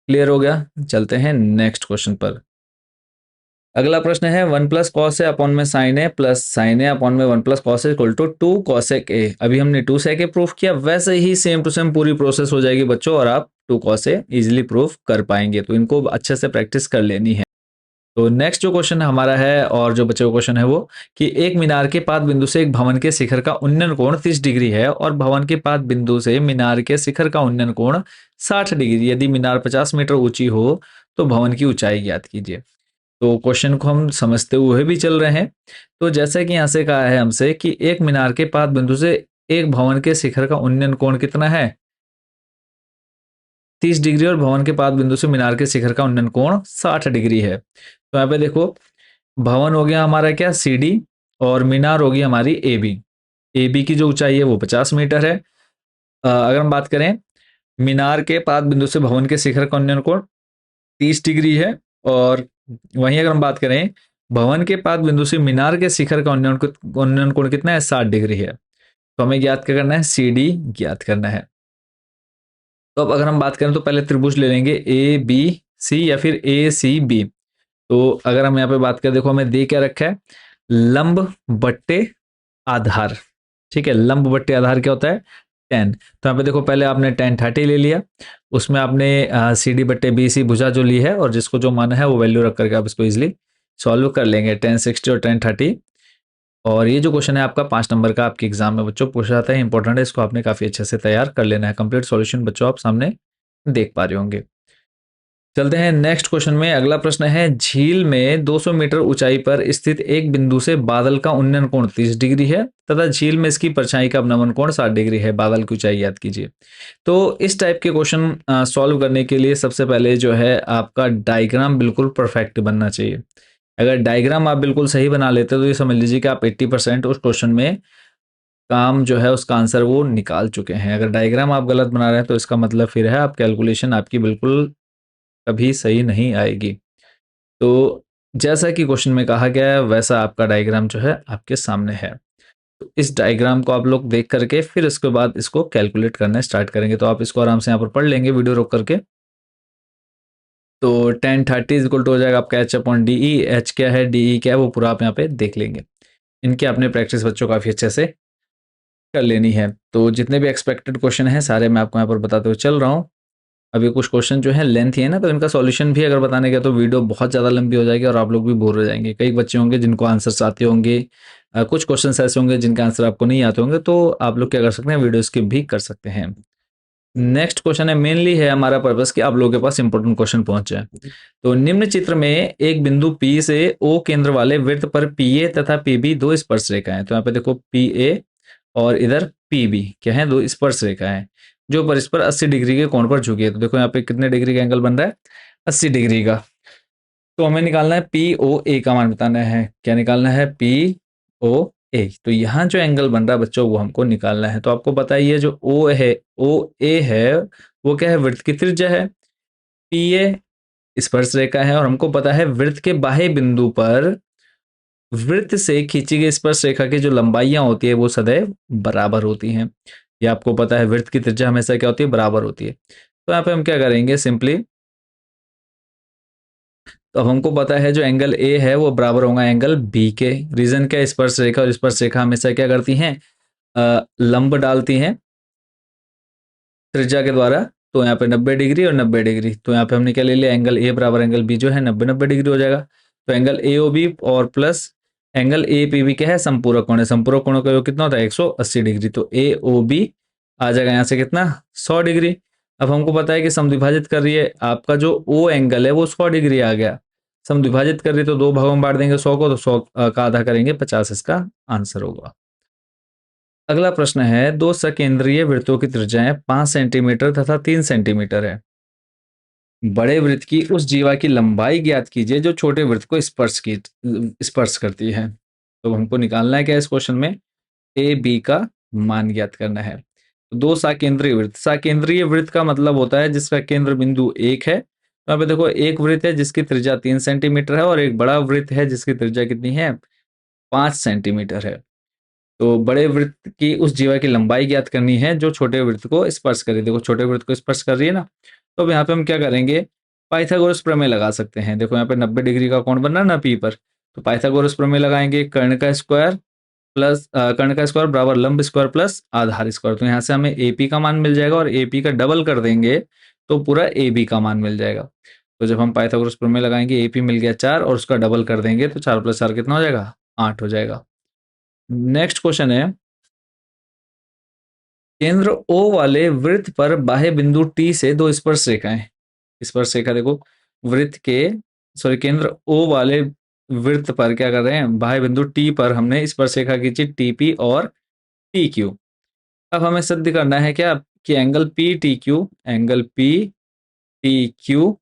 क्लियर हो गया। चलते हैं नेक्स्ट क्वेश्चन पर। अगला प्रश्न है 1 प्लस कॉस ए अपॉन में sine a plus sine a upon में 1 plus cos a equal to 2 cosec a. अभी हमने 2 सेक ए प्रूफ किया, वैसे ही सेम टू सेम पूरी प्रोसेस हो जाएगी बच्चों और आप 2 कॉस ए इजिली प्रूफ कर पाएंगे। तो इनको अच्छे से प्रैक्टिस कर लेनी है। तो नेक्स्ट जो क्वेश्चन हमारा है और जो बच्चे का क्वेश्चन है वो कि एक मीनार के पाद बिंदु से एक भवन के शिखर का उन्नयन कोण 30 डिग्री है और भवन के पाद बिंदु से मीनार के शिखर का उन्नयन कोण 60 डिग्री। यदि मीनार 50 मीटर ऊंची हो तो भवन की ऊंचाई ज्ञात कीजिए। तो क्वेश्चन को हम समझते हुए भी चल रहे हैं। तो जैसे कि यहाँ से कहा है हमसे कि एक मीनार के पाद बिंदु से एक भवन के शिखर का उन्नयन कोण कितना है 30 डिग्री और भवन के पाद बिंदु से मीनार के शिखर का उन्नयन कोण 60 डिग्री है। तो यहाँ पे देखो भवन हो गया हमारा क्या सी डी और मीनार होगी हमारी ए बी। ए बी की जो ऊंचाई है वो 50 मीटर है। अगर हम बात करें मीनार के पाद बिंदु से भवन के शिखर का उन्नयन कोण 30 डिग्री है और वहीं अगर हम बात करें भवन के पाद बिंदु से मीनार के शिखर का उन्नयन कोण कितना है 60 डिग्री है। तो हमें ज्ञात क्या करना है सी डी ज्ञात करना है। तो अब अगर हम बात करें तो पहले त्रिभुज ले लेंगे ए बी सी या फिर ए सी बी। तो अगर हम यहाँ पे बात करें देखो हमें दे क्या रखा है लंब बट्टे आधार। ठीक है, लंब बट्टे आधार क्या होता है 10। तो यहाँ पे देखो पहले आपने 10 30 ले लिया, उसमें आपने सी डी बट्टे बी सी भुजा जो ली है और जिसको जो माना है वो वैल्यू रख करके आप इसको इजिली सॉल्व कर लेंगे 10 60 और 10 30। और ये जो क्वेश्चन है आपका 5 नंबर का आपके एग्जाम में बच्चों पूछा जाता है, इंपॉर्टेंट है, इसको आपने काफी अच्छे से तैयार कर लेना है। कंप्लीट सॉल्यूशन बच्चों आप सामने देख पा रहे होंगे। चलते हैं नेक्स्ट क्वेश्चन में। अगला प्रश्न है झील में 200 मीटर ऊंचाई पर स्थित एक बिंदु से बादल का उन्नयन कोण 30 डिग्री है तथा झील में इसकी परछाई का अवनमन कोण 60 डिग्री है। बादल की ऊंचाई याद कीजिए। तो इस टाइप के क्वेश्चन सॉल्व करने के लिए सबसे पहले जो है आपका डायग्राम बिल्कुल परफेक्ट बनना चाहिए। अगर डायग्राम आप बिल्कुल सही बना लेते तो ये समझ लीजिए कि आप 80% उस क्वेश्चन में काम जो है उसका आंसर वो निकाल चुके हैं। अगर डायग्राम आप गलत बना रहे हैं तो इसका मतलब फिर है आप कैलकुलेशन आपकी बिल्कुल कभी सही नहीं आएगी। तो जैसा कि क्वेश्चन में कहा गया है वैसा आपका डायग्राम जो है आपके सामने है। तो इस डायग्राम को आप लोग देख करके फिर इसके बाद इसको कैलकुलेट करना स्टार्ट करेंगे। तो आप इसको आराम से यहाँ पर पढ़ लेंगे वीडियो रोक करके। तो 10 30 इज इक्वल टू हो जाएगा आपका H upon D E. H क्या है डी ई क्या है वो पूरा आप यहाँ पे देख लेंगे। इनकी आपने प्रैक्टिस बच्चों काफ़ी अच्छे से कर लेनी है। तो जितने भी एक्सपेक्टेड क्वेश्चन हैं सारे मैं आपको यहाँ पर बताते हुए चल रहा हूँ। अभी कुछ क्वेश्चन जो है लेंथ ही है ना, तो इनका सॉल्यूशन भी अगर बताने गया तो वीडियो बहुत ज़्यादा लंबी हो जाएगी और आप लोग भी बोर हो जाएंगे। कई बच्चे होंगे जिनको आंसर्स आते होंगे, कुछ क्वेश्चन ऐसे होंगे जिनके आंसर आपको नहीं आते होंगे, तो आप लोग क्या कर सकते हैं वीडियो स्किप भी कर सकते हैं। नेक्स्ट क्वेश्चन है मेनली है हमारा पर्पस कि आप लोगों के पास इंपॉर्टेंट क्वेश्चन पहुंच जाए। तो निम्न चित्र में एक बिंदु P से O केंद्र वाले वृत्त पर PA तथा PB दो स्पर्श रेखाएं। तो यहाँ पे देखो PA और इधर PB क्या है दो स्पर्श रेखाएं जो परस्पर 80 डिग्री के कोण पर झुकी है। तो देखो यहाँ पे कितने डिग्री का एंगल बन रहा है 80 डिग्री का। तो हमें निकालना है POA का मान बताना है। क्या निकालना है POA। तो यहाँ जो एंगल बन रहा है बच्चों वो हमको निकालना है। तो आपको पता ही है जो O है OA है वो क्या है वृत्त की त्रिज्या है। PA स्पर्श रेखा है और हमको पता है वृत्त के बाह्य बिंदु पर वृत्त से खींची गई स्पर्श रेखा की जो लंबाइयां होती है वो सदैव बराबर होती हैं। ये आपको पता है वृत्त की त्रिज्या हमेशा क्या होती है बराबर होती है। तो यहाँ पे हम क्या करेंगे सिंपली, तो अब हमको पता है जो एंगल ए है वो बराबर होगा एंगल बी के। रीजन क्या स्पर्श रेखा और स्पर्श रेखा हमेशा क्या करती हैं लंब डालती हैं त्रिज्या के द्वारा। तो यहाँ पे 90 डिग्री और 90 डिग्री। तो यहाँ पे हमने क्या ले लिया एंगल ए बराबर एंगल बी जो है 90 डिग्री हो जाएगा। तो एंगल ए ओ बी और plus angle A P B क्या है संपूरक कोण है। संपूरक कोणों का योग कितना होता है 180 डिग्री। तो ए ओ बी आ जाएगा यहाँ से कितना 100 डिग्री। अब हमको पता है कि समद्विभाजित कर रही है, आपका जो ओ एंगल है वो 100 डिग्री आ गया। समद्विभाजित कर रही है तो दो भागों में बांट देंगे 100 को, तो 100 का आधा करेंगे 50, इसका आंसर होगा। अगला प्रश्न है, दो सकेंद्रीय वृत्तों की त्रिज्याएं 5 सेंटीमीटर तथा 3 सेंटीमीटर है। बड़े वृत्त की उस जीवा की लंबाई ज्ञात कीजिए जो छोटे वृत्त को स्पर्श करती है। तो हमको निकालना है क्या इस क्वेश्चन में, ए बी का मान ज्ञात करना है। तो दो साकेंद्रीय वृत्त, साकेंद्रीय वृत्त का मतलब होता है जिसका केंद्र बिंदु एक है। तो यहाँ पे देखो एक वृत्त है जिसकी त्रिज्या 3 सेंटीमीटर है और एक बड़ा वृत्त है जिसकी त्रिज्या कितनी है 5 सेंटीमीटर है। तो बड़े वृत्त की उस जीवा की लंबाई ज्ञात करनी है जो छोटे वृत्त को स्पर्श करे। देखो छोटे वृत्त को स्पर्श कर रही है ना, तो अब यहाँ पे हम क्या करेंगे, पाइथागोरस प्रमेय लगा सकते हैं। देखो यहाँ पे 90 डिग्री का कोण बन रहा है ना पी पर, तो पाइथागोरस प्रमेय लगाएंगे, कर्ण का स्क्वायर प्लस कर्ण का स्क्वायर बराबर लंब स्क्वायर प्लस आधार स्क्वायर। तो यहाँ से हमें एपी का मान मिल जाएगा और एपी का डबल कर देंगे तो पूरा ए बी का मान मिल जाएगा। तो जब हम पाइथागोरस प्रमेय लगाएंगे, एपी मिल गया 4 और उसका डबल कर देंगे तो 4 + 4 कितना हो जाएगा 8 हो जाएगा। नेक्स्ट क्वेश्चन है, केंद्र ओ वाले वृत्त पर बाह्य बिंदु टी से दो स्पर्श रेखाएं। स्पर्श रेखा देखो वृत्त के, सॉरी केंद्र ओ वाले वृत्त पर क्या कर रहे हैं, बाह्य बिंदु टी पर हमने स्पर्श रेखा खींची टीपी और टी क्यू। अब हमें सिद्ध करना है क्या कि angle P T Q, angle P T Q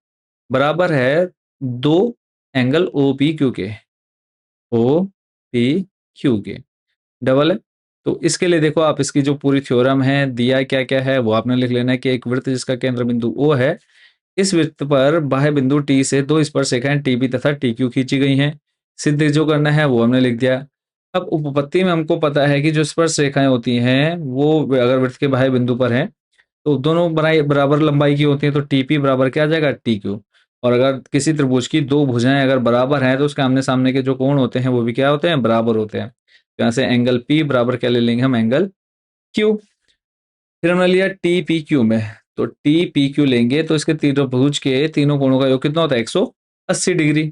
बराबर है दो एंगल ओ पी क्यू के, ओ पी क्यू के डबल है। तो इसके लिए देखो आप इसकी जो पूरी थ्योरम है, दिया क्या क्या है वो आपने लिख लेना है कि एक वृत्त जिसका केंद्र बिंदु ओ है, इस वृत्त पर बाह्य बिंदु टी से दो स्पर्श रेखाएं टीबी तथा टी क्यू खींची गई हैं। सिद्ध जो करना है वो हमने लिख दिया। अब उपपत्ति में हमको पता है कि जो स्पर्श रेखाएं होती हैं वो अगर वृत्त के बाह्य बिंदु पर हैं तो दोनों बराबर लंबाई की होती हैं, तो टीपी बराबर क्या आ जाएगा टी क्यू। और अगर किसी त्रिभुज की दो भुजाएं अगर बराबर हैं तो उसके आमने सामने के जो कोण होते हैं वो भी क्या होते हैं बराबर होते हैं। तो यहाँ से एंगल पी बराबर क्या ले लेंगे हम, एंगल क्यू। फिर हमने लिया टी पी क्यू में, तो टी पी क्यू लेंगे तो इसके तीनों भुज के तीनों कोणों का योग कितना होता है 180 डिग्री।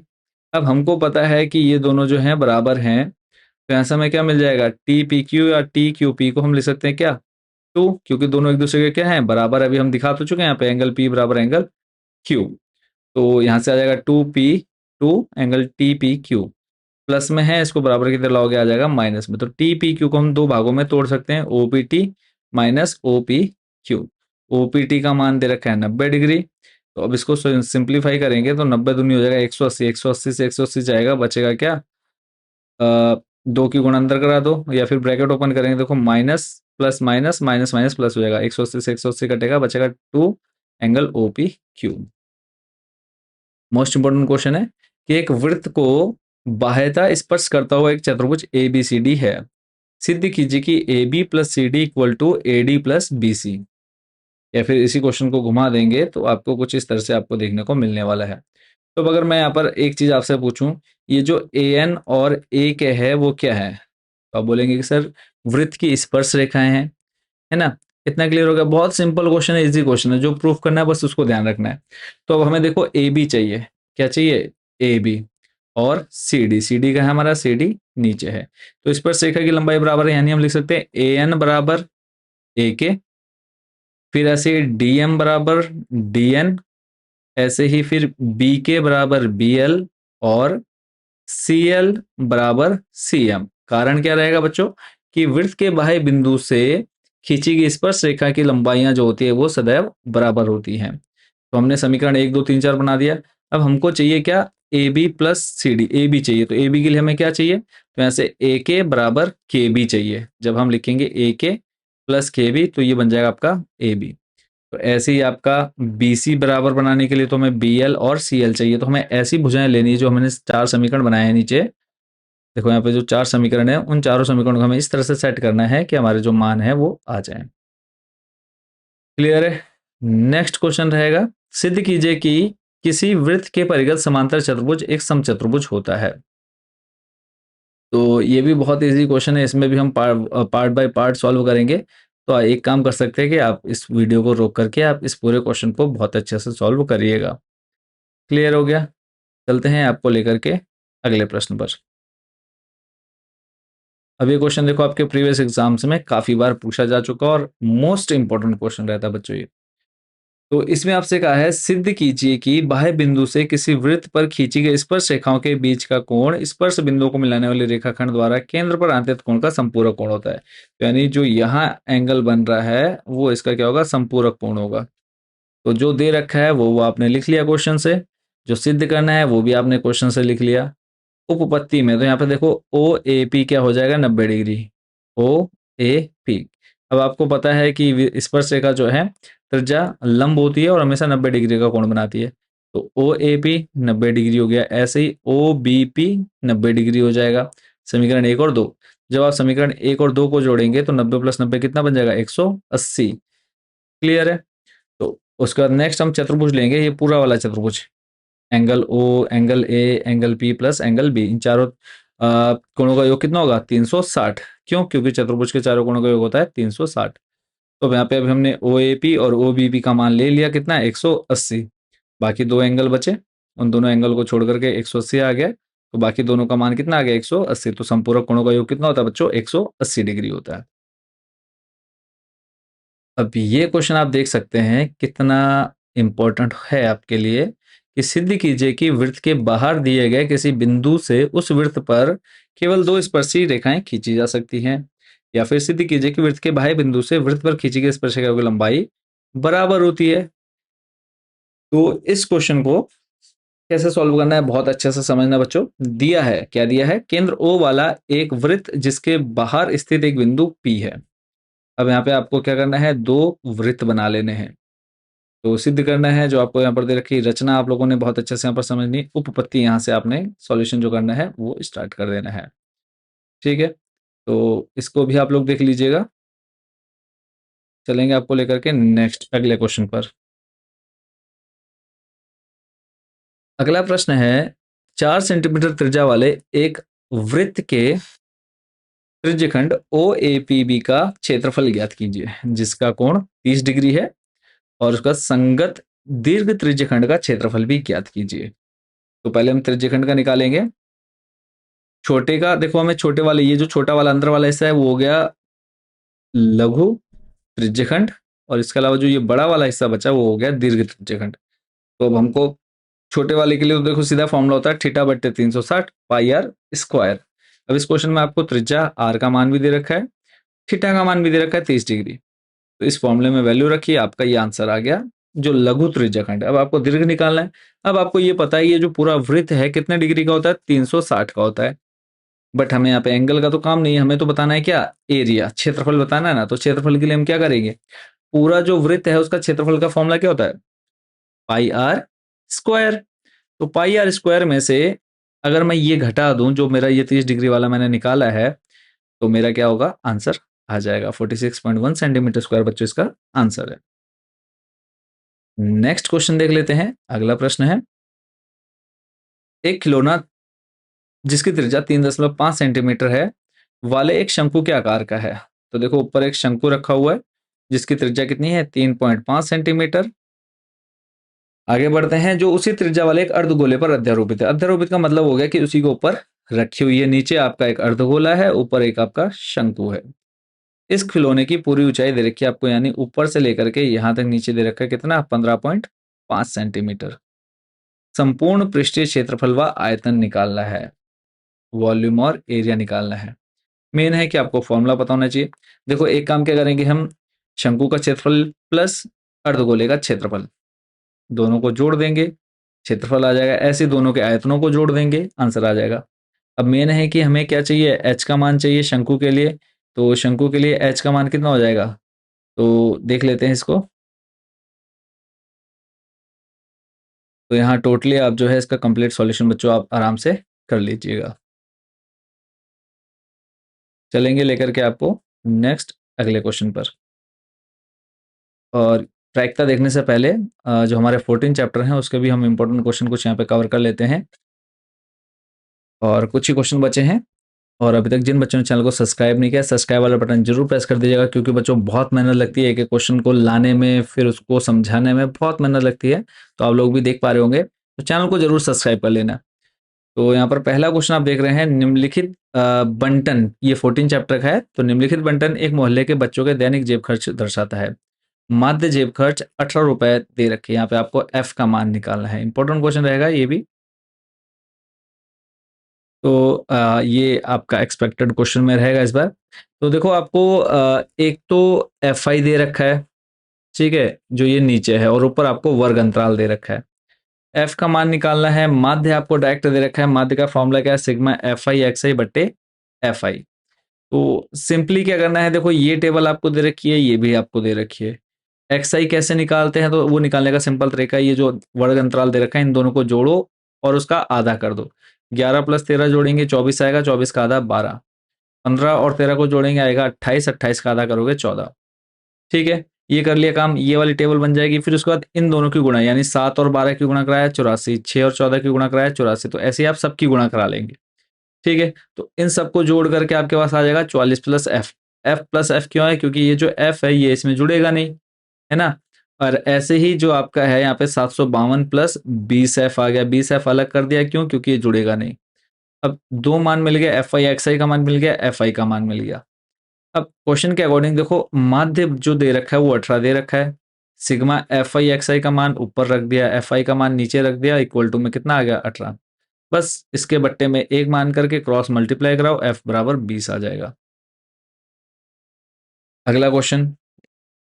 अब हमको पता है कि ये दोनों जो हैं बराबर हैं, तो यहाँ से हमें क्या मिल जाएगा टी पी क्यू या टी क्यू पी को हम लिख सकते हैं क्या 2, क्योंकि दोनों एक दूसरे के क्या हैं बराबर। अभी हम दिखा तो चुके हैं यहाँ पे एंगल पी बराबर एंगल क्यू। तो यहाँ से आ जाएगा 2p, 2 angle T P Q, plus में है इसको बराबर की तरह लाओगे आ जाएगा माइनस में। तो टी पी क्यू को हम दो भागों में तोड़ सकते हैं, O P T minus O P Q. O P T का मान दे रखा है 90 डिग्री। तो अब इसको सिंप्लीफाई करेंगे तो 90 दूनी हो जाएगा 180, 180 से 180 जाएगा, बचेगा क्या दो की गुणा अंदर करा दो या फिर ब्रैकेट ओपन करेंगे, देखो minus plus minus minus minus plus हो जाएगा, 180 से 180 कटेगा, बचेगा 2 angle O P Q. Most important question है कि एक वृत्त को बाह्यता स्पर्श करता हुआ एक चतुर्भुज ए बी सी डी है। सिद्ध कीजिए कि A B plus C D equal to A D plus B C. या फिर इसी क्वेश्चन को घुमा देंगे तो आपको कुछ इस तरह से आपको देखने को मिलने वाला है। तो अगर मैं यहाँ पर एक चीज आपसे पूछूं, ये जो ए एन और ए के है वो क्या है, तो आप बोलेंगे कि सर वृत्त की स्पर्श रेखाएं हैं, है ना। इतना क्लियर हो गया, बहुत सिंपल क्वेश्चन है, इजी क्वेश्चन है, जो प्रूफ करना है बस उसको ध्यान रखना है। तो अब हमें देखो ए बी चाहिए, क्या चाहिए ए बी, और सी डी, सी डी का है हमारा, सी डी नीचे है। तो स्पर्श रेखा की लंबाई बराबर है, यानी हम लिख सकते हैं ए एन बराबर ए के, फिर ऐसे डी एम बराबर डी एन, ऐसे ही फिर बी के बराबर बी एल और सी एल बराबर सी एम। कारण क्या रहेगा बच्चों कि वृत्त के बाह्य बिंदु से खींची गई स्पर्श रेखा की लंबाइयां जो होती है वो सदैव बराबर होती हैं। तो हमने समीकरण 1 2 3 4 बना दिया। अब हमको चाहिए क्या A B plus C D, A B चाहिए। तो ए बी के लिए हमें क्या चाहिए, तो यहाँ से ए के बराबर के बी चाहिए। जब हम लिखेंगे ए के प्लस के बी तो ये बन जाएगा आपका ए बी। तो ऐसे ही आपका बी सी बराबर बनाने के लिए तो हमें बी एल और सी एल चाहिए। तो हमें ऐसी भुजाएं लेनी है जो हमने 4 समीकरण बनाए हैं नीचे। देखो यहाँ पे जो 4 समीकरण है उन चारों समीकरणों को हमें इस तरह से सेट करना है कि हमारे जो मान है वो आ जाए। क्लियर है। नेक्स्ट क्वेश्चन रहेगा, सिद्ध कीजिए कि किसी वृत्त के परिगत समांतर चतुर्भुज एक समचतुर्भुज होता है। तो ये भी बहुत इजी क्वेश्चन है, इसमें भी हम पार्ट बाय पार्ट सॉल्व करेंगे। तो एक काम कर सकते हैं कि आप इस वीडियो को रोक करके आप इस पूरे क्वेश्चन को बहुत अच्छे से सॉल्व करिएगा। क्लियर हो गया, चलते हैं आपको लेकर के अगले प्रश्न पर। अब ये क्वेश्चन देखो आपके प्रीवियस एग्जाम्स में काफी बार पूछा जा चुका और मोस्ट इंपॉर्टेंट क्वेश्चन रहता है बच्चों ये। तो इसमें आपसे कहा है सिद्ध कीजिए कि बाह्य बिंदु से किसी वृत्त पर खींची गई स्पर्श रेखाओं के बीच का कोण स्पर्श बिंदुओं को मिलाने वाले रेखाखंड द्वारा केंद्र पर आंतरिक कोण का संपूरक कोण होता है। तो यानी जो यहाँ एंगल बन रहा है वो इसका क्या होगा, संपूरक कोण होगा। तो जो दे रखा है वो आपने लिख लिया क्वेश्चन से, जो सिद्ध करना है वो भी आपने क्वेश्चन से लिख लिया। उपपत्ति में तो यहाँ पे देखो ओ ए पी क्या हो जाएगा, 90 डिग्री। O A P. अब आपको पता है कि स्पर्श रेखा जो है त्रिज्या लंब होती है और हमेशा 90 डिग्री का कोण बनाती है। तो ओ ए पी 90 डिग्री हो गया, ऐसे ही ओ बी पी 90 डिग्री हो जाएगा। समीकरण 1 और 2, जब आप समीकरण 1 और 2 को जोड़ेंगे तो 90 + 90 कितना बन जाएगा, 180। क्लियर है। तो उसके बाद नेक्स्ट हम चतुर्भुज लेंगे, ये पूरा वाला चतुर्भुज, angle o, angle a, angle p plus angle b, इन चारों कोणों का योग कितना होगा, 360। क्यों, क्योंकि चतुर्भुज के चारों कोणों का योग होता है 360। तो यहाँ पे अभी हमने ओ ए पी और ओ बी पी का मान ले लिया, कितना है, 180। बाकी दो एंगल बचे, उन दोनों एंगल को छोड़ करके 180 आ गया, तो बाकी दोनों का मान कितना आ गया, 180। तो संपूरक कोणों का योग कितना होता है बच्चों, 180 डिग्री होता है। अब ये क्वेश्चन आप देख सकते हैं कितना इंपॉर्टेंट है आपके लिए, कि सिद्ध कीजिए कि वृत्त के बाहर दिए गए किसी बिंदु से उस वृत्त पर केवल दो स्पर्शी रेखाएं खींची जा सकती हैं, या फिर सिद्ध कीजिए कि वृत्त के बाह्य बिंदु से वृत्त पर खींची गई स्पर्शिका की लंबाई बराबर होती है। तो इस क्वेश्चन को कैसे सॉल्व करना है, बहुत अच्छे से समझना बच्चों। दिया है, क्या दिया है, केंद्र ओ वाला एक वृत्त जिसके बाहर स्थित एक बिंदु पी है। अब यहाँ पे आपको क्या करना है, दो वृत्त बना लेने हैं। तो सिद्ध करना है, जो आपको यहाँ पर दे रखी रचना आप लोगों ने बहुत अच्छे से यहाँ पर समझनी, उपपत्ति यहाँ से आपने सॉल्यूशन जो करना है वो स्टार्ट कर देना है। ठीक है, तो इसको भी आप लोग देख लीजिएगा। चलेंगे आपको लेकर के नेक्स्ट अगले क्वेश्चन पर। अगला प्रश्न है, 4 सेंटीमीटर त्रिज्या वाले एक वृत्त के त्रिज्यखंड ओ ए पी बी का क्षेत्रफल ज्ञात कीजिए, जिसका कोण 30 डिग्री है, और उसका संगत दीर्घ त्रिज्यखंड का क्षेत्रफल भी ज्ञात कीजिए। तो पहले हम त्रिज्यखंड का निकालेंगे। छोटे का देखो, हमें छोटे वाले, ये जो छोटा वाला अंदर वाला हिस्सा है वो हो गया लघु त्रिज्यखंड, और इसके अलावा जो ये बड़ा वाला हिस्सा बचा वो हो गया दीर्घ त्रिज्यखंड। तो अब हमको छोटे वाले के लिए तो देखो सीधा फॉर्मूला होता है थीटा बट्टे 360 पाई आर स्क्वायर। अब इस क्वेश्चन में आपको त्रिज्या आर का मान भी दे रखा है, थीटा का मान भी दे रखा है 30 डिग्री। तो इस फॉर्मूले में वैल्यू रखिए, आपका ये आंसर आ गया जो लघु त्रिज्यखंड है। अब आपको दीर्घ निकालना है। अब आपको ये पता है ये जो पूरा वृत्त है कितने डिग्री का होता है, 360 का होता है। बट हमें यहाँ पे एंगल का तो काम नहीं है, हमें तो बताना है क्या, एरिया, क्षेत्रफल बताना है ना। तो क्षेत्रफल के लिए हम क्या करेंगे, पूरा जो वृत्त है उसका क्षेत्रफल का फॉर्मूला क्या होता है, पाई आर स्क्वायर। तो पाई आर स्क्वायर में से अगर मैं ये घटा दूं, जो मेरा ये 30 डिग्री वाला मैंने निकाला है, तो मेरा क्या होगा, आंसर आ जाएगा 46.1 सेंटीमीटर स्क्वायर। बच्चों इसका आंसर है। नेक्स्ट क्वेश्चन देख लेते हैं। अगला प्रश्न है, एक खिलौना जिसकी त्रिज्या 3.5 सेंटीमीटर है वाले एक शंकु के आकार का है। तो देखो ऊपर एक शंकु रखा हुआ है जिसकी त्रिज्या कितनी है, 3.5 सेंटीमीटर। आगे बढ़ते हैं, जो उसी त्रिज्या वाले एक अर्धगोले पर अध्यारोपित है। अध्यारोपित का मतलब हो गया कि उसी के ऊपर रखी हुई है। नीचे आपका एक अर्धगोला है, ऊपर एक आपका शंकु है। इस खिलौने की पूरी ऊंचाई दे रखी है आपको, यानी ऊपर से लेकर के यहां तक नीचे दे रखा है कितना, 15.5 सेंटीमीटर। संपूर्ण पृष्ठीय क्षेत्रफल व आयतन निकालना है, वॉल्यूम और एरिया निकालना है। मेन है कि आपको फॉर्मूला पता होना चाहिए। देखो एक काम क्या करेंगे हम, शंकु का क्षेत्रफल प्लस अर्धगोले का क्षेत्रफल दोनों को जोड़ देंगे, क्षेत्रफल आ जाएगा। ऐसे दोनों के आयतनों को जोड़ देंगे, आंसर आ जाएगा। अब मेन है कि हमें क्या चाहिए, एच का मान चाहिए शंकु के लिए। तो शंकु के लिए एच का मान कितना हो जाएगा, तो देख लेते हैं इसको। तो यहाँ टोटली आप जो है इसका कंप्लीट सॉल्यूशन बच्चों आप आराम से कर लीजिएगा। चलेंगे लेकर के आपको नेक्स्ट अगले क्वेश्चन पर। और प्रायिकता देखने से पहले जो हमारे 14 चैप्टर हैं उसके भी हम इंपॉर्टेंट क्वेश्चन कुछ यहाँ पे कवर कर लेते हैं। और कुछ ही क्वेश्चन बचे हैं। और अभी तक जिन बच्चों ने चैनल को सब्सक्राइब नहीं किया, सब्सक्राइब वाला बटन जरूर प्रेस कर दीजिएगा, क्योंकि बच्चों बहुत मेहनत लगती है एक एक क्वेश्चन को लाने में, फिर उसको समझाने में बहुत मेहनत लगती है। तो आप लोग भी देख पा रहे होंगे, तो चैनल को जरूर सब्सक्राइब कर लेना। तो यहाँ पर पहला क्वेश्चन आप देख रहे हैं, निम्नलिखित बंटन, ये 14 चैप्टर का है। तो निम्नलिखित बंटन एक मोहल्ले के बच्चों के दैनिक जेब खर्च दर्शाता है। माध्य जेब खर्च 18 रुपए दे रखे हैं। यहाँ पे आपको एफ का मान निकालना है। इंपॉर्टेंट क्वेश्चन रहेगा ये भी। तो ये आपका एक्सपेक्टेड क्वेश्चन में रहेगा इस बार। तो देखो आपको एक तो एफ आई दे रखा है, ठीक है, जो ये नीचे है, और ऊपर आपको वर्ग अंतराल दे रखा है। एफ का मान निकालना है। माध्य आपको डायरेक्ट दे रखा है। माध्य का फॉर्मूला क्या है? सिग्मा एफ आई एक्स आई बट्टे एफ आई। तो सिंपली क्या करना है, देखो ये टेबल आपको दे रखी है, ये भी आपको दे रखी है। एक्स आई कैसे निकालते हैं? तो वो निकालने का सिंपल तरीका है, ये जो वर्ग अंतराल दे रखा है इन दोनों को जोड़ो और उसका आधा कर दो। 11 प्लस 13 जोड़ेंगे 24 आएगा, 24 का आधा 12। 15 और 13 को जोड़ेंगे आएगा 28, 28 का आधा करोगे 14। ठीक है, ये कर लिया काम, ये वाली टेबल बन जाएगी। फिर उसके बाद इन दोनों की गुणा, यानी 7 और 12 की गुणा कराया 84, 6 और 14 की गुणा कराया 84। तो ऐसे ही आप सबकी गुणा करा लेंगे। ठीक है, तो इन सबको जोड़ करके आपके पास आ जाएगा 44 plus F. F plus F क्यों है? क्योंकि ये जो एफ है ये इसमें जुड़ेगा नहीं, है ना। और ऐसे ही जो आपका है यहाँ पे 752 प्लस 20 एफ आ गया। 20 एफ अलग कर दिया, क्यों? क्योंकि ये जुड़ेगा नहीं। अब दो मान मिल गया, एफ आई एक्स आई का मान मिल गया, एफ आई का मान मिल गया। अब क्वेश्चन के अकॉर्डिंग देखो, माध्य जो दे रखा है वो 18 दे रखा है। सिग्मा एफ आई एक्स आई का मान ऊपर रख दिया, एफ आई का मान नीचे रख दिया, इक्वल टू में कितना आ गया? 18। बस इसके बट्टे में एक मान करके क्रॉस मल्टीप्लाई कराओ, एफ बराबर 20 आ जाएगा। अगला क्वेश्चन,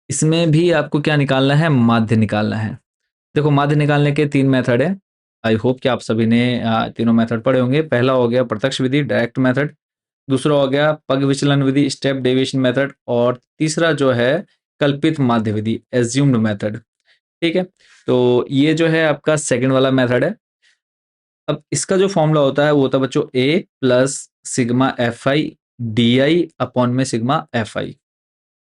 इसमें भी आपको क्या निकालना है? माध्य निकालना है। देखो माध्य निकालने के तीन मेथड है। आई होप कि आप सभी ने तीनों मेथड पढ़े होंगे। पहला हो गया प्रत्यक्ष विधि, डायरेक्ट मेथड। दूसरा हो गया पग विचलन विधि, स्टेप डेविएशन मेथड। और तीसरा जो है कल्पित माध्य विधि, एज्यूम्ड मेथड। ठीक है, तो ये जो है आपका सेकंड वाला मेथड है। अब इसका जो फॉर्मूला होता है वो होता है बच्चों a plus sigma f i d i upon में सिग्मा एफ आई।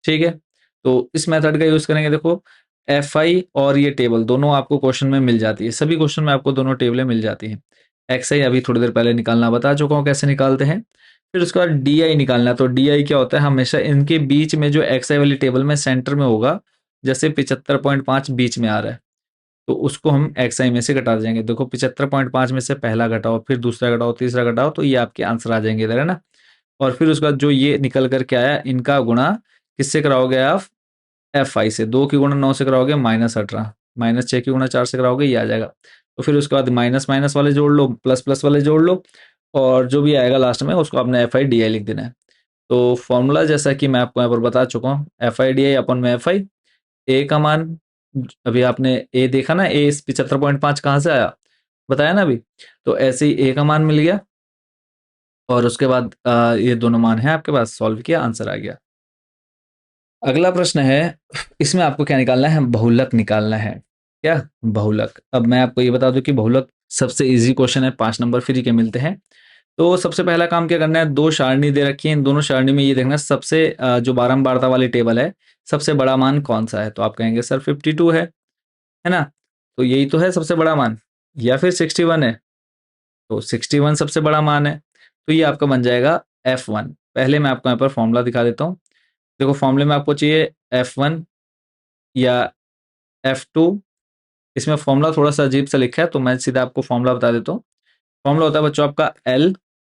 ठीक है, तो इस मेथड का यूज करेंगे। देखो एफ आई और ये टेबल दोनों आपको क्वेश्चन में मिल जाती है, सभी क्वेश्चन में आपको दोनों टेबलें मिल जाती हैं। एक्स आई अभी थोड़ी देर पहले निकालना बता चुका हूँ कैसे निकालते हैं। फिर उसके बाद डी आई निकालना। तो डी आई क्या होता है? हमेशा इनके बीच में जो एक्स आई वाली टेबल में सेंटर में होगा, जैसे 75.5 बीच में आ रहा है, तो उसको हम एक्स आई में से घटा जाएंगे। देखो 75.5 में से पहला घटाओ, फिर दूसरा घटाओ, तीसरा घटाओ, तो ये आपके आंसर आ जाएंगे इधर, है ना। और फिर उसके बाद जो ये निकल करके आया, इनका गुणा किससे कराओगे आप? एफ आई से। 2 की गुणा 9 से कराओगे -18, -6 की गुणा 4 से कराओगे ये आ जाएगा। तो फिर उसके बाद माइनस माइनस वाले जोड़ लो, प्लस प्लस वाले जोड़ लो, और जो भी आएगा लास्ट में उसको आपने एफ आई डी आई लिख देना है। तो फॉर्मूला जैसा कि मैं आपको यहाँ पर बता चुका हूँ, एफ आई डी आई अपन में एफ आई। ए का मान, अभी आपने ए देखा ना, ए 75.5 कहाँ से आया बताया ना अभी। तो ऐसे ही ए का मान मिल गया, और उसके बाद ये दोनों मान है आपके पास, सॉल्व किया, आंसर आ गया। अगला प्रश्न है, इसमें आपको क्या निकालना है? बहुलक निकालना है। क्या? बहुलक। अब मैं आपको ये बता दूं कि बहुलक सबसे इजी क्वेश्चन है, 5 नंबर फ्री के मिलते हैं। तो सबसे पहला काम क्या करना है, दो सारणी दे रखी है, इन दोनों सारणी में ये देखना है सबसे जो बारंबारता वाली टेबल है, सबसे बड़ा मान कौन सा है। तो आप कहेंगे सर 52 है ना। तो यही तो है सबसे बड़ा मान, या फिर 61 है। तो 61 सबसे बड़ा मान है, तो ये आपका बन जाएगा F1। पहले मैं आपको यहाँ पर फॉर्मूला दिखा देता हूँ। देखो फॉर्मूले में आपको चाहिए F1 या F2। इसमें फॉर्मूला थोड़ा सा अजीब सा लिखा है, तो मैं सीधा आपको फॉर्मूला बता देता हूँ। फॉर्मूला होता है बच्चों आपका L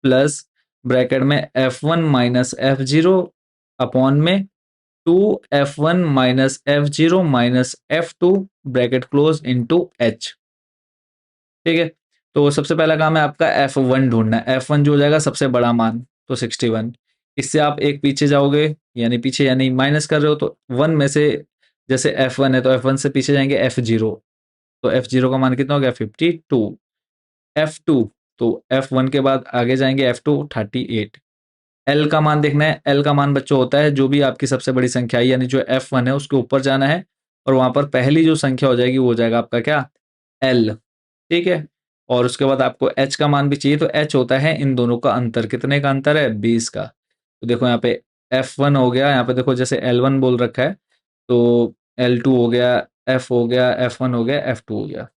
प्लस ब्रैकेट में F1 माइनस F0 अपॉन में 2F1 minus F0 minus F2 bracket close into H। ठीक है, तो सबसे पहला काम है आपका F1 ढूंढना है। F1 जो हो जाएगा सबसे बड़ा मान, तो 61। इससे आप एक पीछे जाओगे, यानी पीछे यानी माइनस कर रहे हो, तो 1 में से, जैसे F1 है तो F1 से पीछे जाएंगे F0, तो F0 का मान कितना हो गया? 52। F2, तो F1 के बाद आगे जाएंगे F2 38। L का मान देखना है। L का मान बच्चों होता है जो भी आपकी सबसे बड़ी संख्या है, यानी जो F1 है उसके ऊपर जाना है, और वहां पर पहली जो संख्या हो जाएगी वो हो जाएगा आपका क्या? L। ठीक है, और उसके बाद आपको H का मान भी चाहिए, तो H होता है इन दोनों का अंतर। कितने का अंतर है? 20 का। तो देखो यहाँ पे F1 हो गया, यहाँ पे देखो जैसे L1 बोल रखा है, तो L2 हो गया, F हो गया, F1 हो गया, F2 हो गया।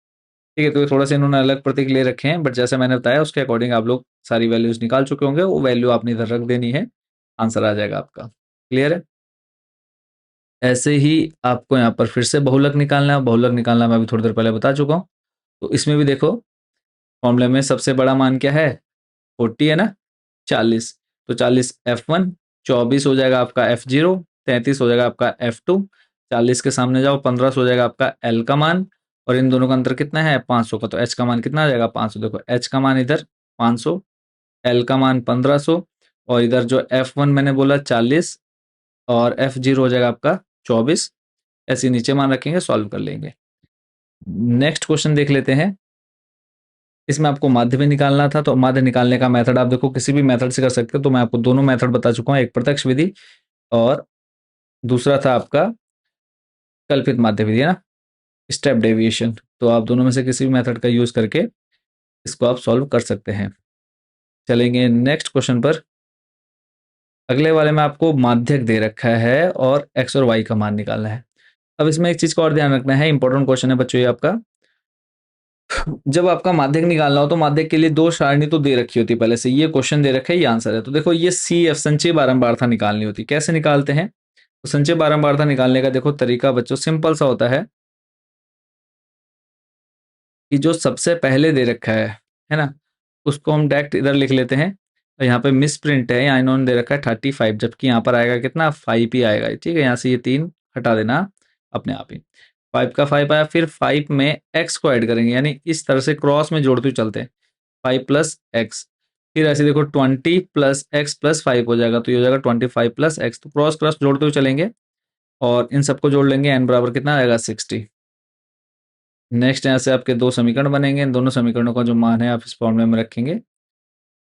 ठीक है, तो ये थोड़ा सा इन्होंने अलग प्रतीक ले रखे हैं, बट जैसे मैंने बताया उसके अकॉर्डिंग आप लोग सारी वैल्यूज निकाल चुके होंगे, वो वैल्यू आपने इधर रख देनी है, आंसर आ जाएगा आपका। क्लियर है? ऐसे ही आपको यहाँ पर फिर से बहुलक निकालना है। बहुलक निकालना मैं अभी थोड़ी देर पहले बता चुका हूँ। तो इसमें भी देखो फॉर्मूले में सबसे बड़ा मान क्या है, 40 है ना, 40, तो 40 F1, 24 हो जाएगा आपका F0, 33 हो जाएगा आपका F2, 40 के सामने जाओ 15 हो जाएगा आपका L का मान, और इन दोनों का अंतर कितना है, 500 का, तो H का मान कितना आ जाएगा, 500। देखो H का मान इधर 500, L का मान 1500, और इधर जो F1 मैंने बोला 40, और F0 हो जाएगा आपका 24। ऐसे नीचे मान रखेंगे, सॉल्व कर लेंगे। नेक्स्ट क्वेश्चन देख लेते हैं। इसमें आपको माध्य भी निकालना था, तो माध्य निकालने का मेथड आप देखो किसी भी मेथड से कर सकते हो, तो मैं आपको दोनों मेथड बता चुका हूँ, एक प्रत्यक्ष विधि और दूसरा था आपका कल्पित माध्य विधि, है ना, स्टेप डेविएशन। तो आप दोनों में से किसी भी मेथड का यूज करके इसको आप सॉल्व कर सकते हैं। चलेंगे नेक्स्ट क्वेश्चन पर। अगले वाले में आपको माध्यक दे रखा है और एक्स और वाई का मान निकालना है। अब इसमें एक चीज का और ध्यान रखना है, इंपॉर्टेंट क्वेश्चन है बच्चों ये आपका। जब आपका माध्यक निकालना हो तो माध्यक के लिए दो सारणी तो दे रखी होती पहले से, ये क्वेश्चन दे रखा है, ये आंसर है। तो देखो ये सी एफ संचय बारंबारता निकालनी होती, कैसे निकालते हैं, तो संचय बारंबारता निकालने का देखो तरीका बच्चों सिंपल सा होता है कि जो सबसे पहले दे रखा है ना, उसको हम डायरेक्ट इधर लिख लेते हैं। और यहाँ पे मिस प्रिंट है, यहाँ इन्होंने दे रखा है 35, जबकि यहाँ पर आएगा कितना 5 ही आएगा, ठीक है। यहाँ से ये 3 हटा देना अपने आप ही, 5 का 5 आया, फिर 5 में x को ऐड करेंगे, यानी इस तरह से क्रॉस में जोड़ते हुए चलते हैं, 5 प्लस एक्स, फिर ऐसे देखो 20 प्लस एक्स प्लस 5 हो जाएगा, तो ये हो जाएगा 25 प्लस एक्स। तो क्रॉस क्रॉस जोड़ते हुए चलेंगे और इन सबको जोड़ लेंगे, n बराबर कितना आएगा 60। नेक्स्ट यहाँ से आपके दो समीकरण बनेंगे, इन दोनों समीकरणों का जो मान है आप इस फॉर्मूले में रखेंगे।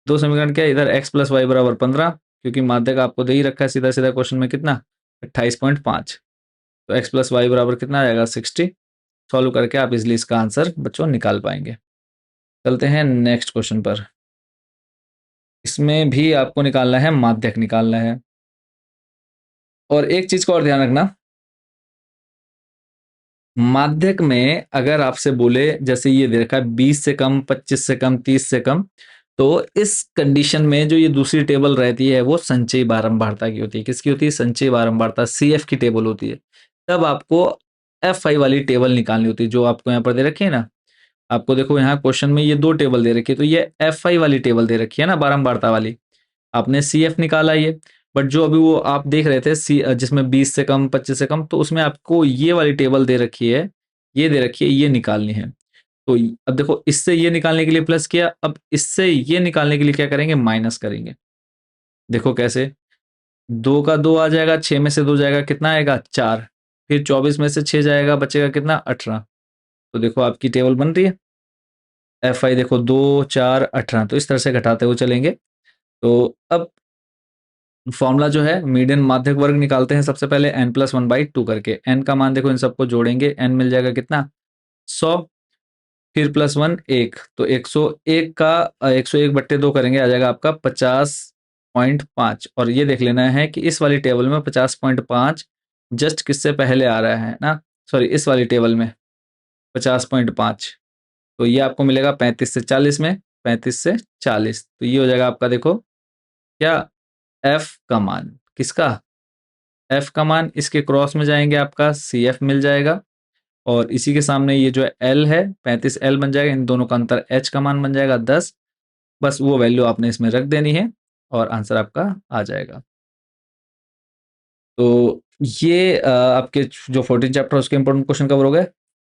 दो समीकरण क्या है, इधर x प्लस वाई बराबर 15, क्योंकि माध्यक आपको दे ही रखा है सीधा सीधा क्वेश्चन में कितना 28.5, तो x प्लस वाई बराबर कितना आ जाएगा 60। सॉल्व करके आप इजिली इसका आंसर बच्चों निकाल पाएंगे। चलते हैं नेक्स्ट क्वेश्चन पर। इसमें भी आपको निकालना है, माध्यक निकालना है। और एक चीज का और ध्यान रखना, माध्यक में अगर आपसे बोले जैसे ये दे रखा है 20 से कम, 25 से कम, 30 से कम, तो इस कंडीशन में जो ये दूसरी टेबल रहती है वो संचयी बारंबारता की होती है। किसकी होती है, संचयी बारंबारता, CF की टेबल होती है। तब आपको F5 वाली टेबल निकालनी होती है, जो आपको यहाँ पर दे रखी है ना। आपको देखो यहाँ क्वेश्चन में ये दो टेबल दे रखी है, तो ये F5 वाली टेबल दे रखी है ना, बारंबारता वाली। आपने CF निकाला ये, बट जो अभी वो आप देख रहे थे जिसमें 20 से कम, 25 से कम, तो उसमें आपको ये वाली टेबल दे रखी है, ये दे रखी है, ये निकालनी है। तो अब देखो इससे ये निकालने के लिए प्लस किया, अब इससे ये निकालने के लिए क्या करेंगे, माइनस करेंगे। देखो कैसे, 2 का 2 आ जाएगा, 6 में से 2 जाएगा, कितना आएगा 4, फिर 24 में से 6 जाएगा, बचेगा कितना 18। तो देखो आपकी टेबल बन रही है। F5 देखो 2 4 18, तो इस तरह से घटाते हुए चलेंगे। तो अब फॉर्मूला जो है मीडियन माध्यक वर्ग निकालते हैं सबसे पहले, n+1/2 करके। n का मान देखो इन सबको जोड़ेंगे, n मिल जाएगा कितना 100, फिर +1 1, तो 101 का 101/2 करेंगे, आ जाएगा आपका 50.5। और ये देख लेना है कि इस वाली टेबल में 50.5 जस्ट किससे पहले आ रहा है ना, सॉरी इस वाली टेबल में 50.5, तो ये आपको मिलेगा 35 से 40 में, 35 से 40, तो ये हो जाएगा आपका देखो क्या, F का मान, किसका, F का मान, इसके क्रॉस में जाएंगे आपका CF मिल जाएगा, और इसी के सामने ये जो L है 35L बन जाएगा, इन दोनों का अंतर H का मान बन जाएगा 10। बस वो वैल्यू आपने इसमें रख देनी है और आंसर आपका आ जाएगा। तो ये आपके जो 14 चैप्टर उसके इंपॉर्टेंट क्वेश्चन कवर हो गए।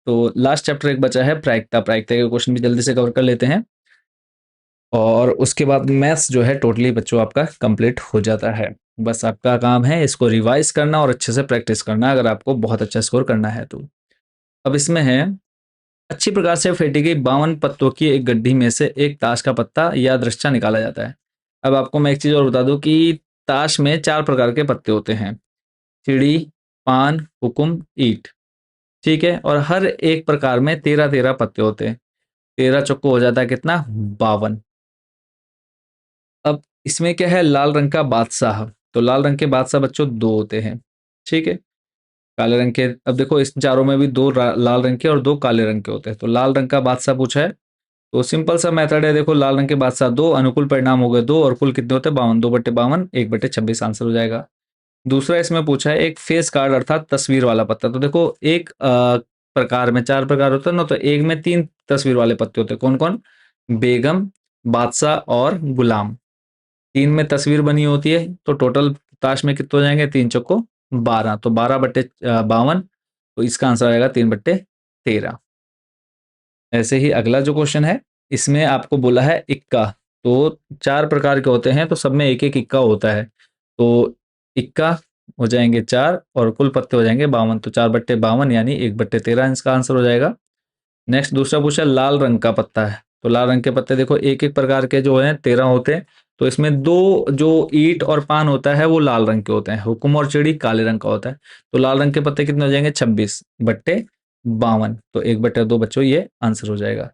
तो लास्ट चैप्टर एक बचा है प्रायिकता, प्रायिकता के क्वेश्चन भी जल्दी से कवर कर लेते हैं, और उसके बाद मैथ्स जो है टोटली बच्चों आपका कंप्लीट हो जाता है। बस आपका काम है इसको रिवाइज करना और अच्छे से प्रैक्टिस करना, अगर आपको बहुत अच्छा स्कोर करना है तो। अब इसमें है, अच्छी प्रकार से फेंटी गई 52 पत्तों की एक गड्ढी में से एक ताश का पत्ता या दृश्चा निकाला जाता है। अब आपको मैं एक चीज और बता दूं कि ताश में 4 प्रकार के पत्ते होते हैं, चिड़ी, पान, हुकुम, ईट, ठीक है। और हर एक प्रकार में 13-13 पत्ते होते हैं, 13 चौको हो जाता है कितना 52। अब इसमें क्या है, लाल रंग का बादशाह, तो लाल रंग के बादशाह बच्चों 2 होते हैं, ठीक है। काले रंग के, अब देखो इस चारों में भी 2 लाल रंग के और 2 काले रंग के होते हैं। तो लाल रंग का बादशाह पूछा है, तो सिंपल सा मेथड है, देखो लाल रंग के बादशाह 2, अनुकूल परिणाम हो गए 2, और कुल कितने होते हैं 52, 2/52, 1/26 आंसर हो जाएगा। दूसरा इसमें पूछा है एक फेस कार्ड अर्थात तस्वीर वाला पत्ता, तो देखो एक प्रकार में 4 प्रकार होते हैं ना, तो एक में 3 तस्वीर वाले पत्ते होते हैं, कौन कौन, बेगम, बादशाह और गुलाम। 3 में तस्वीर बनी होती है, तो टोटल ताश में कितने हो जाएंगे, 3 चौको 12, तो 12/52, तो इसका आंसर आएगा 3/13। ऐसे ही अगला जो क्वेश्चन है, इसमें आपको बोला है इक्का। तो 4 प्रकार के होते हैं, तो सब में एक एक इक्का होता है। तो इक्का हो जाएंगे 4 और कुल पत्ते हो जाएंगे 52, तो 4/52 यानी 1/13 इसका आंसर हो जाएगा। नेक्स्ट दूसरा पूछा लाल रंग का पत्ता है, तो लाल रंग के पत्ते देखो एक एक प्रकार के जो हैं 13 होते हैं, तो इसमें 2 जो ईंट और पान होता है वो लाल रंग के होते हैं, हुक्म और चिड़ी काले रंग का होता है। तो लाल रंग के पत्ते कितने हो जाएंगे, 26/52, तो 1/2 बच्चों ये आंसर हो जाएगा।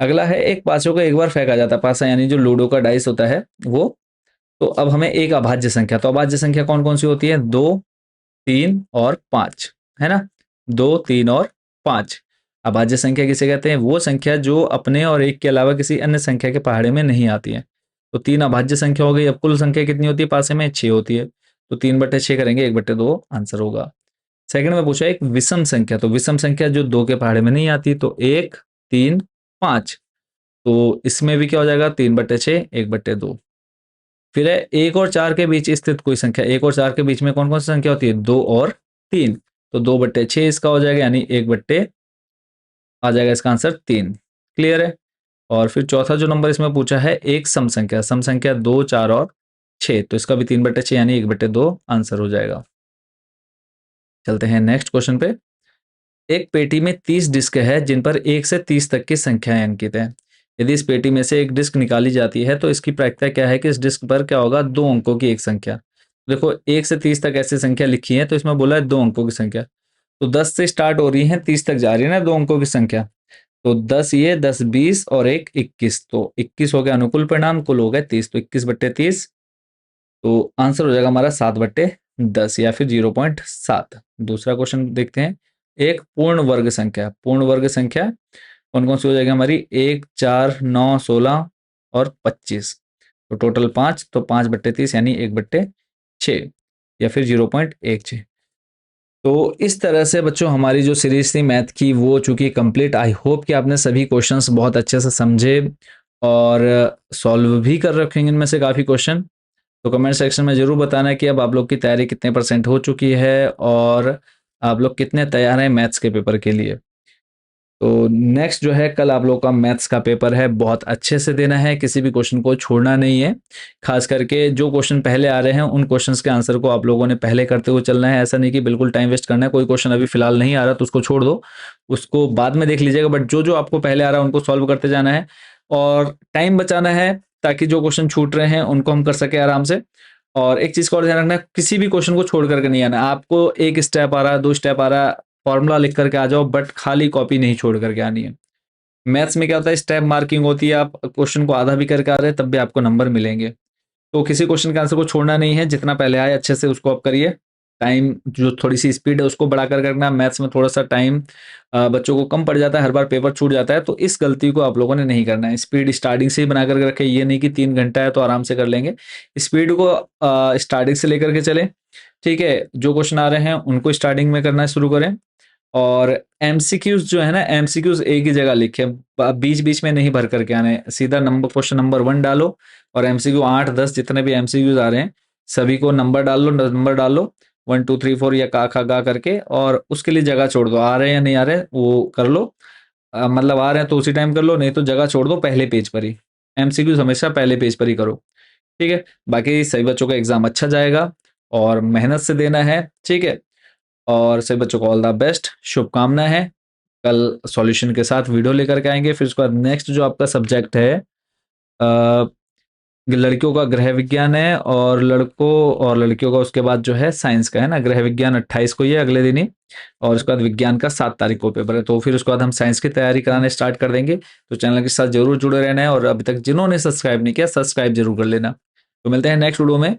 अगला है एक पांचों को एक बार फेंका जाता है, पासा यानी जो लूडो का डाइस होता है वो। तो अब हमें एक अभाज्य संख्या, तो अभाज्य संख्या कौन कौन सी होती है, 2, 3 और 5, है ना। 2, 3 और 5। अभाज्य संख्या किसे कहते हैं, वो संख्या जो अपने और एक के अलावा किसी अन्य संख्या के पहाड़े में नहीं आती है। तो 3 अभाज्य संख्या हो गई। अब कुल संख्या कितनी होती है पासे में, 6 होती है, तो 3/6 करेंगे, 1/2 आंसर होगा। सेकंड में पूछा एक विषम संख्या, तो विषम संख्या जो 2 के पहाड़े में नहीं आती, तो 1, 3, 5, तो इसमें भी क्या हो जाएगा, 3/6, 1/2। फिर है 1 और 4 के बीच स्थित कोई संख्या, 1 और 4 के बीच में कौन कौन सी संख्या होती है, 2 और 3, तो 2/6 इसका हो जाएगा, यानी 1/, आ जाएगा इसका आंसर 3। क्लियर है। और फिर चौथा जो नंबर इसमें पूछा है एक सम संख्या, सम संख्या 2, 4 और 6, तो इसका भी 3/6 यानी 1/2 आंसर हो जाएगा। चलते हैं नेक्स्ट क्वेश्चन पे। एक पेटी में 30 डिस्क है जिन पर 1 से 30 तक की संख्याएं अंकित हैं। यदि इस पेटी में से एक डिस्क निकाली जाती है तो इसकी प्रायिकता क्या है कि इस डिस्क पर क्या होगा, 2 अंकों की एक संख्या। देखो 1 से 30 तक ऐसी संख्या लिखी है, तो इसमें बोला है 2 अंकों की संख्या। तो 10 से स्टार्ट हो रही है, 30 तक जा रही है ना 2 अंकों की संख्या। तो 10 ये, 10 20 और एक 21, तो 21 हो गया अनुकूल परिणाम, कुल हो गए 30, तो 21/30, तो आंसर हो जाएगा हमारा 7/10 या फिर 0.7। दूसरा क्वेश्चन देखते हैं। एक पूर्ण वर्ग संख्या, पूर्ण वर्ग संख्या कौन कौन सी हो जाएगी हमारी, 1, 4, 9, 16 और 25, तो टोटल 5, तो 5/30 यानी 1/6 या फिर 0.16। तो इस तरह से बच्चों हमारी जो सीरीज थी मैथ की वो चूंकि कंप्लीट। आई होप कि आपने सभी क्वेश्चंस बहुत अच्छे से समझे और सॉल्व भी कर रखेंगे इनमें से काफ़ी क्वेश्चन। तो कमेंट सेक्शन में ज़रूर बताना कि अब आप लोग की तैयारी कितने % हो चुकी है और आप लोग कितने तैयार हैं मैथ्स के पेपर के लिए। तो नेक्स्ट जो है कल आप लोग का मैथ्स का पेपर है, बहुत अच्छे से देना है, किसी भी क्वेश्चन को छोड़ना नहीं है। खास करके जो क्वेश्चन पहले आ रहे हैं उन क्वेश्चंस के आंसर को आप लोगों ने पहले करते हुए चलना है। ऐसा नहीं कि बिल्कुल टाइम वेस्ट करना है, कोई क्वेश्चन अभी फिलहाल नहीं आ रहा तो उसको छोड़ दो, उसको बाद में देख लीजिएगा, बट जो जो आपको पहले आ रहा है उनको सॉल्व करते जाना है और टाइम बचाना है ताकि जो क्वेश्चन छूट रहे हैं उनको हम कर सके आराम से। और एक चीज़ का और ध्यान रखना है, किसी भी क्वेश्चन को छोड़ करके नहीं आना। आपको एक स्टेप आ रहा है, 2 स्टेप आ रहा है, फॉर्मूला लिख करके आ जाओ, बट खाली कॉपी नहीं छोड़ करके आनी है। मैथ्स में क्या होता है, स्टेप मार्किंग होती है, आप क्वेश्चन को आधा भी करके आ रहे हैं तब भी आपको नंबर मिलेंगे। तो किसी क्वेश्चन के आंसर को छोड़ना नहीं है, जितना पहले आए अच्छे से उसको आप करिए। टाइम जो थोड़ी सी स्पीड है उसको बढ़ा कर करना। मैथ्स में थोड़ा सा टाइम बच्चों को कम पड़ जाता है, हर बार पेपर छूट जाता है, तो इस गलती को आप लोगों ने नहीं करना है। स्पीड स्टार्टिंग से ही बना करके रखें, ये नहीं कि 3 घंटा है तो आराम से कर लेंगे। स्पीड को स्टार्टिंग से लेकर के चलें, ठीक है। जो क्वेश्चन आ रहे हैं उनको स्टार्टिंग में करना शुरू करें। और एमसीक्यूज जो है ना, एमसीक्यूज एक ही जगह लिखे, बीच बीच में नहीं भर करके आने, सीधा नंबर क्वेश्चन नंबर 1 डालो और एमसीक्यू 8 10 जितने भी एमसीक्यूज आ रहे हैं सभी को नंबर डाल लो, नंबर डालो 1 2 3 4 या का खा गा करके, और उसके लिए जगह छोड़ दो। आ रहे हैं या नहीं आ रहे हैं वो कर लो, मतलब आ रहे हैं तो उसी टाइम कर लो, नहीं तो जगह छोड़ दो पहले पेज पर ही। एमसीक्यूज हमेशा पहले पेज पर ही करो, ठीक है। बाकी सभी बच्चों का एग्जाम अच्छा जाएगा और मेहनत से देना है, ठीक है। और सभी बच्चों को ऑल द बेस्ट, शुभकामनाएं हैं। कल सॉल्यूशन के साथ वीडियो लेकर के आएंगे। फिर उसके बाद नेक्स्ट जो आपका सब्जेक्ट है लड़कियों का गृह विज्ञान है, और लड़कों और लड़कियों का उसके बाद जो है साइंस का है ना। गृह विज्ञान 28 को ही है, अगले दिन ही, और उसके बाद विज्ञान का 7 तारीख को पेपर है। तो फिर उसके बाद हम साइंस की तैयारी कराने स्टार्ट कर देंगे। तो चैनल के साथ जरूर जुड़े रहना है, और अभी तक जिन्होंने सब्सक्राइब नहीं किया सब्सक्राइब जरूर कर लेना। तो मिलते हैं नेक्स्ट वीडियो में,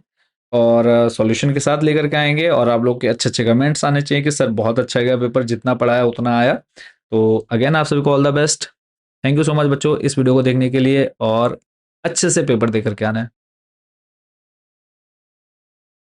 और सॉल्यूशन के साथ लेकर के आएंगे। और आप लोग के अच्छे अच्छे कमेंट्स आने चाहिए कि सर बहुत अच्छा गया पेपर, जितना पढ़ाया उतना आया। तो अगेन आप सभी को all the best. Thank you so much बच्चों इस वीडियो को देखने के लिए, और अच्छे से पेपर दे करके आना है।